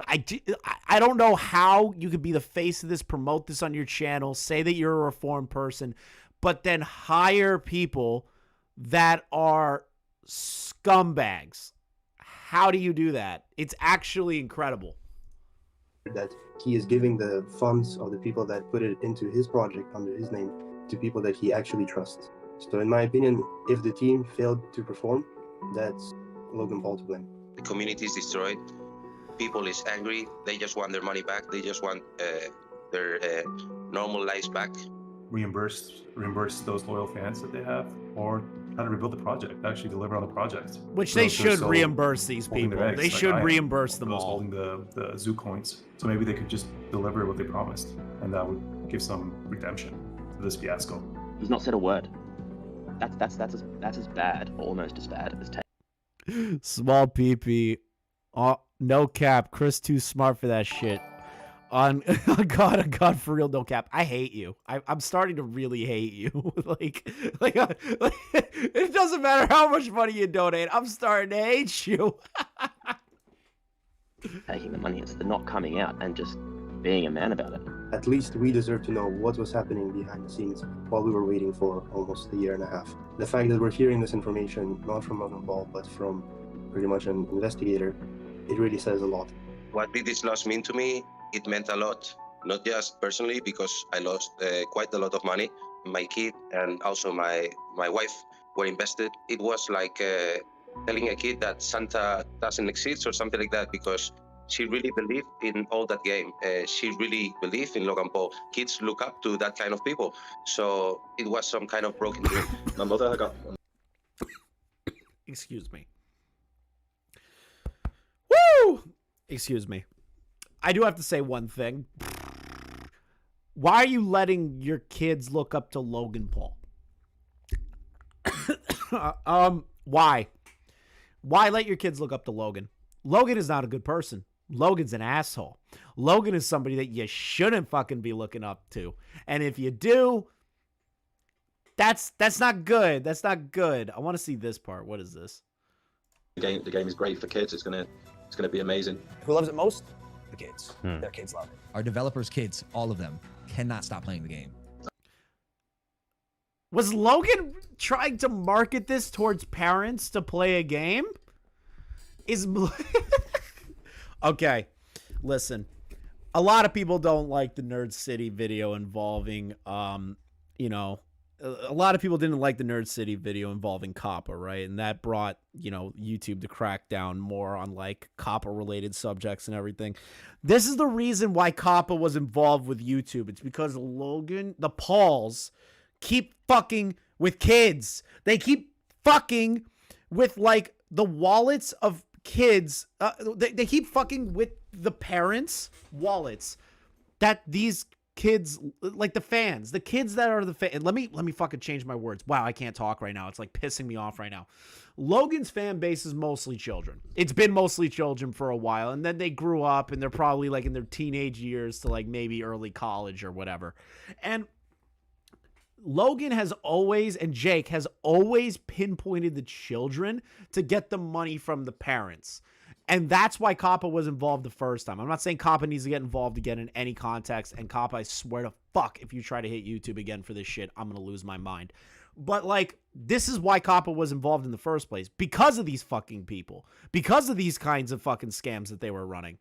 I don't know how you could be the face of this, promote this on your channel, say that you're a reformed person, but then hire people that are scumbags. How do you do that? It's actually incredible. That he is giving the funds of the people that put it into his project under his name to people that he actually trusts. So in my opinion, if the team failed to perform, that's Logan Paul to blame. The community is destroyed. People is angry. They just want their money back. They just want their normal lives back. Reimburse those loyal fans that they have, or how to rebuild the project, actually deliver on the project. Which they should reimburse these people. They should reimburse them all. Holding the zoo coins. So maybe they could just deliver what they promised, and that would give some redemption to this fiasco. He's not said a word. That's as bad, almost as bad as Small PP. No cap. Chris too smart for that shit. On God, for real, no cap. I hate you. I'm starting to really hate you. like it doesn't matter how much money you donate. I'm starting to hate you. taking the money. It's the not coming out and just being a man about it. At least we deserve to know what was happening behind the scenes while we were waiting for almost a year and a half. The fact that we're hearing this information, not from Logan Paul, but from pretty much an investigator, it really says a lot. What did this loss mean to me? It meant a lot, not just personally, because I lost quite a lot of money. My kid and also my wife were invested. It was like telling a kid that Santa doesn't exist or something like that, because she really believed in all that game. She really believed in Logan Paul. Kids look up to that kind of people. So it was some kind of broken dream. My mother got... Excuse me. Woo! Excuse me. I do have to say one thing. Why are you letting your kids look up to Logan Paul? Why? Why let your kids look up to Logan? Logan is not a good person. Logan's an asshole. Logan is somebody that you shouldn't fucking be looking up to. And if you do, that's not good. That's not good. I want to see this part. What is this? The game is great for kids. It's gonna be amazing. Who loves it most? The kids. Their kids love it. Our developers' kids, all of them, cannot stop playing the game. Was Logan trying to market this towards parents to play a game? Okay, listen. A lot of people don't like the Nerd City video involving, a lot of people didn't like the Nerd City video involving COPPA, right? And that brought, YouTube to crack down more on, like, COPPA-related subjects and everything. This is the reason why COPPA was involved with YouTube. It's because the Pauls keep fucking with kids. They keep fucking with, like, the wallets of kids. They keep fucking with the parents' wallets that these kids, like the fans, the kids that are the fans. Let me fucking change my words. Wow, I can't talk right now. It's like pissing me off right now. Logan's fan base is mostly children. It's been mostly children for a while, and then they grew up and they're probably like in their teenage years to like maybe early college or whatever. And Logan has always, and Jake has always pinpointed the children to get the money from the parents. And that's why COPPA was involved the first time. I'm not saying COPPA needs to get involved again in any context. And COPPA, I swear to fuck, if you try to hit YouTube again for this shit, I'm going to lose my mind. But, like, this is why COPPA was involved in the first place. Because of these fucking people. Because of these kinds of fucking scams that they were running.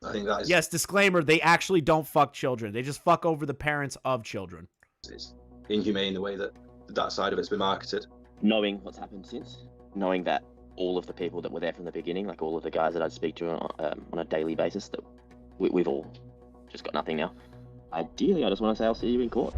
I think that is... Yes, disclaimer, they actually don't fuck children. They just fuck over the parents of children. It's inhumane the way that side of it's been marketed. Knowing what's happened since, knowing that all of the people that were there from the beginning, like all of the guys that I'd speak to on a daily basis, that we've all just got nothing now. Ideally, I just want to say I'll see you in court.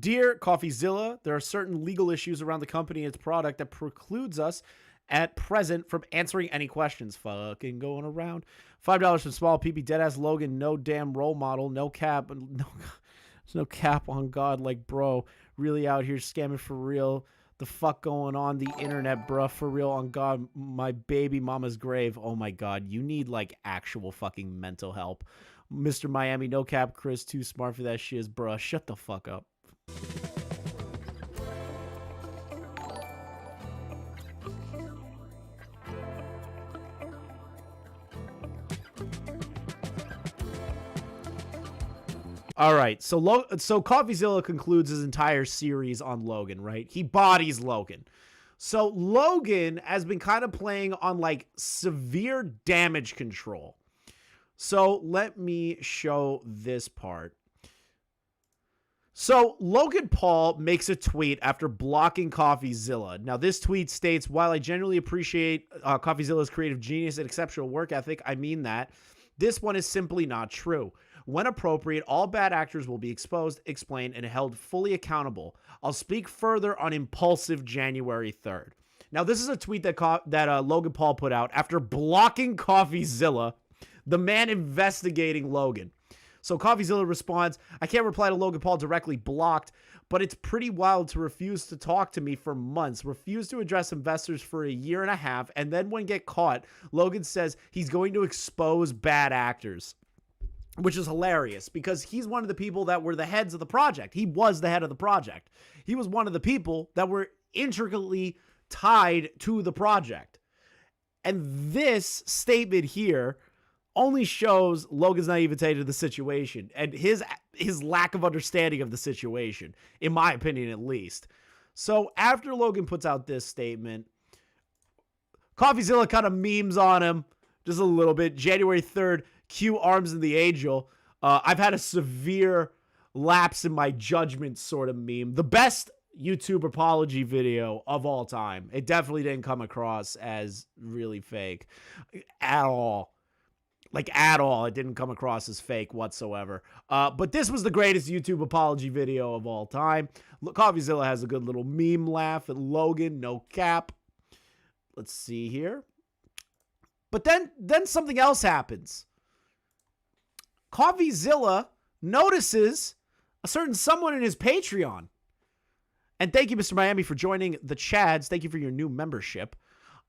Dear Coffeezilla, there are certain legal issues around the company and its product that precludes us at present from answering any questions. Fucking going around. $5 from Small PP. Deadass Logan. No damn role model. No cap. No, there's no cap on God. Like, bro, really out here scamming for real. The fuck going on the internet, bruh? For real, on God, my baby mama's grave. Oh my God, you need like actual fucking mental help. Mr. Miami, no cap, Chris, too smart for that shit, bruh. Shut the fuck up. All right, so Coffeezilla concludes his entire series on Logan, right? He bodies Logan. So Logan has been kind of playing on like severe damage control. So let me show this part. So Logan Paul makes a tweet after blocking Coffeezilla. Now this tweet states, while I genuinely appreciate Coffeezilla's creative genius and exceptional work ethic, I mean that, this one is simply not true. When appropriate, all bad actors will be exposed, explained, and held fully accountable. I'll speak further on impulsive January 3rd. Now, this is a tweet that Logan Paul put out after blocking Coffeezilla, the man investigating Logan. So Coffeezilla responds, I can't reply to Logan Paul directly, blocked, but it's pretty wild to refuse to talk to me for months, refuse to address investors for a year and a half, and then when get caught, Logan says he's going to expose bad actors. Which is hilarious because he's one of the people that were the heads of the project. He was the head of the project. He was one of the people that were intricately tied to the project. And this statement here only shows Logan's naivete to the situation and his lack of understanding of the situation, in my opinion at least. So after Logan puts out this statement, Coffeezilla kind of memes on him just a little bit. January 3rd, Q Arms and the Angel. I've had a severe lapse in my judgment sort of meme. The best YouTube apology video of all time. It definitely didn't come across as really fake at all. Like at all. It didn't come across as fake whatsoever. But this was the greatest YouTube apology video of all time. Coffeezilla has a good little meme laugh at Logan. No cap. Let's see here. But then something else happens. Coffeezilla notices a certain someone in his Patreon. And thank you, Mr. Miami, for joining the Chads. Thank you for your new membership.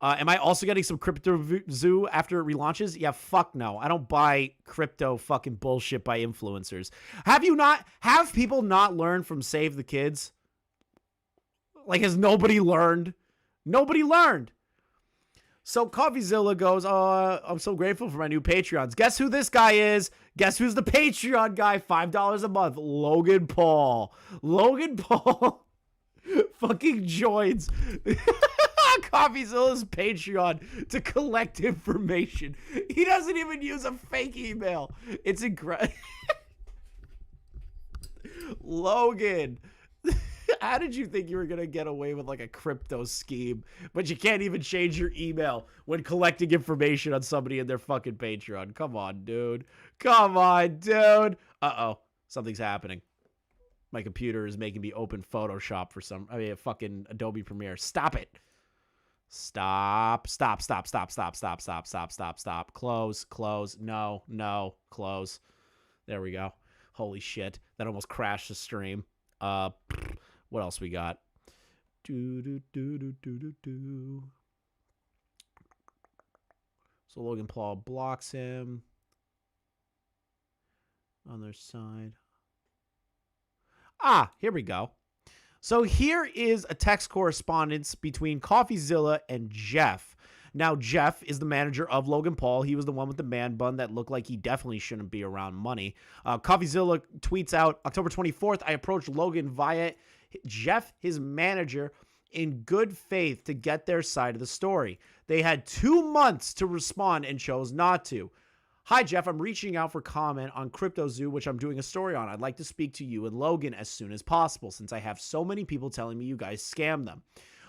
Am I also getting some Crypto Zoo after it relaunches? Yeah, fuck no. I don't buy crypto fucking bullshit by influencers. Have people not learned from Save the Kids? Like, has nobody learned? Nobody learned. So Coffeezilla goes, oh, I'm so grateful for my new Patreons. Guess who this guy is? Guess who's the Patreon guy? $5 a month. Logan Paul. Logan Paul fucking joins Coffeezilla's Patreon to collect information. He doesn't even use a fake email. It's incredible. Logan. How did you think you were going to get away with like a crypto scheme, but you can't even change your email when collecting information on somebody in their fucking Patreon? Come on, dude. Come on, dude. Uh-oh. Something's happening. My computer is making me open Photoshop for fucking Adobe Premiere. Stop it. Stop. Close. No. Close. There we go. Holy shit. That almost crashed the stream. What else we got? So Logan Paul blocks him on their side. Here we go. So here is a text correspondence between Coffeezilla and Jeff. Now, Jeff is the manager of Logan Paul. He was the one with the man bun that looked like he definitely shouldn't be around money. Coffeezilla tweets out, October 24th, I approached Logan via Jeff, his manager, in good faith to get their side of the story. They had 2 months to respond and chose not to. Hi, Jeff. I'm reaching out for comment on Crypto Zoo, which I'm doing a story on. I'd like to speak to you and Logan as soon as possible, since I have so many people telling me you guys scammed them.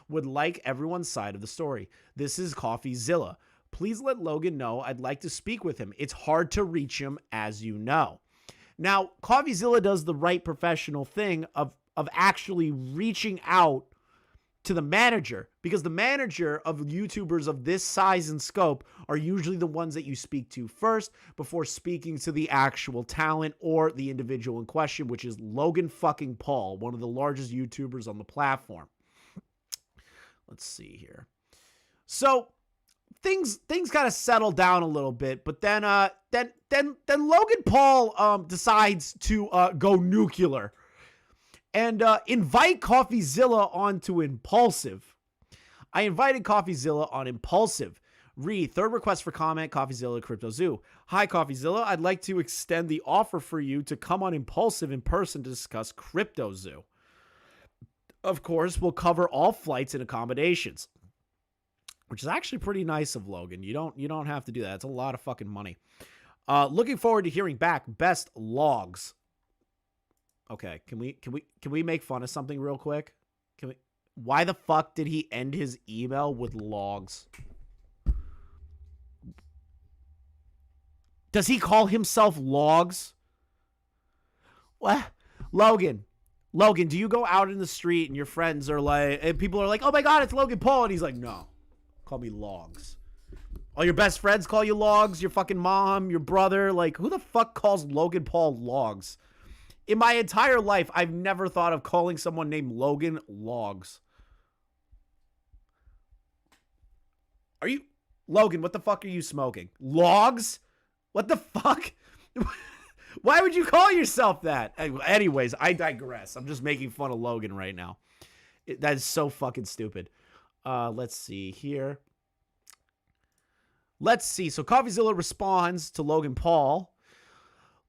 Would like everyone's side of the story. This is Coffeezilla. Please let Logan know I'd like to speak with him. It's hard to reach him, as you know. Now, Coffeezilla does the right professional thing of actually reaching out to the manager, because the manager of YouTubers of this size and scope are usually the ones that you speak to first before speaking to the actual talent or the individual in question, which is Logan fucking Paul, one of the largest YouTubers on the platform. Let's see here. So things kind of settle down a little bit, but then Logan Paul decides to go nuclear and invite Coffeezilla onto Impulsive. I invited Coffeezilla on Impulsive. Third request for comment, Coffeezilla Crypto Zoo. Hi, Coffeezilla. I'd like to extend the offer for you to come on Impulsive in person to discuss Crypto Zoo. Of course, we'll cover all flights and accommodations, which is actually pretty nice of Logan. You don't have to do that. It's a lot of fucking money. Looking forward to hearing back. Best logs. Okay, can we make fun of something real quick? Why the fuck did he end his email with logs? Does he call himself Logs? What? Logan, do you go out in the street and your friends are like, and people are like, oh my God, it's Logan Paul. And he's like, no, call me Logs. All your best friends call you Logs, your fucking mom, your brother. Like, who the fuck calls Logan Paul Logs? In my entire life, I've never thought of calling someone named Logan Logs. Logan, what the fuck are you smoking? Logs? What the fuck? Why would you call yourself that? Anyways, I digress. I'm just making fun of Logan right now. That is so fucking stupid. Let's see here. Let's see. So Coffeezilla responds to Logan Paul.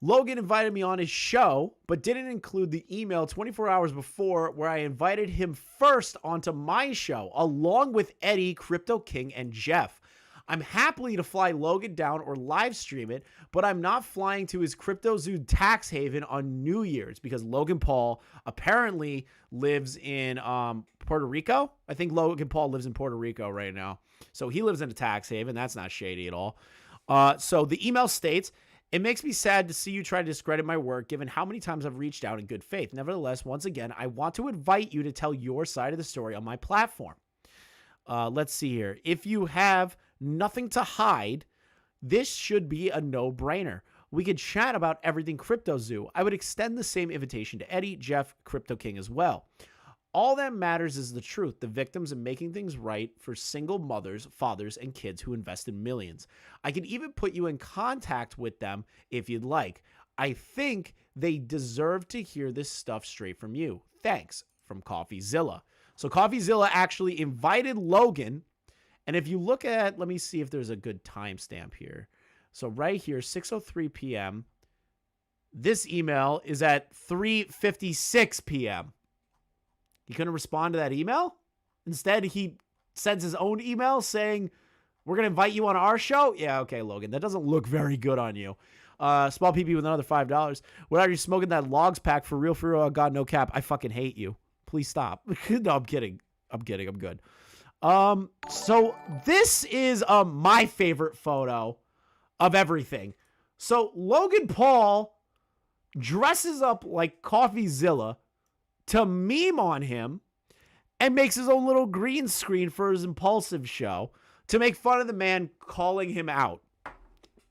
Logan invited me on his show, but didn't include the email 24 hours before where I invited him first onto my show, along with Eddie, Crypto King, and Jeff. I'm happy to fly Logan down or live stream it, but I'm not flying to his Crypto Zoo tax haven on New Year's because Logan Paul apparently lives in Puerto Rico. I think Logan Paul lives in Puerto Rico right now. So he lives in a tax haven. That's not shady at all. So the email states, it makes me sad to see you try to discredit my work given how many times I've reached out in good faith. Nevertheless, once again, I want to invite you to tell your side of the story on my platform. Let's see here. If you have nothing to hide, this should be a no-brainer. We could chat about everything Crypto Zoo. I would extend the same invitation to Eddie, Jeff, Crypto King as well. All that matters is the truth, the victims, and making things right for single mothers, fathers, and kids who invested millions. I can even put you in contact with them if you'd like. I think they deserve to hear this stuff straight from you. Thanks, from Coffeezilla. So Coffeezilla actually invited Logan. And if you look at, let me see if there's a good timestamp here. So right here, 6:03 p.m. This email is at 3:56 p.m. He couldn't respond to that email. Instead, he sends his own email saying, we're going to invite you on our show. Yeah, okay, Logan. That doesn't look very good on you. Small PP with another $5. What are you smoking that logs pack for real, oh God, no cap. I fucking hate you. Please stop. No, I'm kidding. I'm good. So this is my favorite photo of everything. So Logan Paul dresses up like Coffeezilla to meme on him and makes his own little green screen for his Impulsive show to make fun of the man calling him out.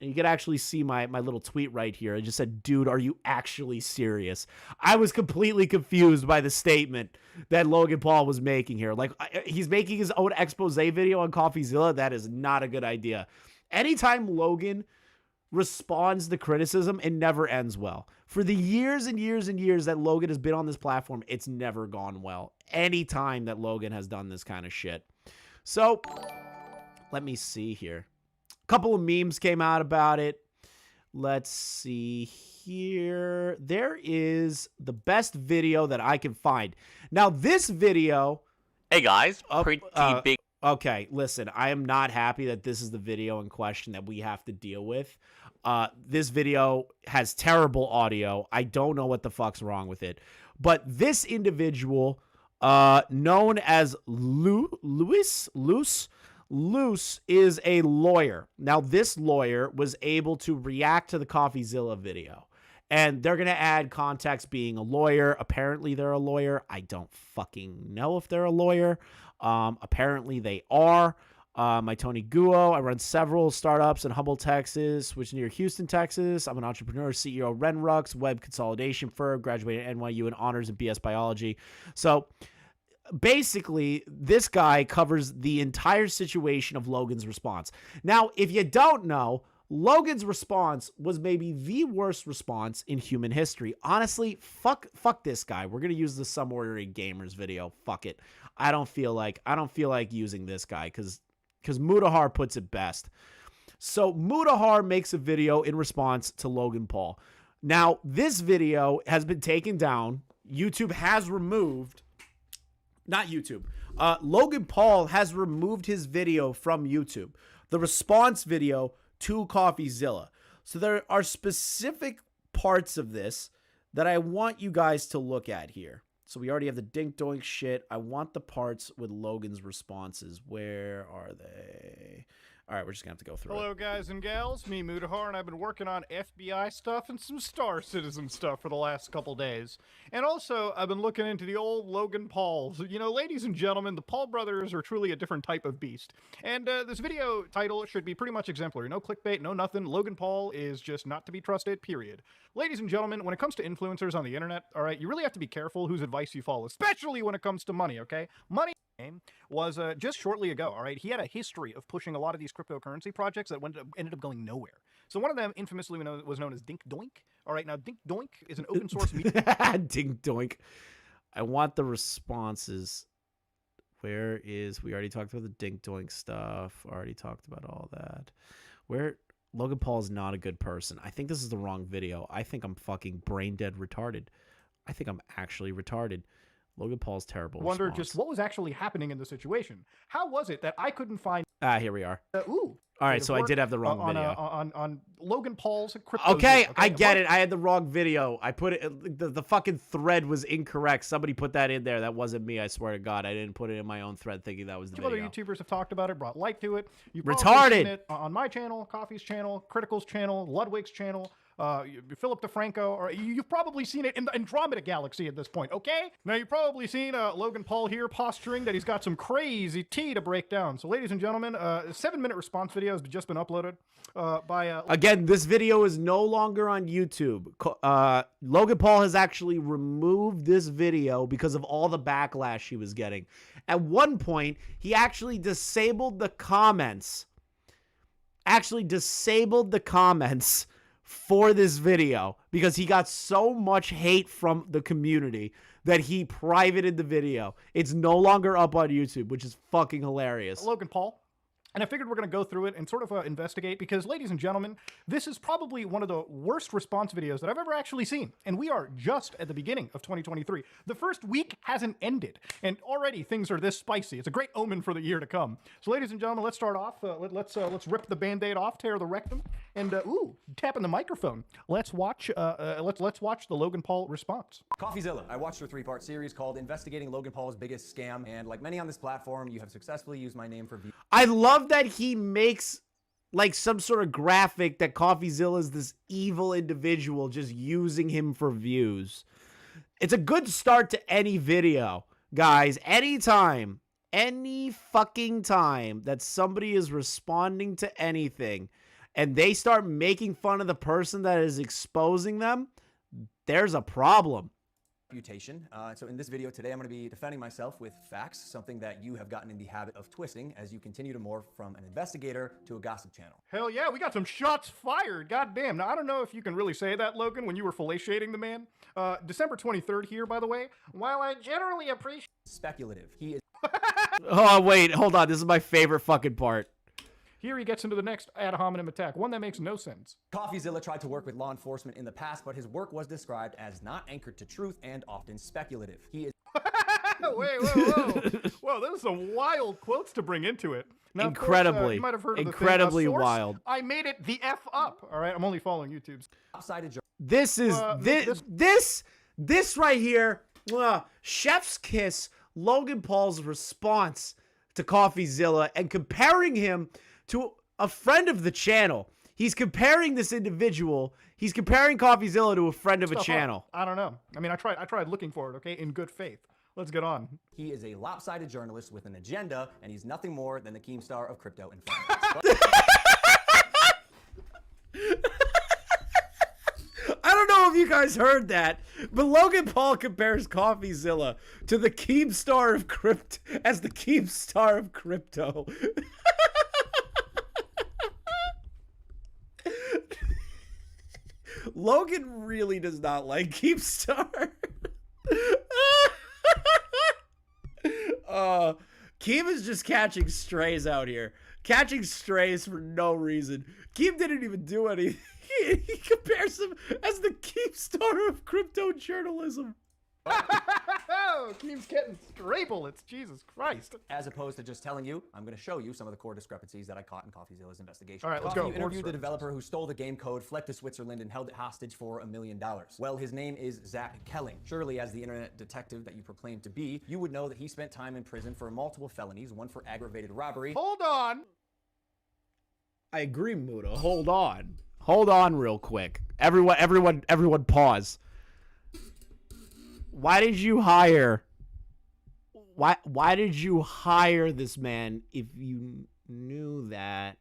And you can actually see my little tweet right here. I just said, dude, are you actually serious? I was completely confused by the statement that Logan Paul was making here. Like, he's making his own expose video on Coffeezilla. That is not a good idea. Anytime Logan responds to criticism, it never ends well. For the years and years and years that Logan has been on this platform, it's never gone well. Anytime that Logan has done this kind of shit. So, let me see here. A couple of memes came out about it. Let's see here. There is the best video that I can find. Now, this video... Hey, guys. Pretty big... Okay, listen. I am not happy that this is the video in question that we have to deal with. This video has terrible audio. I don't know what the fuck's wrong with it. But this individual, known as Luce, is a lawyer. Now, this lawyer was able to react to the Coffeezilla video. And they're going to add context being a lawyer. Apparently they're a lawyer. I don't fucking know if they're a lawyer. Apparently they are. My Tony Guo. I run several startups in Humble, Texas, which is near Houston, Texas. I'm an entrepreneur, CEO of Renrux, web consolidation firm, graduated at NYU in honors in BS biology. So basically, this guy covers the entire situation of Logan's response. Now, if you don't know, Logan's response was maybe the worst response in human history. Honestly, fuck this guy. We're gonna use the Some Ordinary Gamers video. Fuck it. I don't feel like using this guy because Mudahar puts it best. So Mudahar makes a video in response to Logan Paul. Now, this video has been taken down. YouTube has removed, not YouTube. Logan Paul has removed his video from YouTube. The response video to Coffeezilla. So there are specific parts of this that I want you guys to look at here. So we already have the dink doink shit. I want the parts with Logan's responses. Where are they? All right, we're just gonna have to go through Hello, guys and gals. Me, Mudahar, and I've been working on FBI stuff and some Star Citizen stuff for the last couple days. And also, I've been looking into the old Logan Pauls. You know, ladies and gentlemen, the Paul brothers are truly a different type of beast. And this video title should be pretty much exemplary. No clickbait, no nothing. Logan Paul is just not to be trusted, period. Ladies and gentlemen, when it comes to influencers on the internet, all right, you really have to be careful whose advice you follow, especially when it comes to money, okay? Money was just shortly ago, all right? He had a history of pushing a lot of these cryptocurrency projects that ended up going nowhere. So one of them infamously was known as Dink Doink. All right, now Dink Doink is an open source media. Dink Doink. I want the responses. Where is, we already talked about the Dink Doink stuff. Already talked about all that. Logan Paul is not a good person. I think this is the wrong video. I think I'm fucking brain dead retarded. I think I'm actually retarded. Logan Paul's terrible. Wonder response. just what was actually happening in the situation. How was it that I couldn't find? Here we are. All right, so I did have the wrong video. On Logan Paul's crypto. Okay, I get it. I had the wrong video. I put it. The fucking thread was incorrect. Somebody put that in there. That wasn't me. I swear to God, I didn't put it in my own thread, thinking that was the video. video. Other YouTubers have talked about it, brought light to it. You retarded. It on my channel, Coffee's channel, Critical's channel, Ludwig's channel. Philip DeFranco, or you've probably seen it in the Andromeda Galaxy at this point, okay? Now, you've probably seen Logan Paul here posturing that he's got some crazy tea to break down. So, ladies and gentlemen, a 7-minute response video has just been uploaded by... Again, this video is no longer on YouTube. Logan Paul has actually removed this video because of all the backlash he was getting. At one point, he actually disabled the comments. For this video because he got so much hate from the community that he privated the video. It's no longer up on YouTube, which is fucking hilarious. Logan Paul. And I figured we're going to go through it and sort of investigate because, ladies and gentlemen, this is probably one of the worst response videos that I've ever actually seen. And we are just at the beginning of 2023. The first week hasn't ended, and already things are this spicy. It's a great omen for the year to come. So, ladies and gentlemen, let's start off. Let's rip the Band-Aid off, tear the rectum, and tapping the microphone. Let's watch. Let's watch the Logan Paul response. Coffeezilla. I watched your 3-part series called "Investigating Logan Paul's Biggest Scam," and like many on this platform, you have successfully used my name for views. I love that he makes like some sort of graphic that Coffeezilla is this evil individual just using him for views. It's a good start to any video, guys. Anytime, any fucking time that somebody is responding to anything and they start making fun of the person that is exposing them, there's a problem. Reputation. So in this video today, I'm going to be defending myself with facts, something that you have gotten in the habit of twisting as you continue to morph from an investigator to a gossip channel. Hell yeah, we got some shots fired. God damn. Now, I don't know if you can really say that, Logan, when you were fellatiating the man. December 23rd here, by the way. While I generally appreciate... Speculative. He is... Oh, wait, hold on. This is my favorite fucking part. Here he gets into the next ad hominem attack, one that makes no sense. Coffeezilla tried to work with law enforcement in the past, but his work was described as not anchored to truth and often speculative. He is... Wait, whoa. Whoa, those are some wild quotes to bring into it. Now, incredibly, course, you might have heard of incredibly the thing, wild. I made it the F up. All right, I'm only following YouTube's. This is, this right here, chef's kiss, Logan Paul's response to Coffeezilla and comparing him to a friend of the channel. He's comparing this individual. He's comparing Coffeezilla to a friend of a Stuff channel. up. I don't know. I mean, I tried looking for it, okay, in good faith. Let's get on. He is a lopsided journalist with an agenda, and he's nothing more than the Keemstar of crypto and finance. I don't know if you guys heard that, but Logan Paul compares Coffeezilla to the Keemstar of crypto as the Keemstar of crypto. Logan really does not like Keemstar. Keem is just catching strays out here. Catching strays for no reason. Keem didn't even do anything. He compares him as the Keemstar of crypto journalism. Oh, Keem's getting stray bullets. Jesus Christ. As opposed to just telling you, I'm going to show you some of the core discrepancies that I caught in Coffeezilla's investigation. All right, let's Coffee, go. You interviewed the developer who stole the game code, fled to Switzerland, and held it hostage for $1 million. Well, his name is Zach Kelling. Surely, as the internet detective that you proclaim to be, you would know that he spent time in prison for multiple felonies, one for aggravated robbery. Hold on. I agree, Muda. Hold on. Hold on real quick. Everyone pause. Why did you hire this man if you knew that?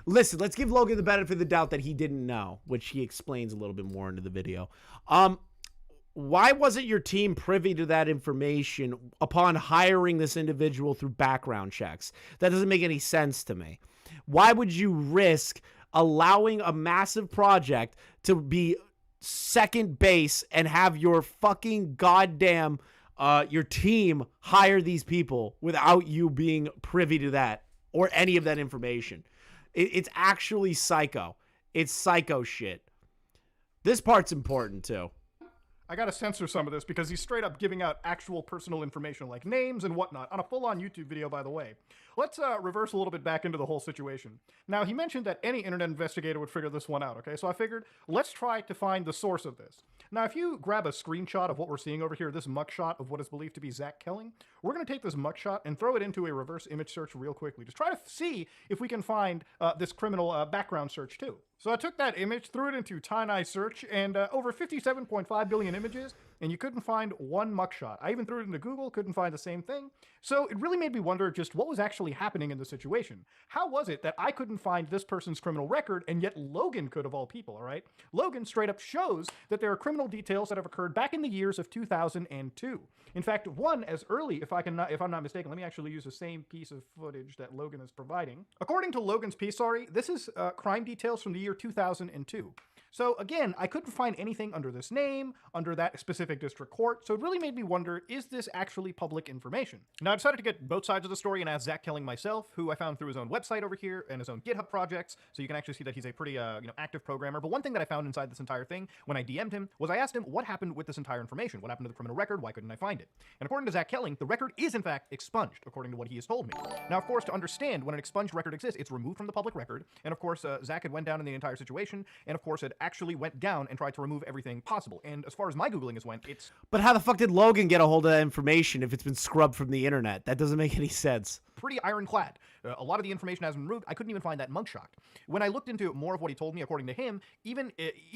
Listen, let's give Logan the benefit of the doubt that he didn't know, which he explains a little bit more into the video. Why wasn't your team privy to that information upon hiring this individual through background checks? That doesn't make any sense to me. Why would you risk allowing a massive project to be second base and have your fucking goddamn your team hire these people without you being privy to that or any of that information? It's actually psycho. It's psycho shit. This part's important too. I gotta censor some of this because he's straight up giving out actual personal information like names and whatnot on a full-on YouTube video, by the way. Let's reverse a little bit back into the whole situation. Now, he mentioned that any internet investigator would figure this one out, okay? So I figured, let's try to find the source of this. Now, if you grab a screenshot of what we're seeing over here, this mugshot of what is believed to be Zach Kelling, we're gonna take this mugshot and throw it into a reverse image search real quickly. Just try to see if we can find this criminal background search too. So I took that image, threw it into TinyEye search, and over 57.5 billion images, and you couldn't find one mugshot. I even threw it into Google, couldn't find the same thing. So it really made me wonder just what was actually happening in the situation. How was it that I couldn't find this person's criminal record, and yet Logan could, of all people, all right? Logan straight up shows that there are criminal details that have occurred back in the years of 2002. In fact, one as early, if I'm not mistaken, let me actually use the same piece of footage that Logan is providing. According to Logan's piece, this is crime details from the year 2002. So again, I couldn't find anything under this name, under that specific district court, so it really made me wonder, is this actually public information? Now, I decided to get both sides of the story and ask Zach Kelling myself, who I found through his own website over here and his own GitHub projects, so you can actually see that he's a pretty active programmer. But one thing that I found inside this entire thing, when I DM'd him, was I asked him what happened with this entire information? What happened to the criminal record? Why couldn't I find it? And according to Zach Kelling, the record is in fact expunged, according to what he has told me. Now, of course, to understand when an expunged record exists, it's removed from the public record, and of course, Zach had went down in the entire situation, and of course, it actually went down and tried to remove everything possible. And as far as my Googling has went, it's... But how the fuck did Logan get a hold of that information if it's been scrubbed from the internet? That doesn't make any sense. Pretty ironclad. A lot of the information has been removed. I couldn't even find that mugshot. When I looked into more of what he told me, according to him, even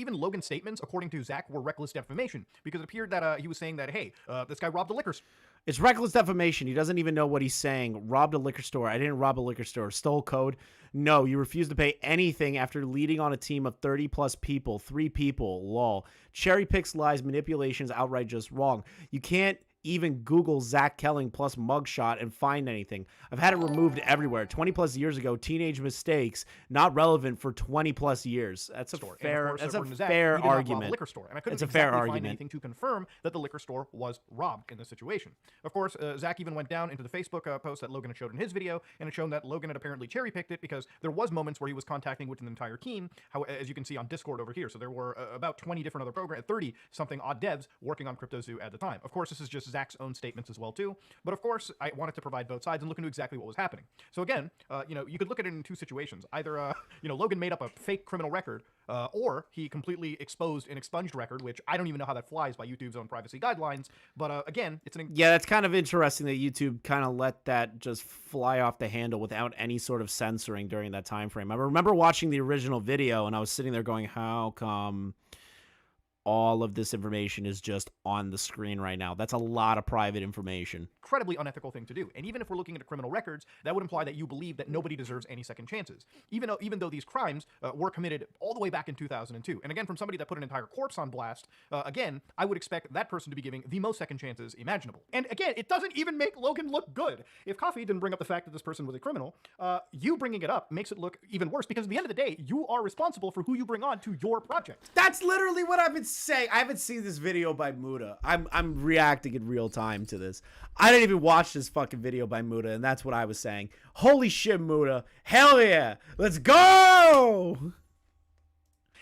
Logan's statements, according to Zach, were reckless defamation, because it appeared that he was saying that, hey, this guy robbed a liquor store. It's reckless defamation. He doesn't even know what he's saying. Robbed a liquor store. I didn't rob a liquor store. Stole code. No, you refused to pay anything after leading on a team of 30 plus people. 3 people. Lol. Cherry picks lies, manipulations, outright just wrong. You can't even Google Zach Kelling plus mugshot and find anything. I've had it removed everywhere. 20 plus years ago, teenage mistakes, not relevant for 20 plus years. That's a fair argument. Liquor store, and I couldn't it's a fair find argument. anything to confirm that the liquor store was robbed in this situation. Of course, Zach even went down into the Facebook post that Logan had showed in his video, and it showed that Logan had apparently cherry-picked it because there was moments where he was contacting with an entire team, as you can see on Discord over here. So there were about 20 different other programs, 30-something odd devs working on CryptoZoo at the time. Of course, this is just Zach's own statements as well too. But of course, I wanted to provide both sides and look into exactly what was happening. So again, you could look at it in two situations. Either Logan made up a fake criminal record, or he completely exposed an expunged record, which I don't even know how that flies by YouTube's own privacy guidelines. But again, it's an yeah, that's kind of interesting that YouTube kind of let that just fly off the handle without any sort of censoring during that time frame. I remember watching the original video and I was sitting there going, how come all of this information is just on the screen right now? That's a lot of private information. Incredibly unethical thing to do. And even if we're looking into criminal records, that would imply that you believe that nobody deserves any second chances, even though these crimes were committed all the way back in 2002. And again, from somebody that put an entire corpse on blast, again, I would expect that person to be giving the most second chances imaginable. And again, it doesn't even make Logan look good. If Coffee didn't bring up the fact that this person was a criminal, you bringing it up makes it look even worse, because at the end of the day, you are responsible for who you bring on to your project. That's literally what I've been saying. I haven't seen this video by Muda. I'm reacting in real time to this. I didn't even watch this fucking video by Muda, and that's what I was saying. Holy shit, Muda. Hell yeah. Let's go!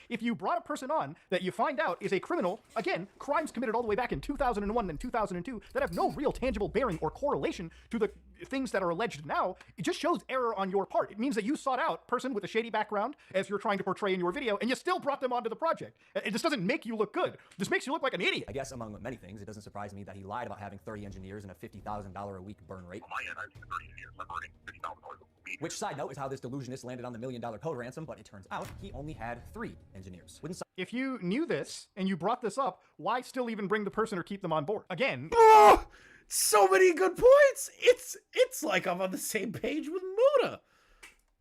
If you brought a person on that you find out is a criminal, again, crimes committed all the way back in 2001 and 2002 that have no real tangible bearing or correlation to the things that are alleged now, it just shows error on your part. It means that you sought out a person with a shady background, as you're trying to portray in your video, and you still brought them onto the project. It just doesn't make you look good. This makes you look like an idiot. I guess among many things, it doesn't surprise me that he lied about having 30 engineers and a $50,000 a week burn rate. On my end, I have 30 engineers. I'm earning $50,000 a week. Which, side note, is how this delusionist landed on the $1 million code ransom, but it turns out he only had 3 engineers. If you knew this and you brought this up, why still even bring the person or keep them on board? Again, oh, so many good points. It's like I'm on the same page with Muda.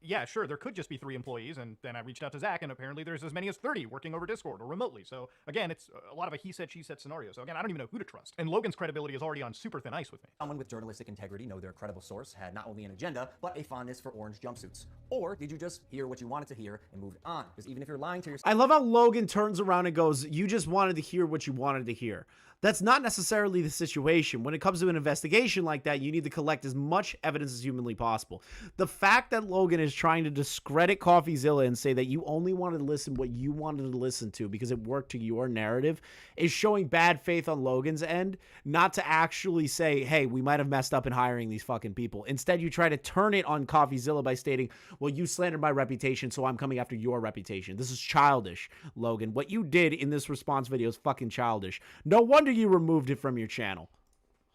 Yeah, sure, there could just be 3 employees, and then I reached out to Zach, and apparently there's as many as 30 working over Discord or remotely. So again, it's a lot of a he said, she said scenario. So again, I don't even know who to trust. And Logan's credibility is already on super thin ice with me. Someone with journalistic integrity know their credible source had not only an agenda, but a fondness for orange jumpsuits. Or did you just hear what you wanted to hear and moved on? Because even if you're lying to yourself... I love how Logan turns around and goes, you just wanted to hear what you wanted to hear. That's not necessarily the situation. When it comes to an investigation like that, you need to collect as much evidence as humanly possible. The fact that Logan is trying to discredit Coffeezilla and say that you only wanted to listen what you wanted to listen to because it worked to your narrative is showing bad faith on Logan's end, not to actually say, hey, we might have messed up in hiring these fucking people. Instead, you try to turn it on Coffeezilla by stating, well, you slandered my reputation, so I'm coming after your reputation. This is childish, Logan. What you did in this response video is fucking childish. No wonder you removed it from your channel.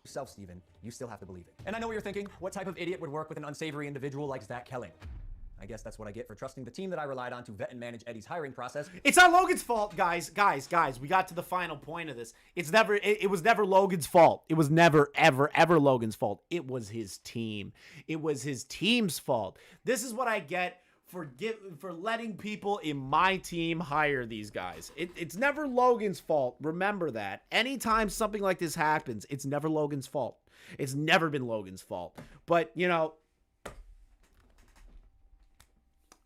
Yourself, Steven, you still have to believe it. And I know what you're thinking. What type of idiot would work with an unsavory individual like Zach Kelling? I guess that's what I get for trusting the team that I relied on to vet and manage Eddie's hiring process. It's not Logan's fault, guys. We got to the final point of this. It was never Logan's fault. It was never, ever Logan's fault. It was his team. It was his team's fault. This is what I get for letting people in my team hire these guys. It's never Logan's fault. Remember that. Anytime something like this happens, it's never Logan's fault. It's never been Logan's fault. But, you know,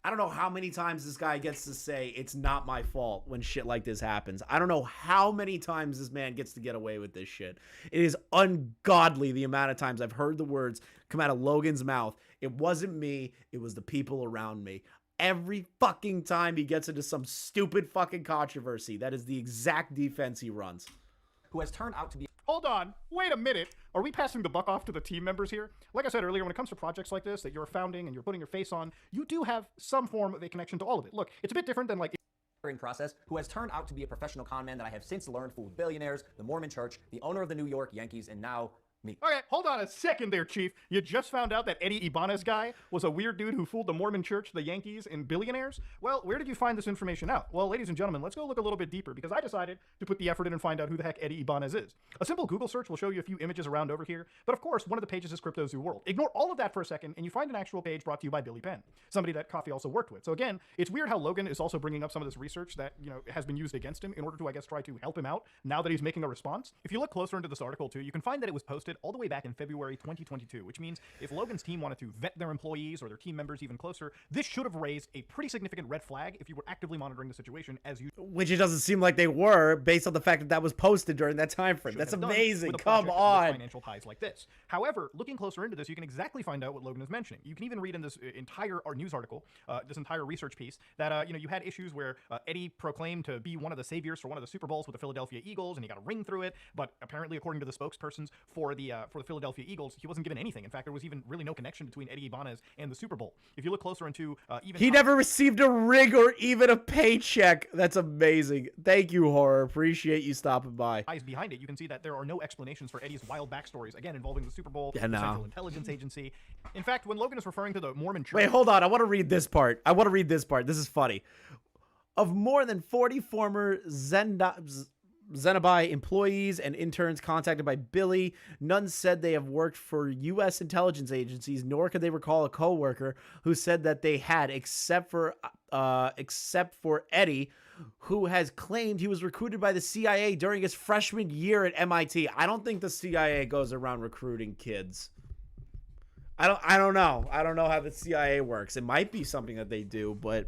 I don't know how many times this guy gets to say it's not my fault when shit like this happens. I don't know how many times this man gets to get away with this shit. It is ungodly the amount of times I've heard the words come out of Logan's mouth. It wasn't me. It was the people around me. Every fucking time he gets into some stupid fucking controversy, that is the exact defense he runs. Who has turned out to be... Hold on, wait a minute. Are we passing the buck off to the team members here? Like I said earlier, when it comes to projects like this that you're founding and you're putting your face on, you do have some form of a connection to all of it. Look, it's a bit different than like... process, who has turned out to be a professional con man that I have since learned fooled billionaires, the Mormon Church, the owner of the New York Yankees, and now me. Okay, hold on a second there, Chief. You just found out that Eddie Ibanez guy was a weird dude who fooled the Mormon Church, the Yankees, and billionaires? Well, where did you find this information out? Well, ladies and gentlemen, let's go look a little bit deeper, because I decided to put the effort in and find out who the heck Eddie Ibanez is. A simple Google search will show you a few images around over here, but of course, one of the pages is Crypto Zoo World. Ignore all of that for a second, and you find an actual page brought to you by Billy Penn, somebody that Coffee also worked with. So again, it's weird how Logan is also bringing up some of this research that, you know, has been used against him in order to, I guess, try to help him out now that he's making a response. If you look closer into this article too, you can find that it was posted posted all the way back in February 2022, which means if Logan's team wanted to vet their employees or their team members even closer, this should have raised a pretty significant red flag if you were actively monitoring the situation as you. Which it doesn't seem like they were, based on the fact that that was posted during that time frame. That's amazing. Come on. Financial ties like this. However, looking closer into this, you can exactly find out what Logan is mentioning. You can even read in this entire news article, this entire research piece, that you had issues where Eddie proclaimed to be one of the saviors for one of the Super Bowls with the Philadelphia Eagles, and he got a ring through it. But apparently, according to the spokespersons for the Philadelphia Eagles, he wasn't given anything. In fact, there was even really no connection between Eddie Ibanez and the Super Bowl. If you look closer into he never received a ring or even a paycheck. That's amazing. Thank you, Horror. Appreciate you stopping by. Eyes behind it, you can see that there are no explanations for Eddie's wild backstories, again involving the Super Bowl, Yeah, the no. Central Intelligence Agency. In fact, when Logan is referring to the Mormon Church, Wait, hold on. I want to read this part. This is funny. Of more than 40 former Zenobi employees and interns contacted by Billy, none said they have worked for U.S. intelligence agencies, nor could they recall a coworker who said that they had, except for Eddie, who has claimed he was recruited by the CIA during his freshman year at MIT. I don't think the CIA goes around recruiting kids. I don't know. I don't know how the CIA works. It might be something that they do, but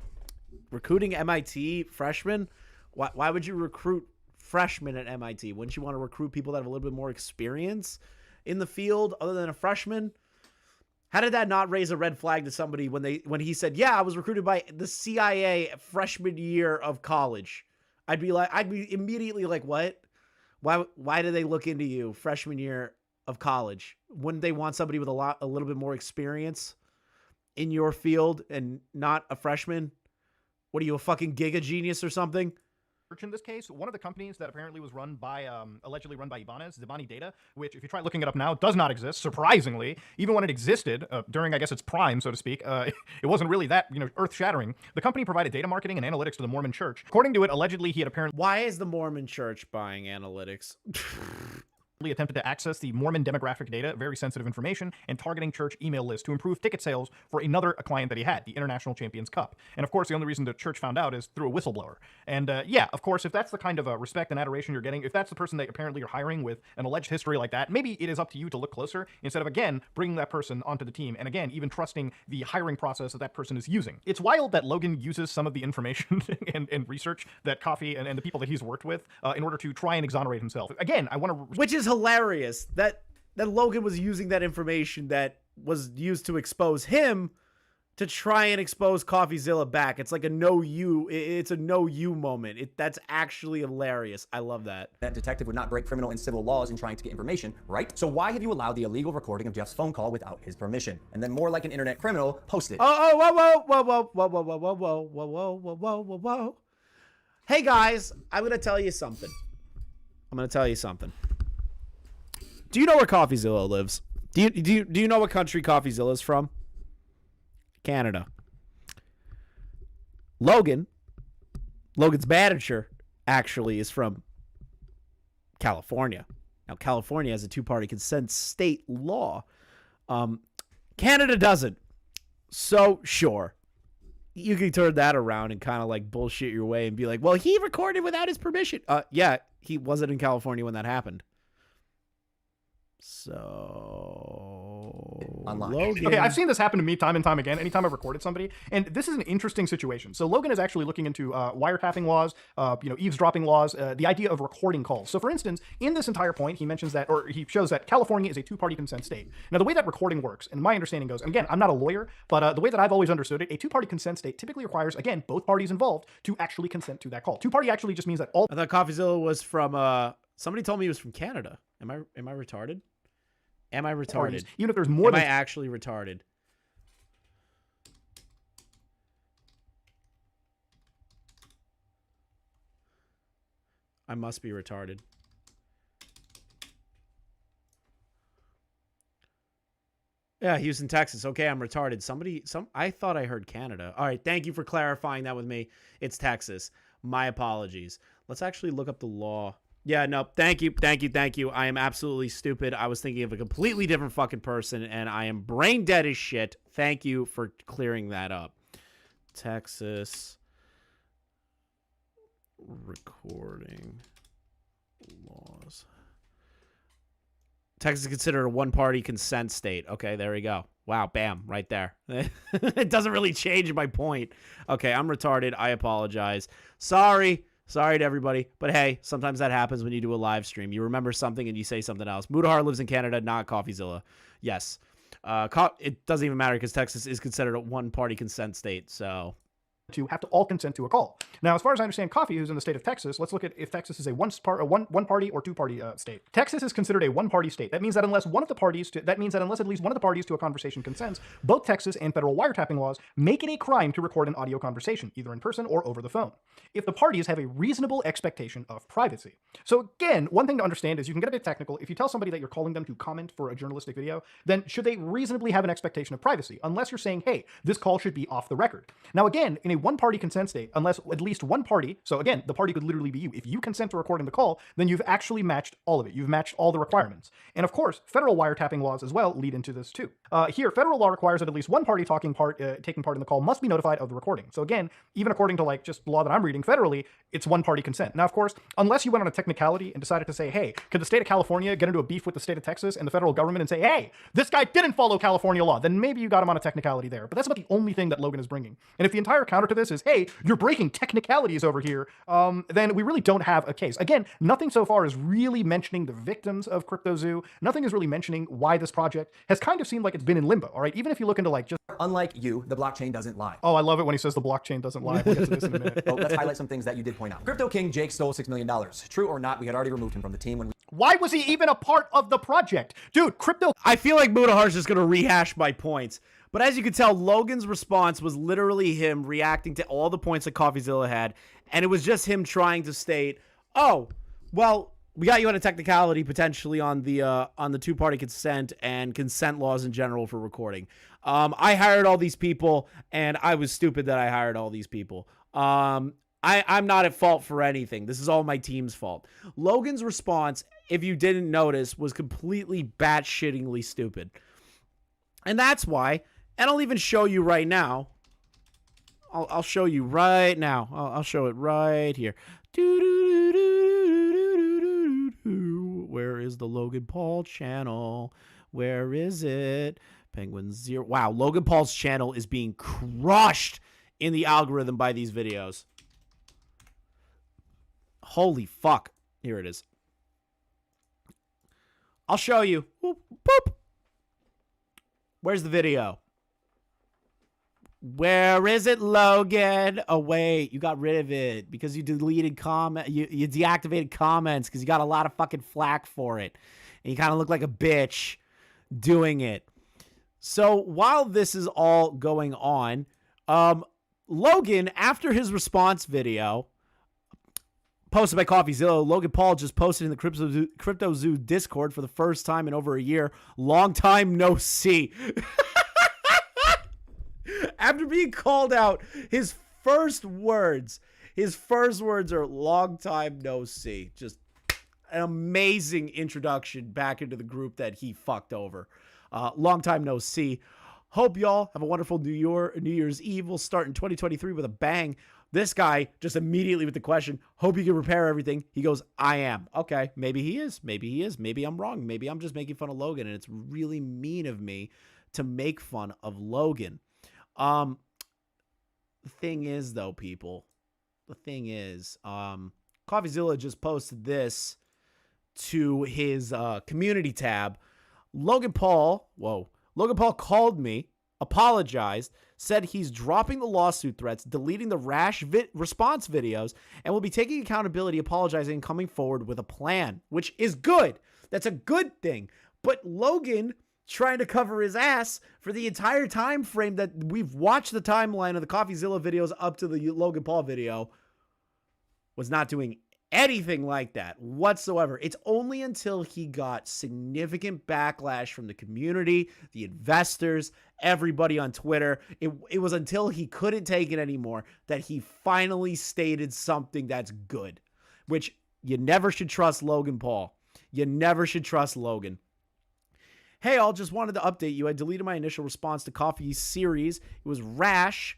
recruiting MIT freshmen? Why would you recruit freshmen at MIT? Wouldn't you want to recruit people that have a little bit more experience in the field other than a freshman? How did that not raise a red flag to somebody when he said, "Yeah, I was recruited by the CIA freshman year of college"? I'd be immediately like, "What? Why do they look into you freshman year of college? Wouldn't they want somebody with a little bit more experience in your field and not a freshman? What are you, a fucking giga genius or something?" In this case, one of the companies that apparently was run by, allegedly run by Ibanez, Zibani Data, which if you try looking it up now, does not exist, surprisingly. Even when it existed, during, I guess, its prime, so to speak, it wasn't really that, earth-shattering. The company provided data marketing and analytics to the Mormon Church. According to it, allegedly, he had apparently... Why is the Mormon Church buying analytics? attempted to access the Mormon demographic data, very sensitive information, and targeting church email lists to improve ticket sales for another client that he had, the International Champions Cup. And of course, the only reason the church found out is through a whistleblower. And yeah, of course, if that's the kind of respect and adoration you're getting, if that's the person that apparently you're hiring with an alleged history like that, maybe it is up to you to look closer instead of, again, bringing that person onto the team. And again, even trusting the hiring process that person is using. It's wild that Logan uses some of the information and research that Coffee and the people that he's worked with in order to try and exonerate himself. Again, I want to... Which is hilarious that Logan was using that information that was used to expose him to try and expose Coffeezilla back. It's like it's a no you moment. That's actually hilarious. I love that. That detective would not break criminal and civil laws in trying to get information, right? So why have you allowed the illegal recording of Jeff's phone call without his permission? And then more like an internet criminal, post it. Whoa. Hey guys, I'm going to tell you something. Do you know where Coffeezilla lives? Do you know what country Coffeezilla is from? Canada. Logan's manager actually is from California. Now, California has a two-party consent state law. Canada doesn't. So, sure. You can turn that around and kind of like bullshit your way and be like, well, he recorded without his permission. Yeah, he wasn't in California when that happened. So Logan. Okay, I've seen this happen to me time and time again. Anytime I've recorded somebody, and this is an interesting situation. So Logan is actually looking into wiretapping laws, eavesdropping laws, the idea of recording calls. So for instance, in this entire point, he mentions that, or he shows that California is a two-party consent state. Now the way that recording works, and my understanding goes, and again, I'm not a lawyer, but the way that I've always understood it, a two-party consent state typically requires, again, both parties involved to actually consent to that call. Two-party actually just means that all. I thought Coffeezilla was from. Somebody told me he was from Canada. Am I retarded? Am I retarded? Parties, even if there's more than... Am I actually retarded? I must be retarded. Yeah, Houston, Texas. Okay, I'm retarded. I thought I heard Canada. All right, thank you for clarifying that with me. It's Texas. My apologies. Let's actually look up the law. Yeah, no, thank you. I am absolutely stupid. I was thinking of a completely different fucking person, and I am brain dead as shit. Thank you for clearing that up. Texas recording laws. Texas is considered a one-party consent state. Okay, there we go. Wow, bam, right there. It doesn't really change my point. Okay, I'm retarded. I apologize. Sorry to everybody. But hey, sometimes that happens when you do a live stream. You remember something and you say something else. Mudahar lives in Canada, not Coffeezilla. Yes. It doesn't even matter because Texas is considered a one-party consent state, so... to have to all consent to a call. Now, as far as I understand, Coffee, who's in the state of Texas, let's look at if Texas is a one-party or two-party state. Texas is considered a one-party state. That means that unless at least one of the parties to a conversation consents, both Texas and federal wiretapping laws make it a crime to record an audio conversation, either in person or over the phone, if the parties have a reasonable expectation of privacy. So again, one thing to understand is you can get a bit technical. If you tell somebody that you're calling them to comment for a journalistic video, then should they reasonably have an expectation of privacy, unless you're saying, hey, this call should be off the record. Now again, in a one-party consent state, unless at least one party, so again, the party could literally be you. If you consent to recording the call, then you've actually matched all of it. You've matched all the requirements. And of course, federal wiretapping laws as well lead into this too. Here, federal law requires that at least one party taking part in the call must be notified of the recording. So again, even according to like just law that I'm reading federally, it's one-party consent. Now, of course, unless you went on a technicality and decided to say, hey, could the state of California get into a beef with the state of Texas and the federal government and say, hey, this guy didn't follow California law, then maybe you got him on a technicality there. But that's about the only thing that Logan is bringing. And if the entire counter to this is, hey, you're breaking technicalities over here, then we really don't have a case. Again, nothing so far is really mentioning the victims of CryptoZoo. Nothing is really mentioning why this project has kind of seemed like it's been in limbo, all right? Even if you look into like just... Unlike you, the blockchain doesn't lie. Oh, I love it when he says the blockchain doesn't lie. We'll get to this in a minute. Well, let's highlight some things that you did point out. Crypto King Jake stole $6 million. True or not, we had already removed him from the team when we... Why was he even a part of the project? Dude, crypto... I feel like Mudahar's just going to rehash my points. But as you can tell, Logan's response was literally him reacting to all the points that Coffeezilla had. And it was just him trying to state, oh, well, we got you on a technicality potentially on the two-party consent and consent laws in general for recording. I hired all these people, and I was stupid that I hired all these people. I'm not at fault for anything. This is all my team's fault. Logan's response, if you didn't notice, was completely bat-shittingly stupid. And that's why, and I'll even show you right now. I'll show you right now. I'll show it right here. Where is the Logan Paul channel? Where is it? Penguin 0. Wow, Logan Paul's channel is being crushed in the algorithm by these videos. Holy fuck. Here it is. I'll show you. Boop, boop. Where's the video? Where is it, Logan? Oh, wait. You got rid of it because you deleted comment. You deactivated comments because you got a lot of fucking flack for it. And you kind of look like a bitch doing it. So while this is all going on, Logan, after his response video posted by Coffeezilla, Logan Paul just posted in the CryptoZoo Discord for the first time in over a year. Long time no see. After being called out, his first words are long time no see. Just an amazing introduction back into the group that he fucked over. Long time no see. Hope y'all have a wonderful New Year's Eve. We'll start in 2023 with a bang. This guy just immediately with the question, hope you can repair everything. He goes, I am. Okay, maybe he is. Maybe he is. Maybe I'm wrong. Maybe I'm just making fun of Logan, and it's really mean of me to make fun of Logan. The thing is, though, people, Coffeezilla just posted this to his community tab. Logan Paul called me, apologized, said he's dropping the lawsuit threats, deleting the rash response videos, and will be taking accountability, apologizing, and coming forward with a plan, which is good. That's a good thing. But Logan trying to cover his ass for the entire time frame that we've watched the timeline of the Coffeezilla videos up to the Logan Paul video was not doing anything like that whatsoever. It's only until he got significant backlash from the community, the investors, everybody on Twitter. It was until he couldn't take it anymore that he finally stated something that's good, which you never should trust Logan Paul. You never should trust Logan. Hey, all, just wanted to update you. I deleted my initial response to Coffee's series. It was rash.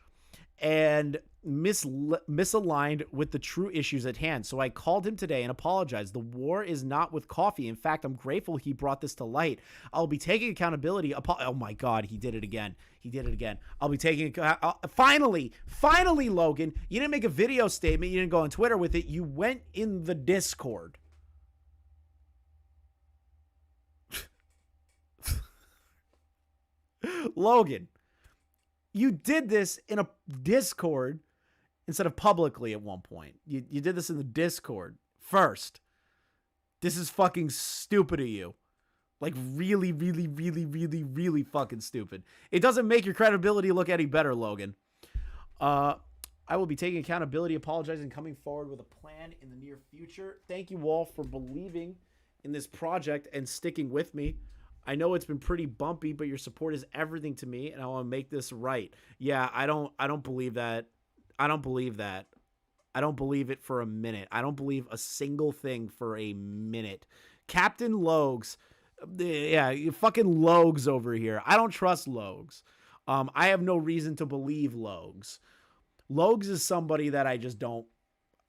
And misaligned with the true issues at hand. So I called him today and apologized. The war is not with coffee. In fact, I'm grateful he brought this to light. I'll be taking accountability. Oh my God, he did it again. He did it again. I'll be taking finally, Logan, you didn't make a video statement. You didn't go on Twitter with it. You went in the Discord. Logan, you did this in a Discord instead of publicly at one point. You did this in the Discord first. This is fucking stupid of you. Like really, really, really, really, really fucking stupid. It doesn't make your credibility look any better, Logan. I will be taking accountability, apologizing, coming forward with a plan in the near future. Thank you all for believing in this project and sticking with me. I know it's been pretty bumpy, but your support is everything to me, and I want to make this right. Yeah, I don't believe that. I don't believe that. I don't believe it for a minute. I don't believe a single thing for a minute. Captain Logs, yeah, you fucking Logs over here. I don't trust Logs. I have no reason to believe Logs. Logs is somebody that I just don't.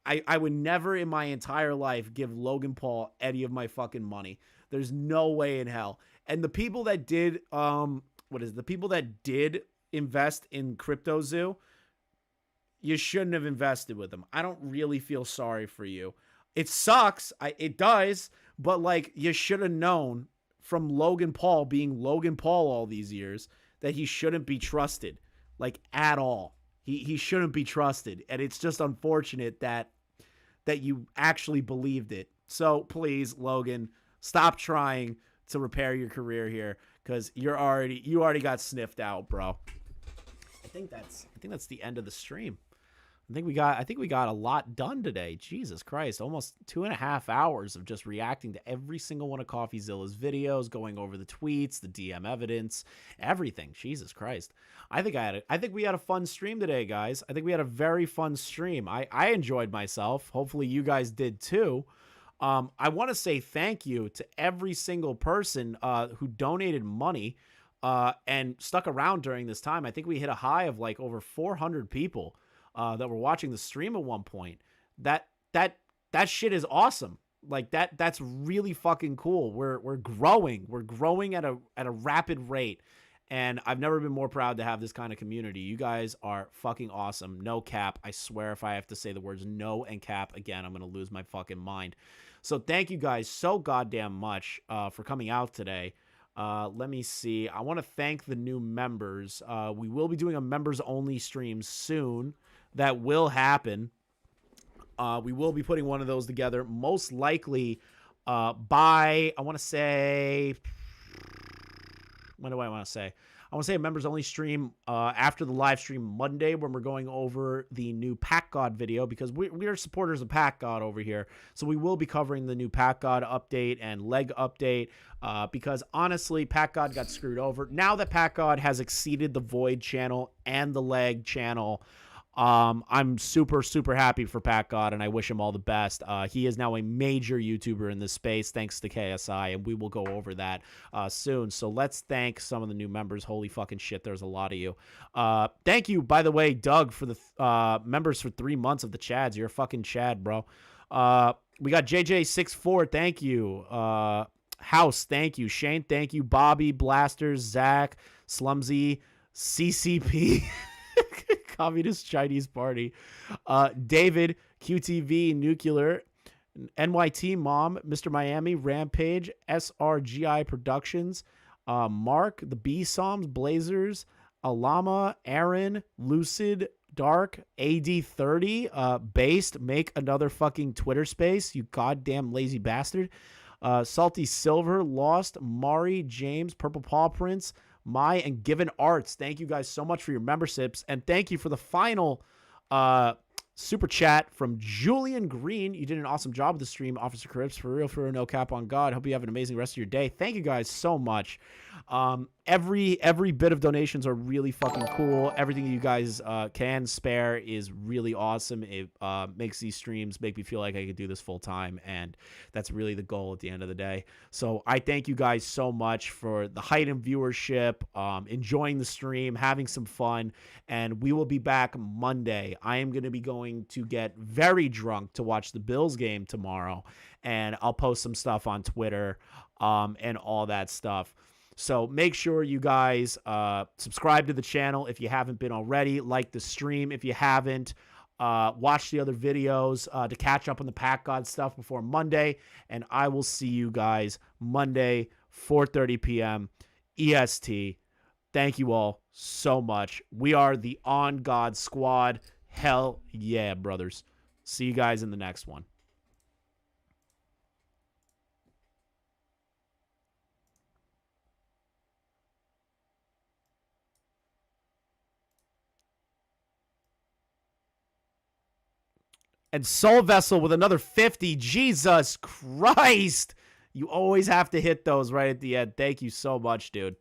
I would never in my entire life give Logan Paul any of my fucking money. There's no way in hell. And the people that did, the people that did invest in CryptoZoo, you shouldn't have invested with them. I don't really feel sorry for you. It sucks. It does. But like, you should have known from Logan Paul being Logan Paul all these years that he shouldn't be trusted, like at all. He shouldn't be trusted. And it's just unfortunate that you actually believed it. So please, Logan, stop trying to repair your career here, because you already got sniffed out, bro. I think that's the end of the stream. I think we got a lot done today. Jesus Christ, almost 2.5 hours of just reacting to every single one of Coffeezilla's videos, going over the tweets, the DM evidence, everything. Jesus Christ. I think we had a fun stream today, guys. I think we had a very fun stream. I enjoyed myself. Hopefully you guys did too. I want to say thank you to every single person who donated money and stuck around during this time. I think we hit a high of like over 400 people that were watching the stream at one point. That shit is awesome. Like that's really fucking cool. We're growing. We're growing at a rapid rate. And I've never been more proud to have this kind of community. You guys are fucking awesome. No cap. I swear if I have to say the words no and cap again, I'm going to lose my fucking mind. So thank you guys so goddamn much for coming out today. Let me see. I want to thank the new members. We will be doing a members only stream soon. That will happen. We will be putting one of those together, most likely by, I want to say, when do I want to say? I want to say a members only stream after the live stream Monday, when we're going over the new Pack God video, because we are supporters of Pack God over here. So we will be covering the new Pack God update and leg update because honestly, Pack God got screwed over. Now that Pack God has exceeded the Void channel and the leg channel, I'm super, super happy for Pack God, and I wish him all the best. He is now a major YouTuber in this space, thanks to KSI, and we will go over that soon. So let's thank some of the new members. Holy fucking shit, there's a lot of you. Thank you, by the way, Doug, for the members for 3 months of the Chads. You're a fucking Chad, bro. We got JJ64, thank you. House, thank you. Shane, thank you. Bobby, Blasters, Zach, Slumsy, CCP. Communist Chinese Party, David, QTV, Nuclear, NYT Mom, Mr. Miami, Rampage, SRGI Productions, Mark, the B Psalms, Blazers, Alama, Aaron, Lucid, Dark, AD30, Based, make another fucking Twitter space, you goddamn lazy bastard, Salty Silver, Lost, Mari, James, Purple Paw Prince, and Given Arts. Thank you guys so much for your memberships, and thank you for the final super chat from Julian Green. You did an awesome job with the stream, Officer Crips. For real, no cap on God. Hope you have an amazing rest of your day. Thank you guys so much. every bit of donations are really fucking cool. Everything you guys can spare is really awesome. It makes these streams make me feel like I could do this full time, and that's really the goal at the end of the day. So I thank you guys so much for the height in viewership, enjoying the stream, having some fun, and we will be back Monday. I am going to be going to get very drunk to watch the Bills game tomorrow, and I'll post some stuff on Twitter and all that stuff. So make sure you guys subscribe to the channel if you haven't been already. Like the stream if you haven't. Watch the other videos to catch up on the Pack God stuff before Monday. And I will see you guys Monday, 4:30 p.m. EST. Thank you all so much. We are the On God Squad. Hell yeah, brothers. See you guys in the next one. And Soul Vessel with another 50. Jesus Christ. You always have to hit those right at the end. Thank you so much, dude.